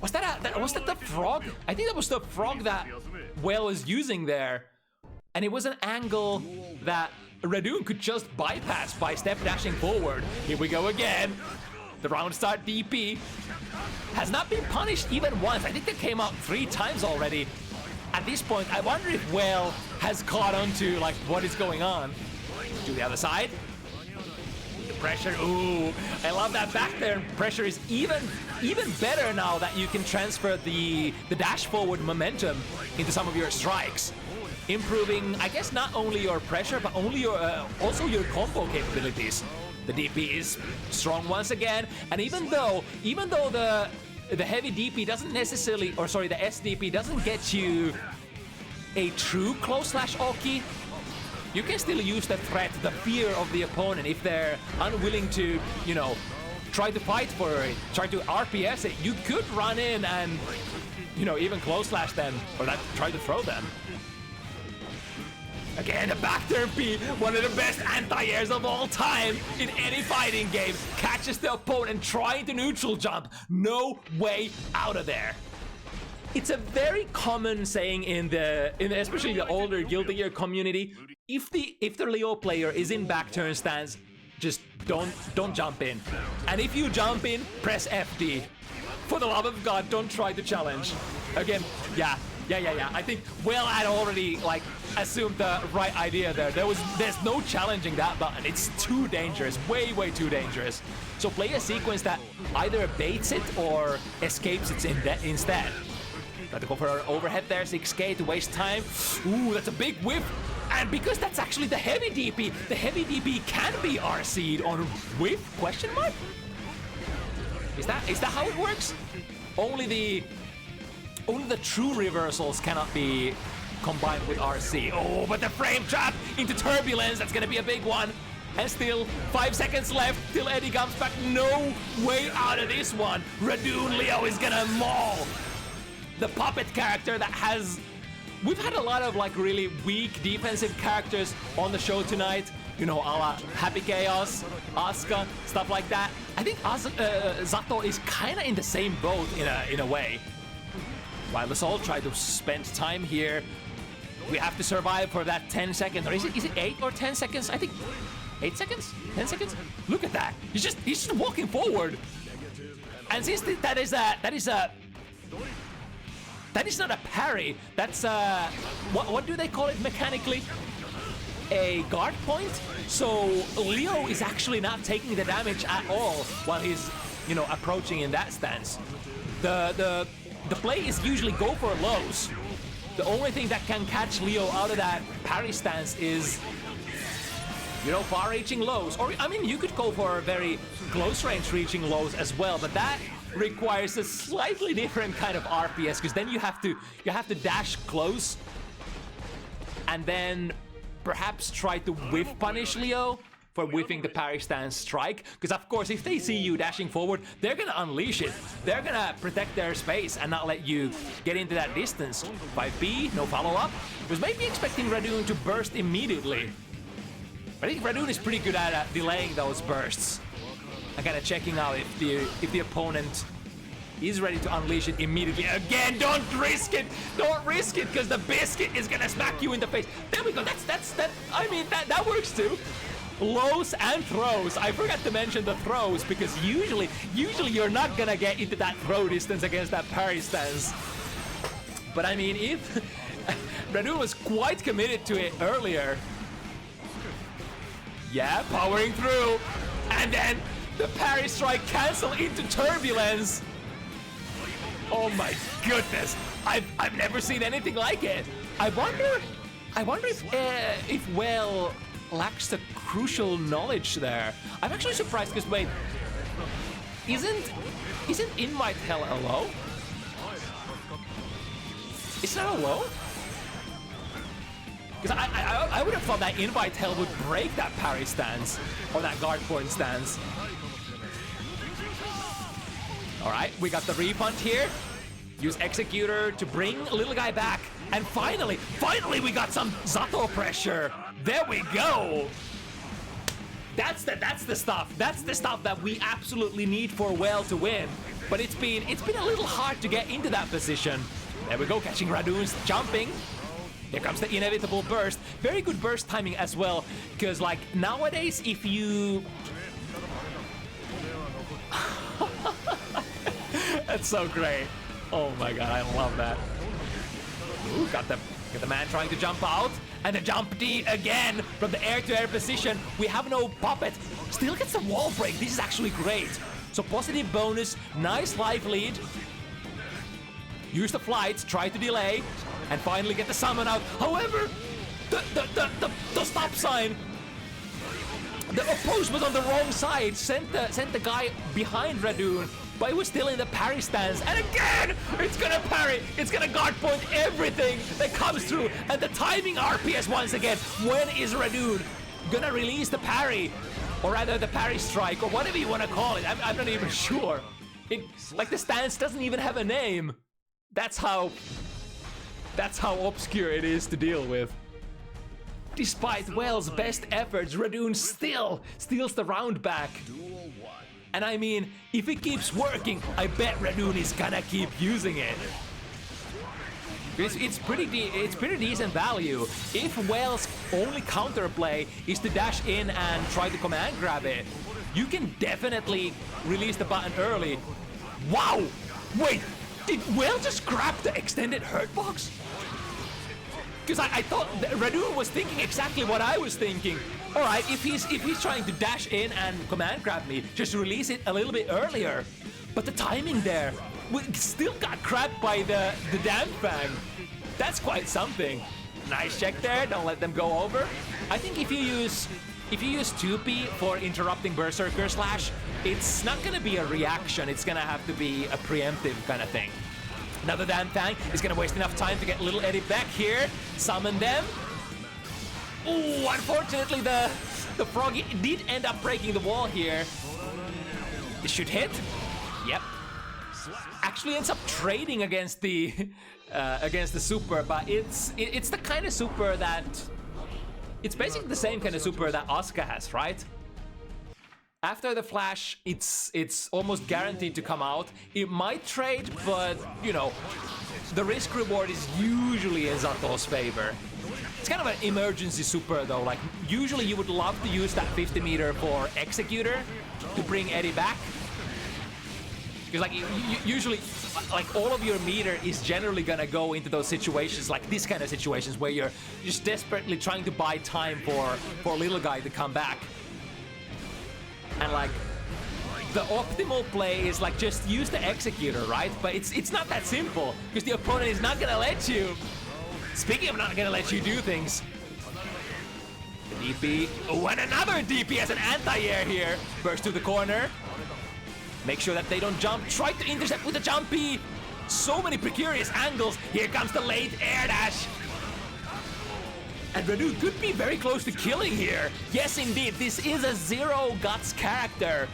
S1: Was that the frog? I think that was the frog that Whale is using there. And it was an angle that Radune could just bypass by step dashing forward. Here we go again. The round start DP has not been punished even once. I think that came out 3 times already. At this point, I wonder if Whale has caught on to like what is going on. To the other side. The pressure, ooh, I love that back there. Pressure is even better now that you can transfer the dash forward momentum into some of your strikes. Improving, I guess, not only your pressure, but only your also your combo capabilities. The DP is strong once again, and even though the heavy DP doesn't necessarily, or sorry, the SDP doesn't get you a true close slash Oki, you can still use the threat, the fear of the opponent if they're unwilling to, you know, try to fight for it, try to RPS it. You could run in and, you know, even close slash them, or try to throw them. Again, a back turn P, one of the best anti-airs of all time in any fighting game. Catches the opponent trying to neutral jump. No way out of there. It's a very common saying in the especially the older Guilty Gear community. If the Leo player is in back turn stance, just don't jump in. And if you jump in, press FD. For the love of God, don't try to challenge. Again, yeah. I think Will had already like assumed the right idea there. There's no challenging that button. It's too dangerous, way too dangerous. So play a sequence that either baits it or escapes it instead. Got to go for an overhead there, 6K to waste time. Ooh, that's a big whiff. And because that's actually the heavy DP, the heavy DP can be RC'd on whiff? Question mark? Is that how it works? Only the true reversals cannot be combined with RC. Oh, but the frame trap into turbulence, that's gonna be a big one. And still 5 seconds left till Eddie comes back. No way out of this one. Radune Leo is gonna maul the puppet character that has... We've had a lot of like really weak defensive characters on the show tonight. You know, a la Happy Chaos, Asuka, stuff like that. I think Zato is kinda in the same boat in a way. While let's all try to spend time here. We have to survive for that 10 seconds. Or is it 8 or 10 seconds? I think 8 seconds? 10 seconds? Look at that. He's just walking forward. And since that is not a parry. That's what do they call it mechanically? A guard point. So Leo is actually not taking the damage at all while he's, you know, approaching in that stance. The play is usually go for lows. The only thing that can catch Leo out of that parry stance is, you know, far-reaching lows. Or, I mean, you could go for very close-range reaching lows as well, but that requires a slightly different kind of RPS, because then you have to dash close and then perhaps try to whiff punish Leo for whiffing the parry stance strike, because of course if they see you dashing forward, they're gonna unleash it. They're gonna protect their space and not let you get into that distance. 5B, no follow-up. Was maybe expecting Radune to burst immediately. I think Radune is pretty good at delaying those bursts. I'm kind of checking out if the opponent is ready to unleash it immediately. Again, don't risk it! Don't risk it, because the biscuit is gonna smack you in the face. There we go, I mean, that works too. Lows and throws. I forgot to mention the throws, because usually you're not gonna get into that throw distance against that parry stance. But I mean, if Radune was quite committed to it earlier. Yeah, powering through. And then the parry strike cancel into turbulence. Oh my goodness. I've never seen anything like it. I wonder I wonder if Well lacks the crucial knowledge there. I'm actually surprised because wait, isn't Invite Hell a low? Is that a low? Because I would have thought that Invite Hell would break that parry stance or that guard point stance. All right, we got the refund here. Use Executor to bring little guy back. And finally we got some Zato pressure. There we go. That's the stuff. That's the stuff that we absolutely need for Well to win. But it's been a little hard to get into that position. There we go, catching Radune's jumping. Here comes the inevitable burst. Very good burst timing as well. Because like nowadays, if you that's so great. Oh my god, I love that. Ooh, got the man trying to jump out. And the jump D again from the air-to-air position. We have no puppet. Still gets the wall break. This is actually great. So positive bonus, nice life lead. Use the flight, try to delay, and finally get the summon out. However, the stop sign. The oppose was on the wrong side. Sent the guy behind Radune. But it was still in the parry stance. And again, it's gonna parry. It's gonna guard point everything that comes through. And the timing RPS once again. When is Radune gonna release the parry? Or rather the parry strike, or whatever you wanna call it. I'm not even sure. Like the stance doesn't even have a name. That's how obscure it is to deal with. Despite Well's best efforts, Radune still steals the round back. And I mean, if it keeps working, I bet Radune is gonna keep using it. It's pretty decent value. If Well's only counterplay is to dash in and try to command grab it, you can definitely release the button early. Wow! Wait, did Well just grab the extended hurt box? Because I thought Radune was thinking exactly what I was thinking. All right, if he's trying to dash in and command grab me, just release it a little bit earlier. But the timing there, we still got cracked by the damn fang. That's quite something. Nice check there. Don't let them go over. I think if you use 2P for interrupting Berserker Slash, it's not gonna be a reaction. It's gonna have to be a preemptive kind of thing. Another damn fang is gonna waste enough time to get little Eddie back here. Summon them. Ooh, unfortunately the Froggy did end up breaking the wall here. It should hit. Yep. Actually ends up trading against the super, but it's the kind of super that it's basically the same kind of super that Asuka has, right? After the flash, it's almost guaranteed to come out. It might trade, but you know, the risk reward is usually in Zato's favor. It's kind of an emergency super though. Like usually you would love to use that 50 meter for Executor to bring Eddie back. Because like usually, like all of your meter is generally gonna go into those situations, like this kind of situations where you're just desperately trying to buy time for little guy to come back. And like the optimal play is like just use the Executor, right? But it's not that simple because the opponent is not gonna let you. Speaking of not gonna let you do things, the DP, oh, and another DP as an anti-air here. Burst to the corner. Make sure that they don't jump. Try to intercept with a jumpy. So many precarious angles. Here comes the late air dash. And Radune could be very close to killing here. Yes, indeed. This is a 0 guts character.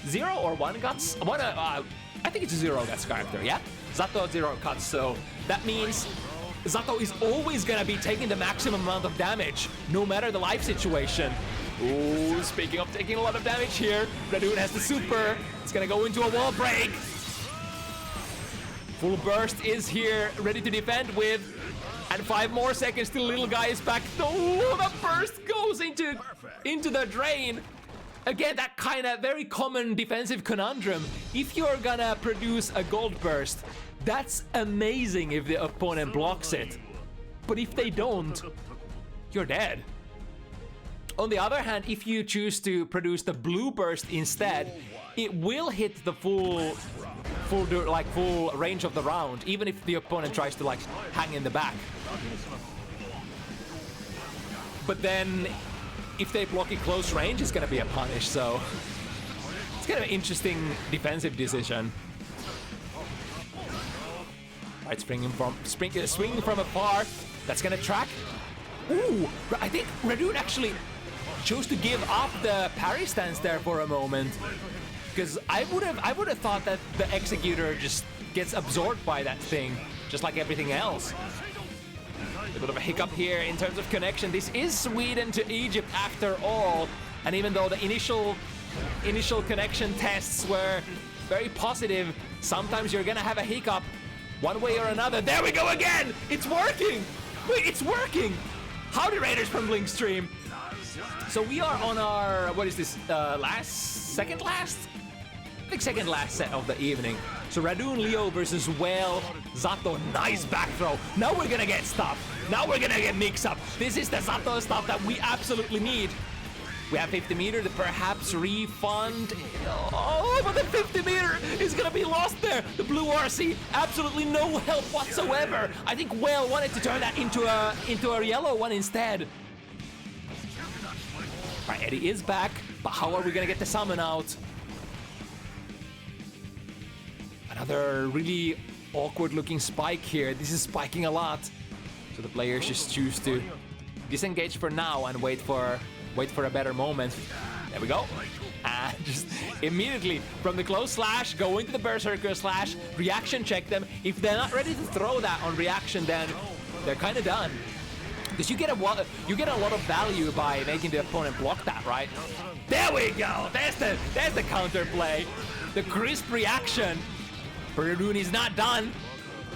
S1: 0 or 1 guts? I think it's a 0 guts character, yeah? Zato 0 guts, so that means Zato is always gonna be taking the maximum amount of damage, no matter the life situation. Ooh, speaking of taking a lot of damage here, Radune has the super. It's gonna go into a wall break. Full burst is here, ready to defend with. And 5 more seconds till little guy is back. Oh, the burst goes into the drain. Again, that kind of very common defensive conundrum. If you're gonna produce a gold burst, that's amazing if the opponent blocks it. But if they don't, you're dead. On the other hand, if you choose to produce the blue burst instead, it will hit the full range of the round, even if the opponent tries to like hang in the back. but then if they block in close range, it's gonna be a punish, so it's kind of an interesting defensive decision. Right, swinging from afar. That's gonna track. Ooh, I think Radune actually chose to give up the parry stance there for a moment, because I would have thought that the Executor just gets absorbed by that thing, just like everything else. A bit of a hiccup here in terms of connection. This is Sweden to Egypt after all, and even though the initial connection tests were very positive, sometimes you're gonna have a hiccup one way or another. There we go again! It's working! Wait, it's working! Howdy Raiders from Blink Stream. So we are on our, what is this, second last? I think second last set of the evening. So Radune, Leo versus Whale, Zato, nice back throw. Now we're gonna get stuff. Now we're gonna get mix up. This is the Zato stuff that we absolutely need. We have 50 meter to perhaps refund. Oh, but the 50 meter is gonna be lost there. The blue RC, absolutely no help whatsoever. I think Whale wanted to turn that into a yellow one instead. All right, Eddie is back, but how are we gonna get the summon out? Another really awkward looking spike here. This is spiking a lot. So the players just choose to disengage for now and wait for a better moment. There we go. And just immediately from the close slash, go into the Berserker slash, reaction check them. If they're not ready to throw that on reaction, then they're kind of done. Because you get a lot of value by making the opponent block that, right? There we go. There's the counter play. The crisp reaction. Radune is not done.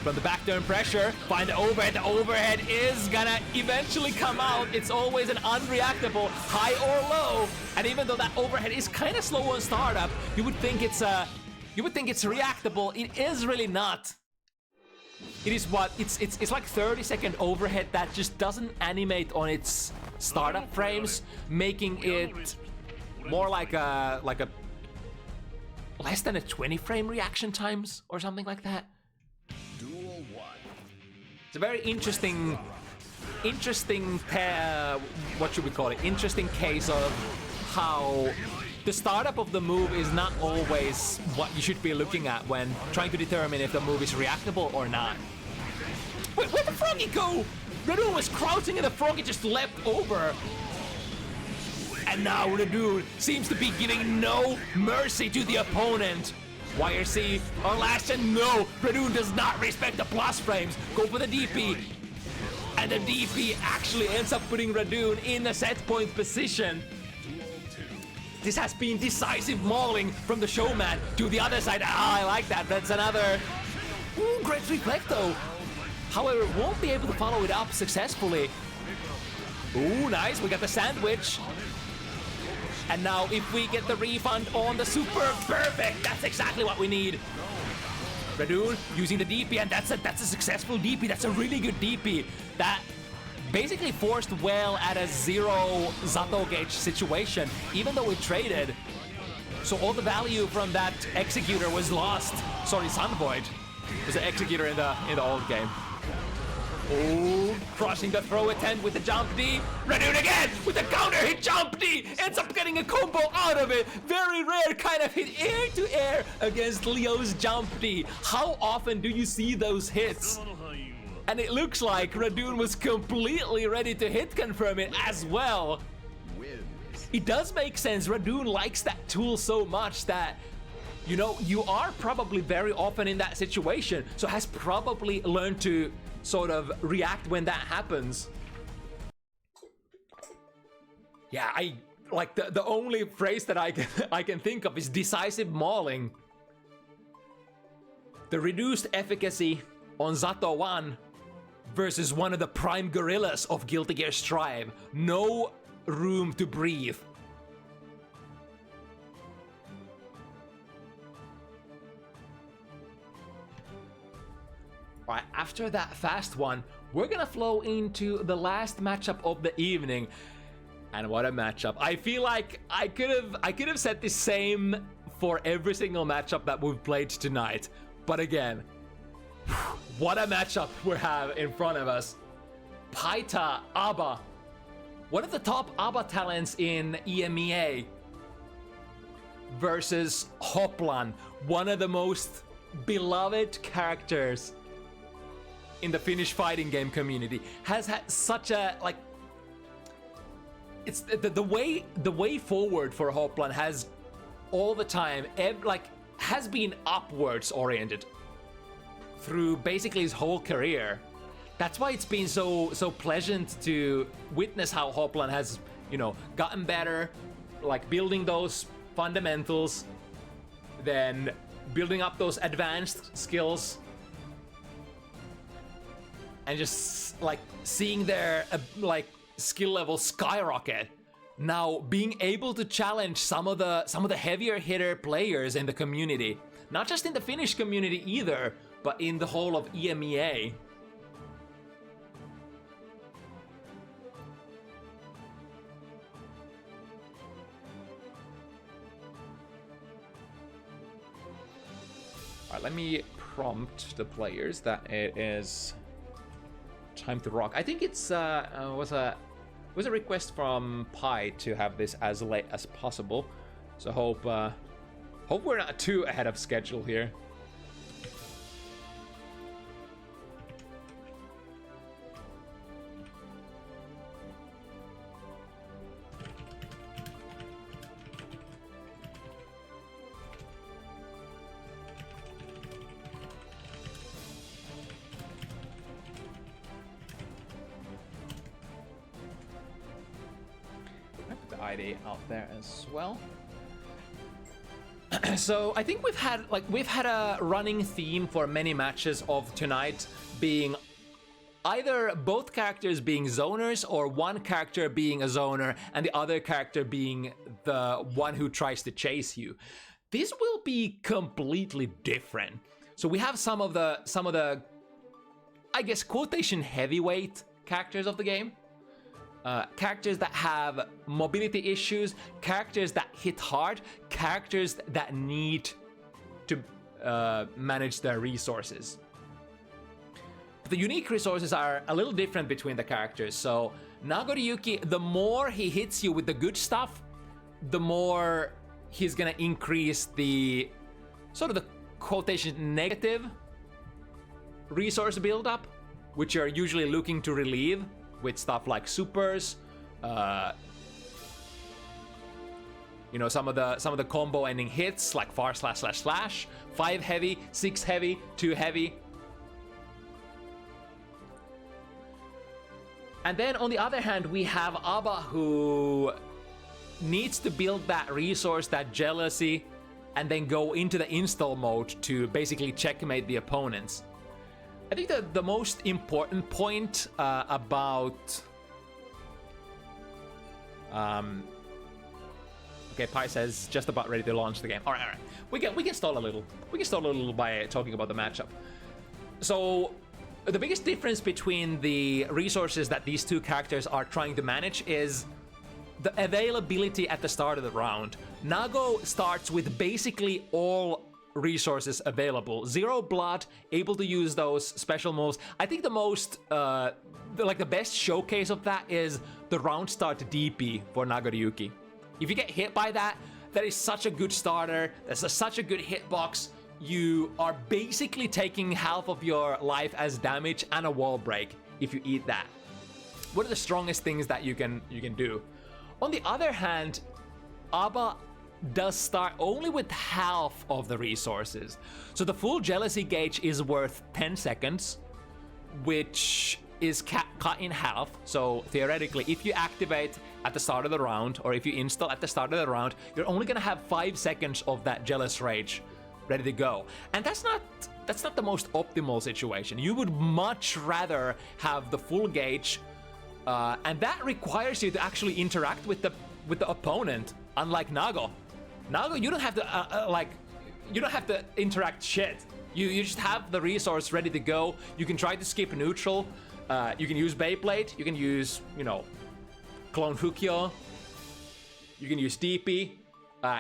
S1: From the back turn pressure, find the overhead. The overhead is gonna eventually come out. It's always an unreactable high or low. And even though that overhead is kind of slow on startup, you would think it's reactable. It is really not. It is what? It's like 30-second overhead that just doesn't animate on its startup frames, making it more like a less than a 20-frame reaction times or something like that. It's a very interesting, what should we call it? Interesting case of how the startup of the move is not always what you should be looking at when trying to determine if the move is reactable or not. Wait, where'd the Froggy go? Radune was crouching and the Froggy just leapt over. And now Radune seems to be giving no mercy to the opponent. YRC on last and no, Radune does not respect the plus frames. Go for the DP. And the DP actually ends up putting Radune in the set point position. This has been decisive mauling from the showman to the other side. Ah, I like that. That's another great reflecto. However, won't be able to follow it up successfully. Ooh, nice. We got the sandwich. And now if we get the refund on the super, perfect. That's exactly what we need. Radune using the DP, and that's a successful DP. That's a really good DP. That basically forced Whale at a 0 Zato gauge situation, even though we traded. So all the value from that Executor was lost. Sorry, Sunvoid was the Executor in the old game. Oh, crushing the throw attempt with the jump D. Radune again with the counter hit jump D. Ends up getting a combo out of it. Very rare kind of hit air to air against Leo's jump D. How often do you see those hits? And it looks like Radune was completely ready to hit confirm it as well. It does make sense. Radune likes that tool so much that, you know, you are probably very often in that situation. So has probably learned to sort of react when that happens. Yeah, I like the only phrase that I can think of is decisive mauling. The reduced efficacy on Zato 1 versus one of the prime gorillas of Guilty Gear Strive. No room to breathe. All right, after that fast one, we're gonna flow into the last matchup of the evening. And what a matchup. I feel like I could have said the same for every single matchup that we've played tonight. But again, what a matchup we have in front of us. Pietaa, Abba one of the top ABBA talents in EMEA versus Hoplan, one of the most beloved characters in the Finnish fighting game community, has had such a like. It's the way forward for Hoplan has all the time has been upwards oriented through basically his whole career. That's why it's been so pleasant to witness how Hoplan has, you know, gotten better, like building those fundamentals, then building up those advanced skills, and just like seeing their like skill level skyrocket. Now being able to challenge some of the heavier hitter players in the community, not just in the Finnish community either, but in the whole of EMEA. Alright, let me prompt the players that it is time to rock. I think it's was a request from Pi to have this as late as possible. So hope we're not too ahead of schedule here. ID out there as well. So I think we've had a running theme for many matches of tonight being either both characters being zoners or one character being a zoner and the other character being the one who tries to chase you. This will be completely different. So we have some of the I guess quotation heavyweight characters of the game. Characters that have mobility issues, characters that hit hard, characters that need to manage their resources. But the unique resources are a little different between the characters. So Nagoriyuki, the more he hits you with the good stuff, the more he's gonna increase the sort of the quotation negative resource buildup, which you're usually looking to relieve with stuff like supers, you know, some of the combo ending hits like far slash slash slash, 5 heavy, 6 heavy, 2 heavy. And then on the other hand, we have Abba, who needs to build that resource, that jealousy, and then go into the install mode to basically checkmate the opponents. I think that the most important point about okay, Pi says just about ready to launch the game. All right. We can stall a little. We can stall a little by talking about the matchup. So the biggest difference between the resources that these two characters are trying to manage is the availability at the start of the round. Nago starts with basically all resources available. 0 blood, able to use those special moves. I think the most, the best showcase of that is the round start DP for Nagoriyuki. If you get hit by that, that is such a good starter. That's such a good hitbox. You are basically taking half of your life as damage and a wall break if you eat that. One of the strongest things that you can do. On the other hand, Abba does start only with half of the resources. So the full jealousy gauge is worth 10 seconds, which is cut in half. So theoretically, if you activate at the start of the round, or if you install at the start of the round, you're only gonna have 5 seconds of that jealous rage ready to go. And that's not the most optimal situation. You would much rather have the full gauge, and that requires you to actually interact with the opponent, unlike Nago. Nago, you don't have to you don't have to interact shit. You just have the resource ready to go. You can try to skip neutral. You can use Beyblade. You can use, you know, Clone Fukyo. You can use DP.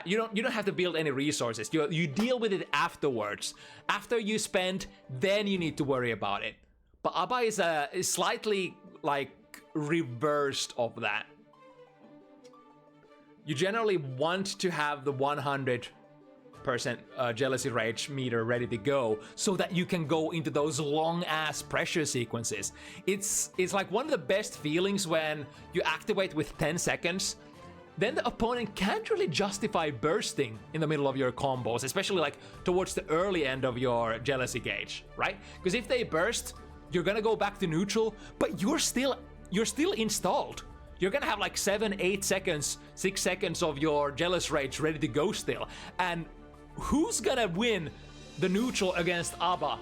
S1: You don't have to build any resources. You deal with it afterwards. After you spend, then you need to worry about it. But Abba is slightly like reversed of that. you generally want to have the 100% jealousy rage meter ready to go so that you can go into those long ass pressure sequences. It's like one of the best feelings when you activate with 10 seconds. Then the opponent can't really justify bursting in the middle of your combos, especially like towards the early end of your jealousy gauge, right? Because if they burst, you're gonna go back to neutral, but you're still installed. You're gonna have like 7, 8 seconds, 6 seconds of your jealous rage ready to go still. And who's gonna win the neutral against Abba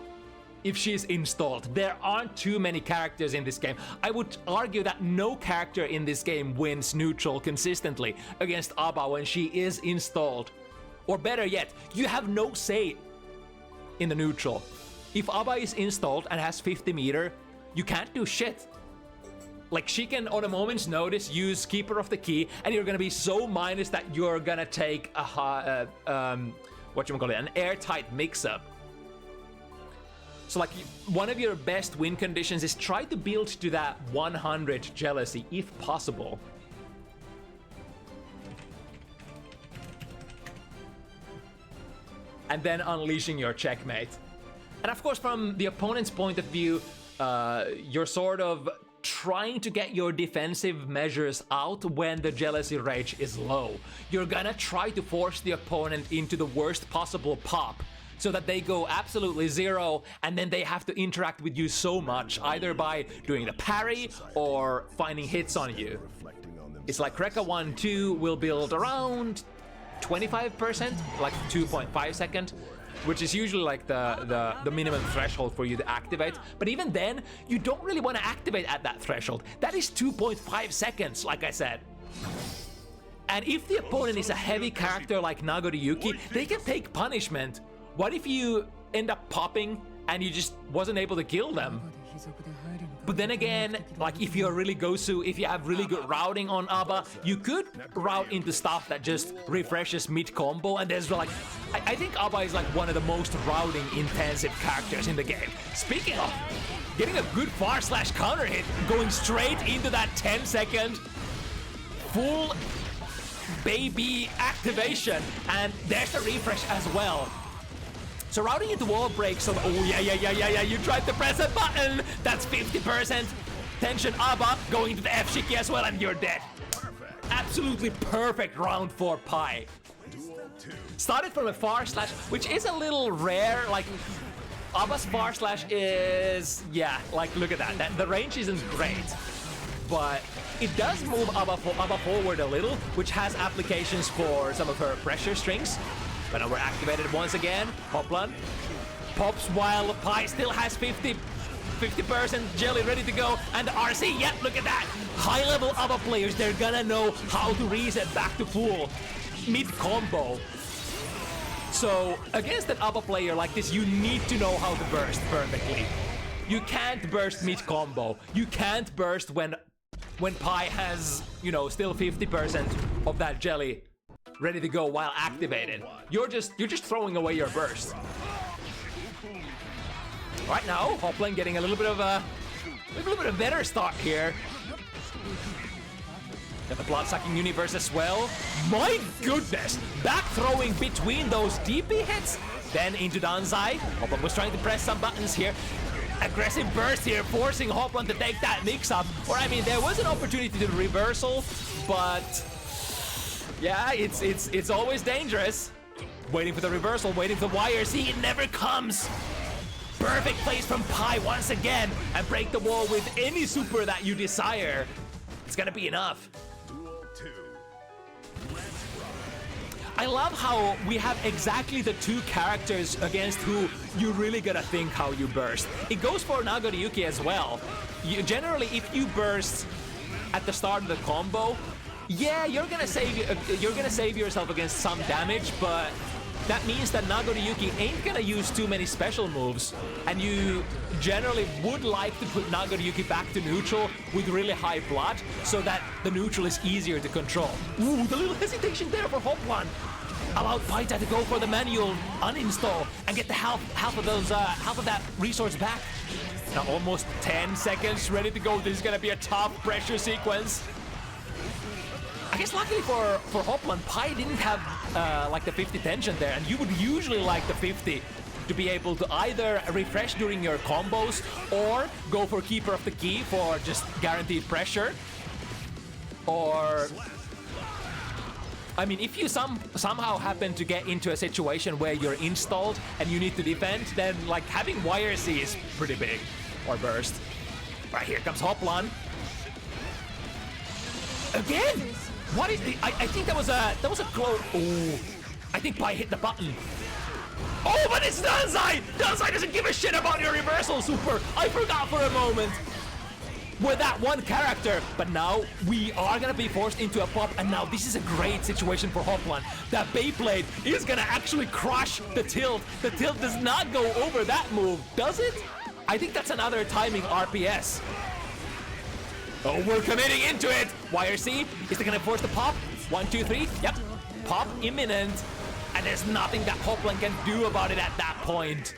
S1: if she's installed? There aren't too many characters in this game. I would argue that no character in this game wins neutral consistently against Abba when she is installed. Or better yet, you have no say in the neutral. If Abba is installed and has 50 meter, you can't do shit. Like, she can, on a moment's notice, use Keeper of the Key, and you're gonna be so minus that you're gonna take a an airtight mix-up. So, like, one of your best win conditions is try to build to that 100 jealousy, if possible. And then unleashing your checkmate. And of course, from the opponent's point of view, you're sort of trying to get your defensive measures out when the jealousy rage is low. You're gonna try to force the opponent into the worst possible pop so that they go absolutely zero, and then they have to interact with you so much, either by doing the parry or finding hits on you. It's like Kreka 1-2 will build around 25%, like 2.5 seconds, which is usually like the minimum threshold for you to activate. But even then, you don't really want to activate at that threshold. That is 2.5 seconds, like I said. And if the opponent is a heavy character like Nagoriyuki, they can take punishment. What if you end up popping and you just wasn't able to kill them? But then again, like if you're really Gosu, if you have really good routing on Abba, you could route into stuff that just refreshes mid-combo, and there's like, I think Abba is like one of the most routing intensive characters in the game. Speaking of, getting a good / counter hit, going straight into that 10-second full baby activation, and there's the refresh as well. So routing into wall break, so oh yeah, you tried to press a button, that's 50%. Tension Abba, going into the F-Shiki as well, and you're dead. Perfect. Absolutely perfect round for Pi. Started from a / which is a little rare, like Abba's / is, yeah, like look at that, the range isn't great. But it does move Abba forward a little, which has applications for some of her pressure strings. But we're activated once again. Hoplan pops while Pi still has 50% jelly ready to go. And the RC, yep, look at that. High level Abba players, they're gonna know how to reset back to full mid-combo. So against an Abba player like this, you need to know how to burst perfectly. You can't burst mid-combo. You can't burst when Pi has, you know, still 50% of that jelly ready to go while activated. You're just throwing away your burst. Right now, Hoplan getting a little bit of a better start here. Got the blood-sucking universe as well. My goodness! Back throwing between those DP hits. Then into Danzai. Hoplan was trying to press some buttons here. Aggressive burst here, forcing Hoplan to take that mix-up. Or I mean, there was an opportunity to do the reversal, but yeah, it's always dangerous. Waiting for the reversal, waiting for the wire. See, it never comes. Perfect place from Pi once again, and break the wall with any super that you desire. It's gonna be enough. I love how we have exactly the two characters against who you really gotta think how you burst. It goes for Nagoriyuki as well. Generally, if you burst at the start of the combo, yeah, you're gonna save yourself against some damage, but that means that Nagoriyuki ain't gonna use too many special moves, and you generally would like to put Nagoriyuki back to neutral with really high blood, so that the neutral is easier to control. Ooh, the little hesitation there for Hoplan allowed pietaa to go for the manual uninstall and get the half of that resource back. Now almost 10 seconds ready to go. This is gonna be a tough pressure sequence. I guess luckily for Hoplan, Pi didn't have like the 50 tension there, and you would usually like the 50 to be able to either refresh during your combos or go for Keeper of the Key for just guaranteed pressure. Or, I mean, if you somehow happen to get into a situation where you're installed and you need to defend, then like having YRC is pretty big. Or burst. Right, here comes Hoplan. Again! What is the? I think that was a close. Oh, I think Pi hit the button. Oh, but it's Danzai! Danzai doesn't give a shit about your reversal super. I forgot for a moment. With that one character, but now we are gonna be forced into a pop, and now this is a great situation for Hoplan. That Beyblade is gonna actually crush the tilt. The tilt does not go over that move, does it? I think that's another timing RPS. Oh, we're committing into it. YRC, is it gonna force the pop? 1, 2, 3. Yep, pop imminent, and there's nothing that Hoplan can do about it at that point.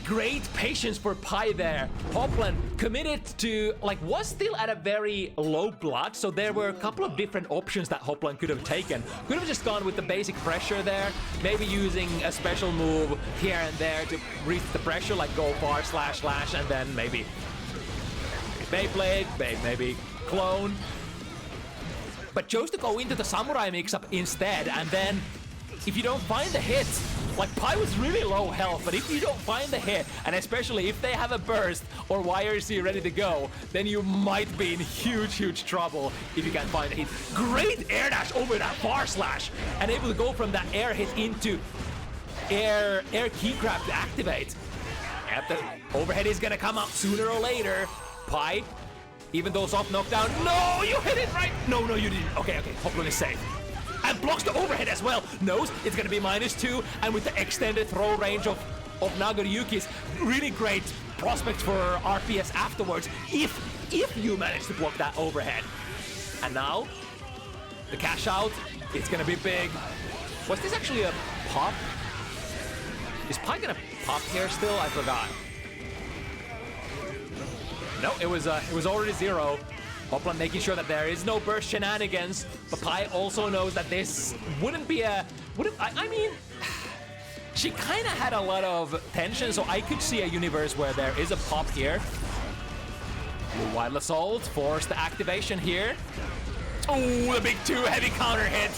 S1: Great patience for Pi there. Hoplan committed to, like, was still at a very low blood, so there were a couple of different options that Hoplan could have taken. Could have just gone with the basic pressure there, maybe using a special move here and there to reach the pressure, like go far slash, and then maybe Beyblade, maybe clone. But chose to go into the samurai mix-up instead, and then if you don't find the hit, like Pi was really low health, but if you don't find the hit, and especially if they have a burst or YRC ready to go, then you might be in huge trouble if you can't find the hit. Great air dash over that far slash, and able to go from that air hit into air key grab to activate. Yep, the overhead is gonna come up sooner or later. Pi, even though soft knockdown, no, you hit it right. No, you didn't. Okay, Hoplan is safe. And blocks the overhead as well. Knows it's gonna be -2, and with the extended throw range of Nagoriyuki's, really great prospects for RPS afterwards if you manage to block that overhead. And now, the cash out, it's gonna be big. Was this actually a pop? Is Pi gonna pop here still? I forgot. No, it was already 0. Hoplan making sure that there is no burst shenanigans, but Pi also knows that this wouldn't be a... I mean, she kind of had a lot of tension, so I could see a universe where there is a pop here. Blue Wild Assault, force the activation here. Oh, the big 2 heavy counter hit.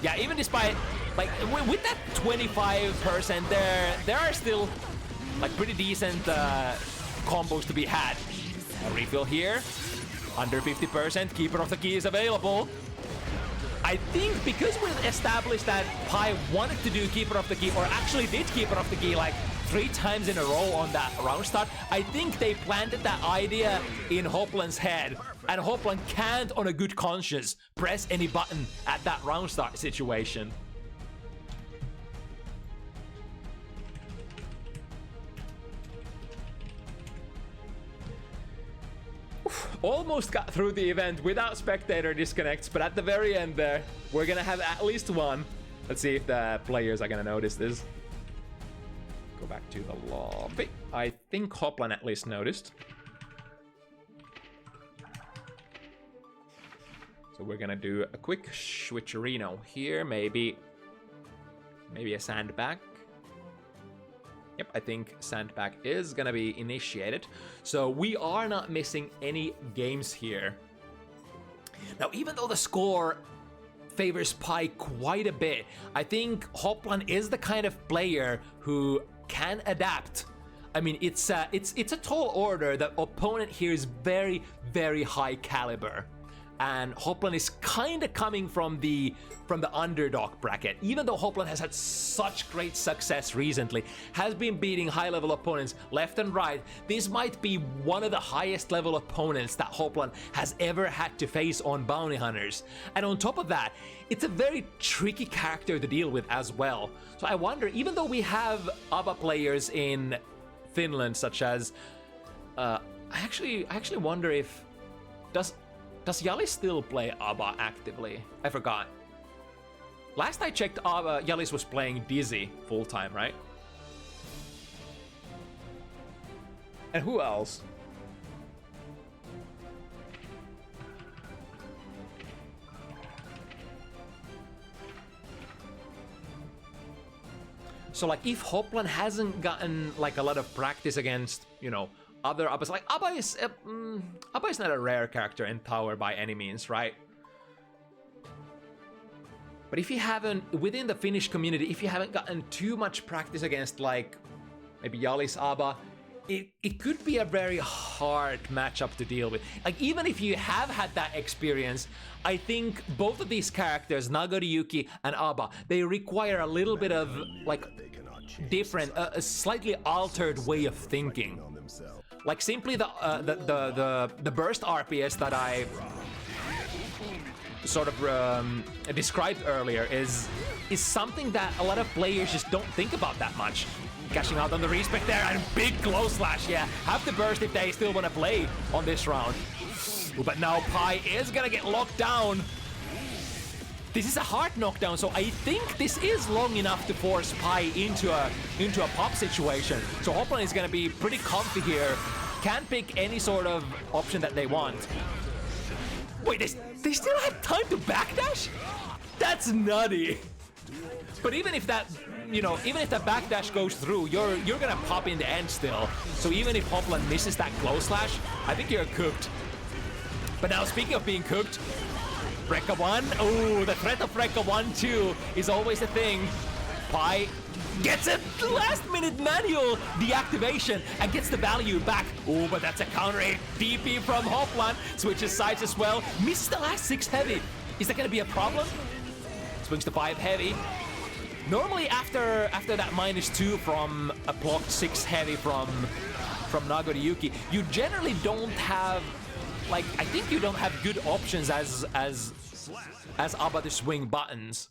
S1: Yeah, even despite, like, with that 25%, there are still, like, pretty decent combos to be had. A refill here. Under 50%, Keeper of the Key is available. I think because we've established that Pi wanted to do Keeper of the Key, or actually did Keeper of the Key like 3 times in a row on that round start, I think they planted that idea in Hoplan's head. And Hoplan can't, on a good conscience, press any button at that round start situation. Almost got through the event without spectator disconnects, but at the very end there, we're gonna have at least one. Let's see if the players are gonna notice this. Go back to the lobby. I think Hoplan at least noticed. So we're gonna do a quick switcherino here, maybe a sandbag. Yep, I think sandbag is gonna be initiated. So we are not missing any games here. Now, even though the score favors Pi quite a bit, I think Hoplan is the kind of player who can adapt. I mean, it's a tall order. The opponent here is very high caliber. And Hoplan is kind of coming from the underdog bracket. Even though Hoplan has had such great success recently, has been beating high-level opponents left and right, this might be one of the highest level opponents that Hoplan has ever had to face on Bounty Hunters. And on top of that, it's a very tricky character to deal with as well. So I wonder, even though we have ABBA players in Finland, such as... I actually wonder if... Does Yalis still play ABBA actively? I forgot. Last I checked, Yalis was playing Dizzy full-time, right? And who else? So like if Hoplan hasn't gotten like a lot of practice against, you know, other Abbas, like Abba is not a rare character in Tower by any means, right? But if you haven't, within the Finnish community, if you haven't gotten too much practice against like maybe Yalis Abba, it could be a very hard matchup to deal with. Like even if you have had that experience, I think both of these characters, Nagoriyuki and Abba, they require a little bit of like different, a slightly altered way of thinking. Like simply the burst RPS that I sort of described earlier is something that a lot of players just don't think about that much. Cashing out on the respect there, and big close slash, yeah. Have the burst if they still want to play on this round. But now Pi is gonna get locked down. This is a hard knockdown, so I think this is long enough to force Pi into a pop situation. So Hoplan is gonna be pretty comfy here. Can't pick any sort of option that they want. Wait, they still have time to backdash? That's nutty. But even if that, you know, even if that backdash goes through, you're gonna pop in the end still. So even if Hoplan misses that close slash, I think you're cooked. But now speaking of being cooked, Rekka 1, oh, the threat of Rekka 1-2 is always a thing. Pi gets a last-minute manual deactivation and gets the value back. Oh, but that's a counter DP from Hoplan. Switches sides as well. Misses the last 6 heavy. Is that gonna be a problem? Swings to 5 heavy. Normally after that -2 from a blocked 6 heavy from Nagoriyuki, you generally don't have, like, I think you don't have good options as Abba to swing buttons.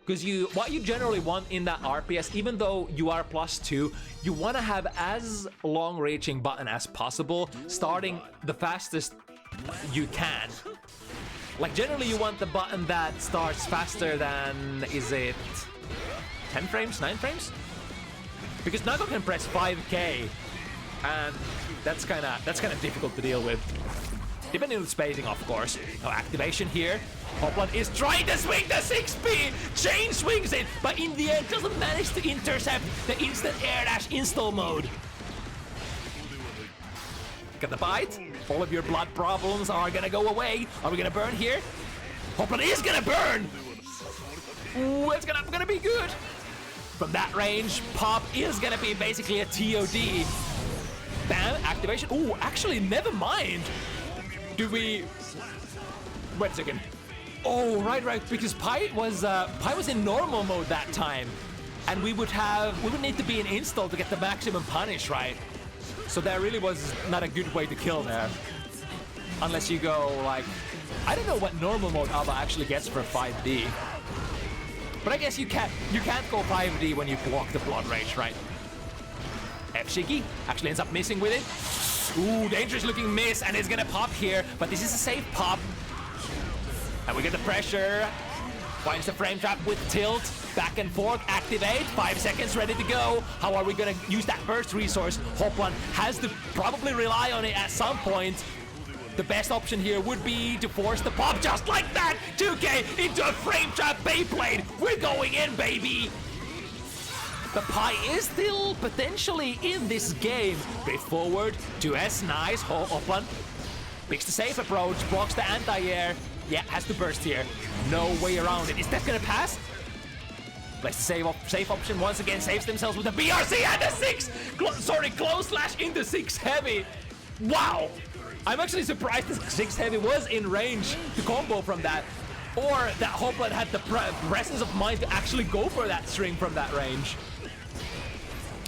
S1: Because what you generally want in that RPS, even though you are +2, you want to have as long-reaching button as possible, starting the fastest you can. Like generally you want the button that starts faster than, is it 10 frames, 9 frames? Because Nago can press 5K, and that's kind of difficult to deal with. Depending on the spacing, of course. No activation here. Hoplan is trying to swing the 6P! Chain swings it, but in the end doesn't manage to intercept the instant air dash install mode. Got the bite. All of your blood problems are gonna go away. Are we gonna burn here? Hoplan is gonna burn! Ooh, it's gonna be good. From that range, pop is gonna be basically a TOD. Bam, activation. Ooh, actually, never mind. Do we... Wait a second. Oh, right, because Pi was in normal mode that time. And we would need to be in install to get the maximum punish, right? So that really was not a good way to kill there. Unless you go, like... I don't know what normal mode Abba actually gets for 5D. But I guess you can't go 5D when you block the blood rage, right? F-Shiki actually ends up missing with it. Ooh, dangerous looking miss, and it's gonna pop here, but this is a safe pop. And we get the pressure. Finds the frame trap with tilt. Back and forth, activate. 5 seconds, ready to go. How are we gonna use that burst resource? Hoplan has to probably rely on it at some point. The best option here would be to force the pop just like that! 2K into a frame trap Beyblade! We're going in, baby! The Pi is still potentially in this game. Drift forward to S, nice. Hoplan picks the safe approach, blocks the anti-air. Yeah, has to burst here. No way around it. Is that gonna pass? Plays the safe option once again, saves themselves with a BRC and a 6! Close slash into 6 heavy. Wow! I'm actually surprised that 6 heavy was in range to combo from that. Or that Hoplan had the presence of mind to actually go for that string from that range.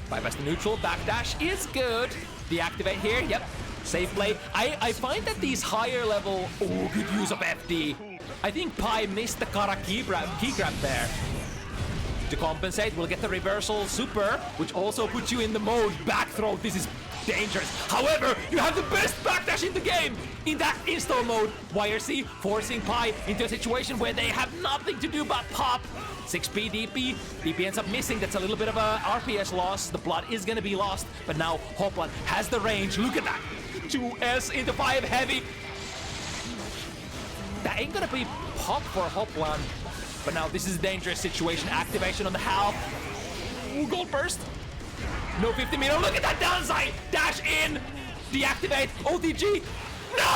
S1: Bypass the neutral, backdash is good. Deactivate here, yep. Safe play. I find that these higher level... Oh, good use of FD. I think Pi missed the Kara key grab there. To compensate, we'll get the reversal super, which also puts you in the mode back throw. This is dangerous. However, you have the best backdash in the game in that install mode. YRC forcing Pi into a situation where they have nothing to do but pop. 6P DP. DP ends up missing. That's a little bit of a RPS loss. The blood is going to be lost, but now Hoplan has the range. Look at that. 2S into 5 heavy. That ain't going to be pop for Hoplan. But now this is a dangerous situation. Activation on the half. Ooh, gold burst. No 50 meter. Look at that downside. Dash in. Deactivate. OTG. No!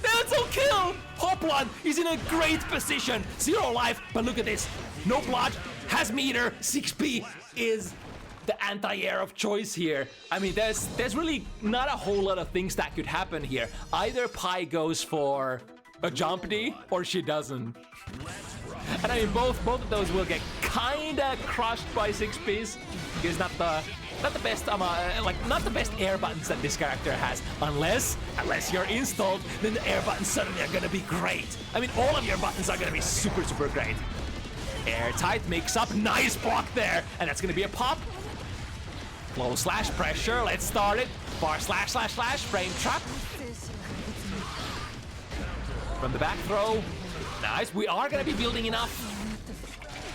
S1: That's a kill. Hoplan is in a great position. 0 life. But look at this. No blood. Has meter. 6p is the anti-air of choice here. I mean, there's really not a whole lot of things that could happen here. Either Pi goes for a jump D or she doesn't. And I mean, both of those will get kinda crushed by 6Ps. Because not the best not the best air buttons that this character has. Unless you're installed, then the air buttons suddenly are gonna be great. I mean, all of your buttons are gonna be super great. Airtight mix up, nice block there, and that's gonna be a pop. Low slash pressure, let's start it. Bar slash, frame trap. From the back throw. Nice, we are gonna be building enough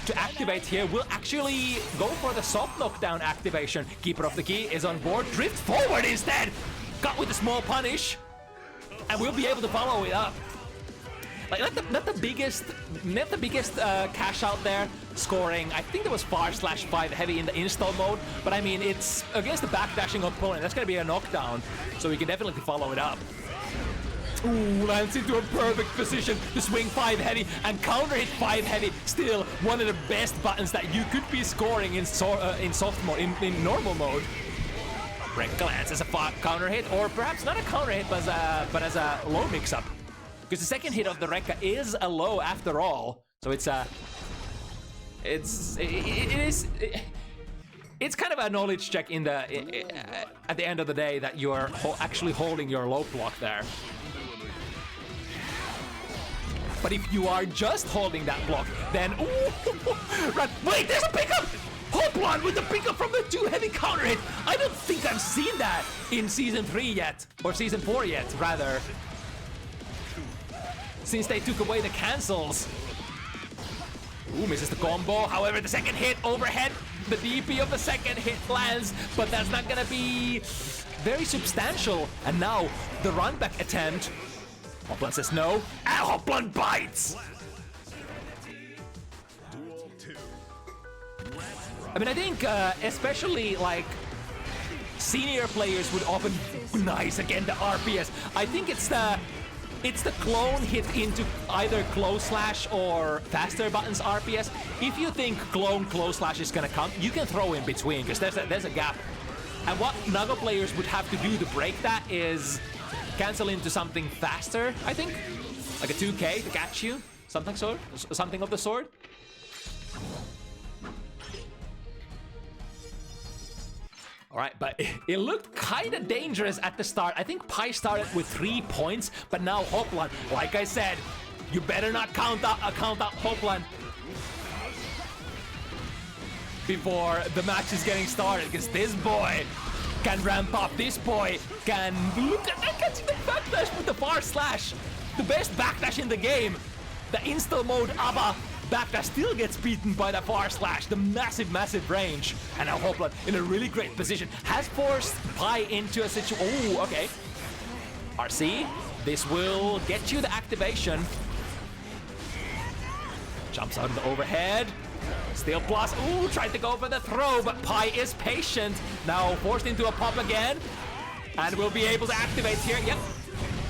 S1: to activate here. We'll actually go for the soft knockdown activation. Keeper of the key is on board. Drift forward instead. Got with a small punish. And we'll be able to follow it up. Like, not the biggest cash out there, scoring. I think there was /5 heavy in the install mode, but I mean, it's against the backdashing opponent. That's gonna be a knockdown, so we can definitely follow it up. Ooh, lands into a perfect position to swing 5 heavy and counter hit 5 heavy. Still one of the best buttons that you could be scoring in soft mode, in normal mode. Break glance as a counter hit, or perhaps not a counter hit, but as a low mix-up. Because the second hit of the Rekka is a low after all, so it's kind of a knowledge check at the end of the day that you are actually holding your low block there. But if you are just holding that block, then wait, there's a pickup! Hoplan with the pickup from the 2 heavy counter hit. I don't think I've seen that in season 3 yet, or season 4 yet, rather. Since they took away the cancels. Ooh, misses the combo. However, the second hit overhead, the DP of the second hit lands, but that's not gonna be very substantial. And now the run back attempt. Hoplan says no, and Hoplan bites. I mean, I think especially like senior players would often nice again the RPS. I think it's the clone hit into either close slash or faster buttons RPS. If you think close slash is gonna come, you can throw in between because there's a gap. And what Naga players would have to do to break that is cancel into something faster, I think. Like a 2K to catch you, something of the sort. All right, but it looked kind of dangerous at the start. I think Pi started with 3 points, but now Hoplan, like I said, you better not count out Hoplan before the match is getting started, because this boy can ramp up. This boy can look at that, catching the backdash with the far slash, the best backdash in the game. The install mode ABBA backdash still gets beaten by the far slash, the massive range. And now Hoplan in a really great position has forced Pi into a situation. Oh, okay. RC, this will get you the activation. Jumps out of the overhead. Still plus. Ooh, tried to go for the throw, but Pi is patient. Now forced into a pop again. And will be able to activate here. Yep.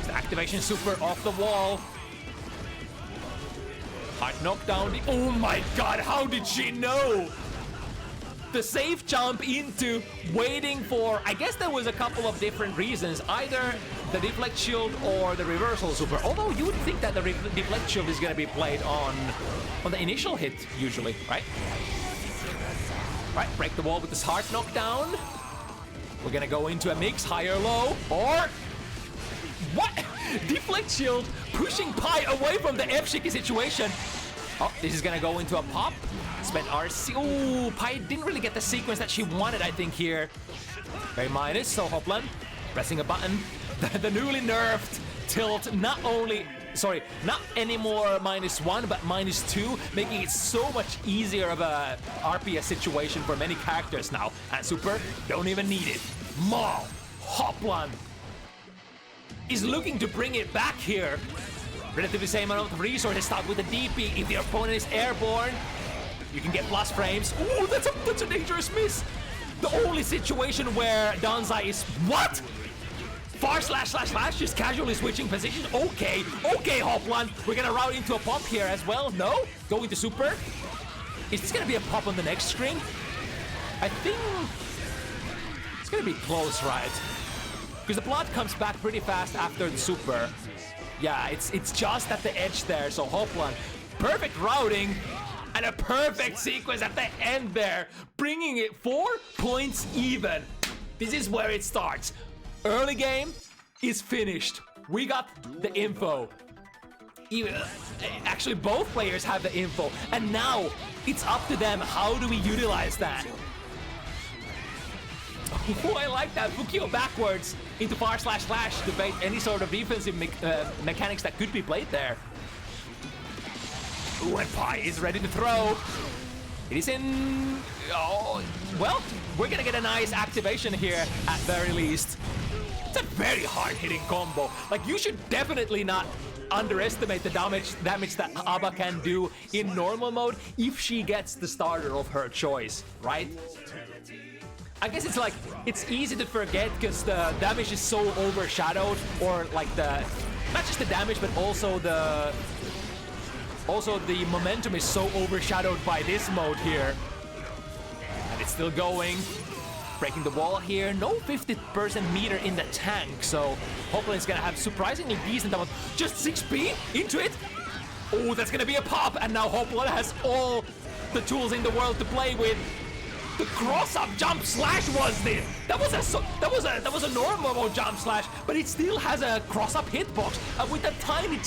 S1: The activation super off the wall. Hard knockdown. Oh my god, how did she know? The safe jump into waiting for, I guess there was a couple of different reasons. Either the deflect shield or the reversal super. Although you would think that the deflect shield is going to be played on the initial hit usually, right? Right, break the wall with this hard knockdown. We're going to go into a mix, high or low, or what? Deflect shield pushing Pi away from the F-Shiki situation. Oh, this is gonna go into a pop. Spent RC. Ooh, Pi didn't really get the sequence that she wanted, I think, here. Very minus, so Hoplan pressing a button. The newly nerfed tilt, not anymore -1, but -2, making it so much easier of a RPS situation for many characters now. And super, don't even need it. Maul, Hoplan is looking to bring it back here. Relatively same amount of resources, start with the DP if the opponent is airborne. You can get plus frames. Ooh, that's a dangerous miss. The only situation where Danzai is what? Far slash slash slash, just casually switching positions. Okay, Hoplan. We're gonna route into a pop here as well. No, going to super. Is this gonna be a pop on the next screen? I think it's gonna be close, right? Because the blood comes back pretty fast after the super. Yeah, it's just at the edge there. So Hoplan, perfect routing. And a perfect sequence at the end there, bringing it 4 points even. This is where it starts. Early game is finished. We got the info. Actually, both players have the info. And now it's up to them. How do we utilize that? Oh, I like that. Fukio backwards into far slash slash to bait any sort of defensive mechanics that could be played there. Ooh, and Pi is ready to throw. It is in... Oh, well, we're gonna get a nice activation here at very least. It's a very hard-hitting combo. Like, you should definitely not underestimate the damage that Aba can do in normal mode if she gets the starter of her choice, right? I guess it's like, it's easy to forget because the damage is so overshadowed, or like not just the damage, but also the momentum is so overshadowed by this mode here. And it's still going. Breaking the wall here. No 50% meter in the tank, so Hoplan is gonna have surprisingly decent amount. Just 6p into it. Oh, that's gonna be a pop, and now Hoplan has all the tools in the world to play with. The cross-up jump slash was this. That was a normal jump slash, but it still has a cross-up hitbox with a tiny,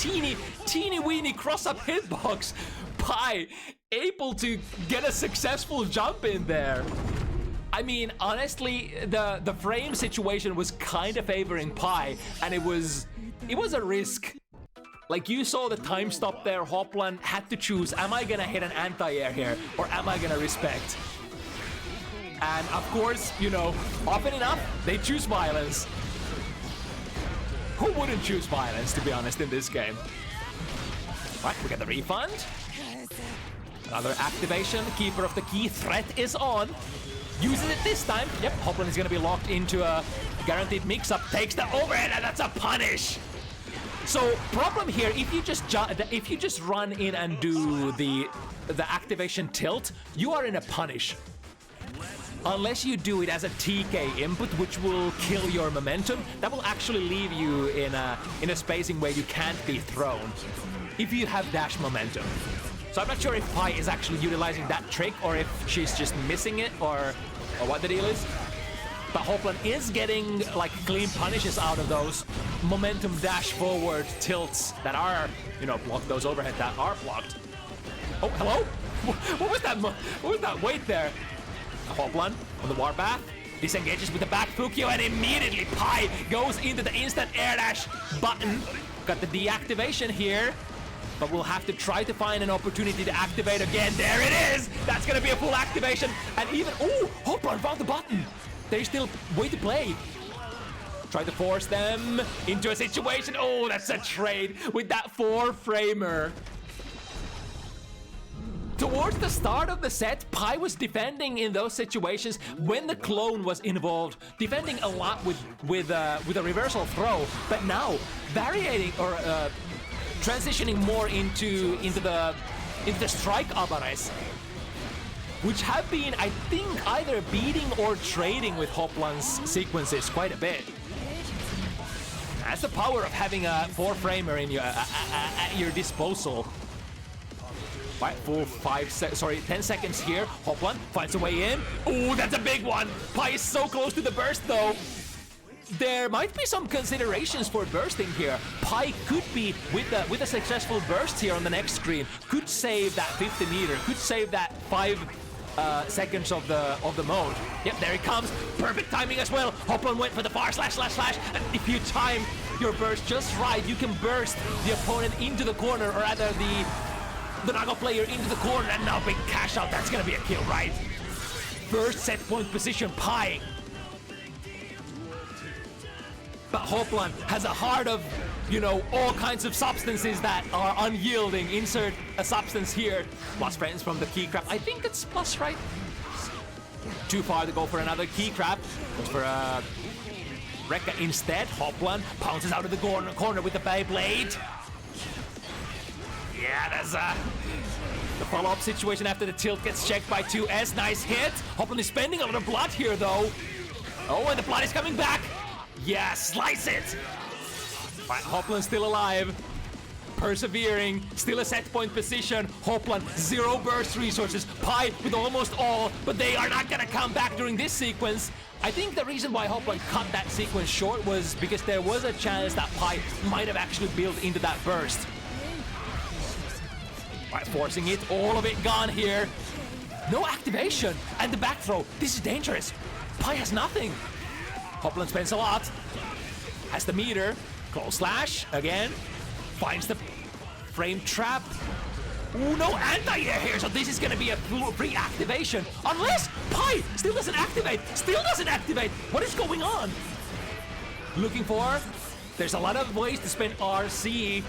S1: teeny weeny cross-up hitbox. Pi able to get a successful jump in there. I mean, honestly, the frame situation was kind of favoring Pi, and it was a risk. Like, you saw the time stop there. Hoplan had to choose: am I gonna hit an anti-air here, or am I gonna respect? And of course, you know, often enough, they choose violence. Who wouldn't choose violence, to be honest, in this game? Right, we get the refund. Another activation. Keeper of the Key threat is on. Uses it this time. Yep, Hoplan is going to be locked into a guaranteed mix-up. Takes the overhead, and that's a punish. So, problem here, if you just run in and do the activation tilt, you are in a punish. Unless you do it as a TK input, which will kill your momentum, that will actually leave you in a spacing where you can't be thrown if you have dash momentum. So I'm not sure if Pi is actually utilizing that trick, or if she's just missing it, or what the deal is. But Hoplan is getting like clean punishes out of those momentum dash forward tilts that are, you know, block those overhead that are blocked. Oh, hello? What was that weight there? Hoplan on the warpath, disengages with the back Fukio, and immediately Pi goes into the instant air dash button. Got the deactivation here, but we'll have to try to find an opportunity to activate again. There it is! That's gonna be a full activation, and even, ooh, Hoplan found the button. There's still way to play. Try to force them into a situation. Oh, that's a trade with that 4-framer. Towards the start of the set, Pi was defending in those situations when the clone was involved, defending a lot with a reversal throw. But now, variating or transitioning more into the strike abares, which have been, I think, either beating or trading with Hoplan's sequences quite a bit. That's the power of having a 4-framer in at your disposal. Right, 10 seconds here. Hoplan finds a way in. Ooh, that's a big one. Pi is so close to the burst, though. There might be some considerations for bursting here. Pi could be, with a successful burst here on the next screen, could save that 50 meter, could save that 5 seconds of the mode. Yep, there it comes. Perfect timing as well. Hoplan went for the far slash, and if you time your burst just right, you can burst the opponent into the corner, or rather the Naga player into the corner, and now big cash out. That's gonna be a kill, right? First set point position, Pi. But Hoplan has a heart of you know, all kinds of substances that are unyielding. Insert a substance here. Plus frames from the key crab. I think it's plus, right? Too far to go for another key crab. Goes for a Rekka instead. Hoplan pounces out of the corner with the Beyblade. Yeah, that's the follow-up situation after the tilt gets checked by 2S. Nice hit. Hoplan is spending a lot of blood here, though. Oh, and the blood is coming back. Yeah, slice it. Right, Hoplan's still alive. Persevering, still a set point position. Hoplan, 0 burst resources. Pi with almost all, but they are not gonna come back during this sequence. I think the reason why Hoplan cut that sequence short was because there was a chance that Pi might have actually built into that burst. Right, forcing it, all of it gone here. No activation, and the back throw. This is dangerous. Pi has nothing. Hoplan spends a lot. Has the meter. Close slash again. Finds the frame trap. Ooh, no anti-air here, so this is gonna be a free activation. Unless Pi still doesn't activate. Still doesn't activate. What is going on? Looking for. There's a lot of ways to spend RC.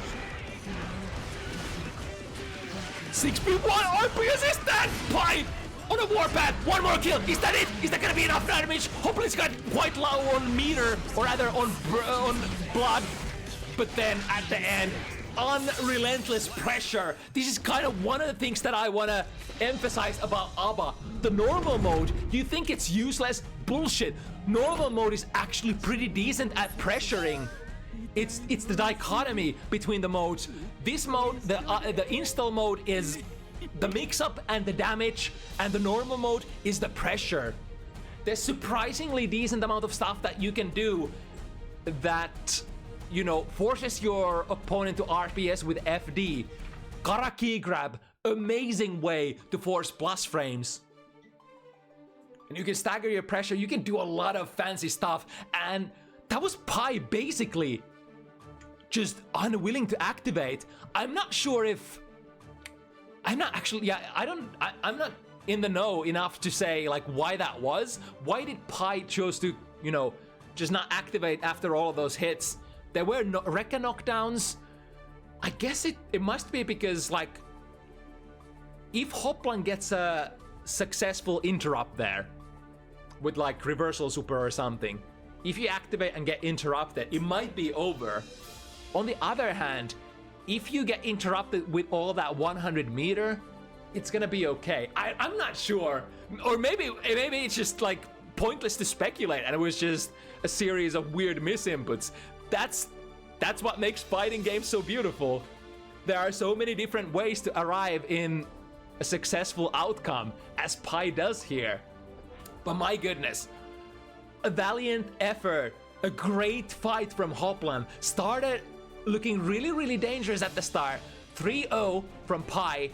S1: 6p1 RPS is that? Pi on a warpath. One more kill. Is that it? Is that gonna be enough damage? Hopefully it's got quite low on meter, or rather on blood. But then at the end, unrelentless pressure. This is kind of one of the things that I want to emphasize about ABBA. The normal mode, you think it's useless? Bullshit. Normal mode is actually pretty decent at pressuring. It's the dichotomy between the modes. This mode, the install mode, is the mix-up and the damage, and the normal mode is the pressure. There's surprisingly decent amount of stuff that you can do that, you know, forces your opponent to RPS with FD. Kara key grab, amazing way to force plus frames. And you can stagger your pressure, you can do a lot of fancy stuff, and that was Pi basically just unwilling to activate. I'm not sure if... I'm not actually... Yeah, I'm not in the know enough to say, like, why that was. Why did Pi choose to, you know, just not activate after all of those hits? There were no Rekka knockdowns. I guess it must be because, like, if Hoplan gets a successful interrupt there with, like, reversal super or something, if you activate and get interrupted, it might be over. On the other hand, if you get interrupted with all that 100 meter, it's gonna be okay. I'm not sure. Or maybe it's just, like, pointless to speculate and it was just a series of weird misinputs. That's what makes fighting games so beautiful. There are so many different ways to arrive in a successful outcome, as Pi does here. But my goodness, a valiant effort, a great fight from Hoplan. Started looking really, really dangerous at the start. 3-0 from Pi,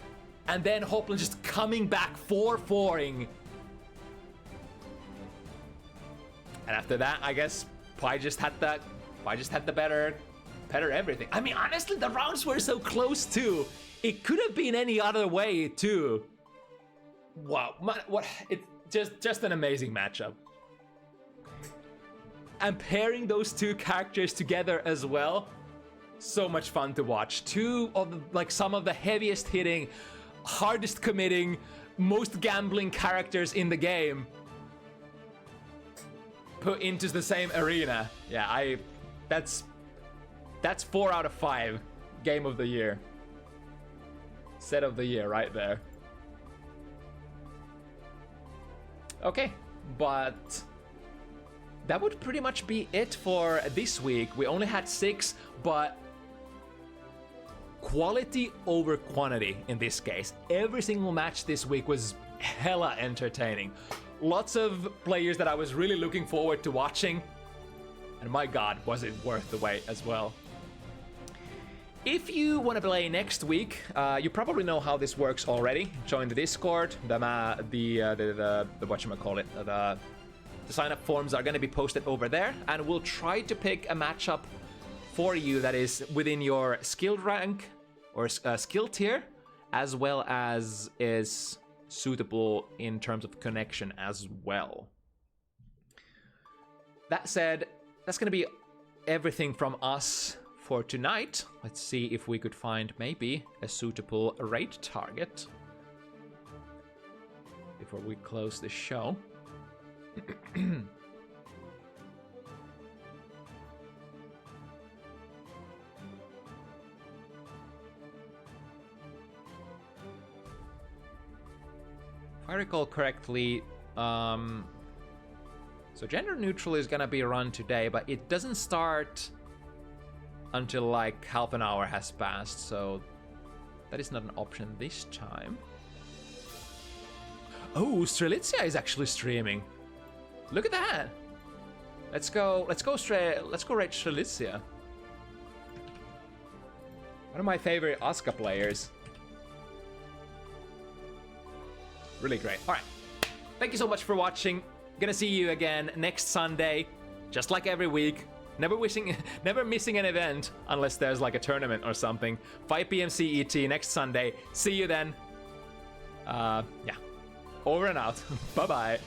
S1: and then Hoplan just coming back 4-4ing. And after that, I guess Pi just had the better everything. I mean, honestly, the rounds were so close too. It could have been any other way too. Wow, what? It's just an amazing matchup. And pairing those two characters together as well, so much fun to watch. Two of the, like, some of the heaviest hitting, hardest committing, most gambling characters in the game put into the same arena. Yeah, that's 4 out of 5 game of the year. Set of the year right there. Okay, but that would pretty much be it for this week. We only had 6, but quality over quantity in this case. Every single match this week was hella entertaining. Lots of players that I was really looking forward to watching. And my god, was it worth the wait as well. If you want to play next week, you probably know how this works already. Join the Discord. The whatchamacallit, the sign-up forms are going to be posted over there, and we'll try to pick a matchup for you that is within your skill rank or skill tier, as well as is suitable in terms of connection as well. That said, that's going to be everything from us for tonight. Let's see if we could find maybe a suitable raid target before we close the show. If I recall correctly, so gender neutral is gonna be run today, but it doesn't start until like half an hour has passed, so that is not an option this time. Oh, Strelitzia is actually streaming. Look at that. Let's go raid Strelitzia. One of my favorite Asuka players. Really great. All right. Thank you so much for watching. Gonna see you again next Sunday, just like every week. Never missing an event unless there's like a tournament or something. 5 p.m. CET next Sunday. See you then. Yeah. Over and out. Bye-bye.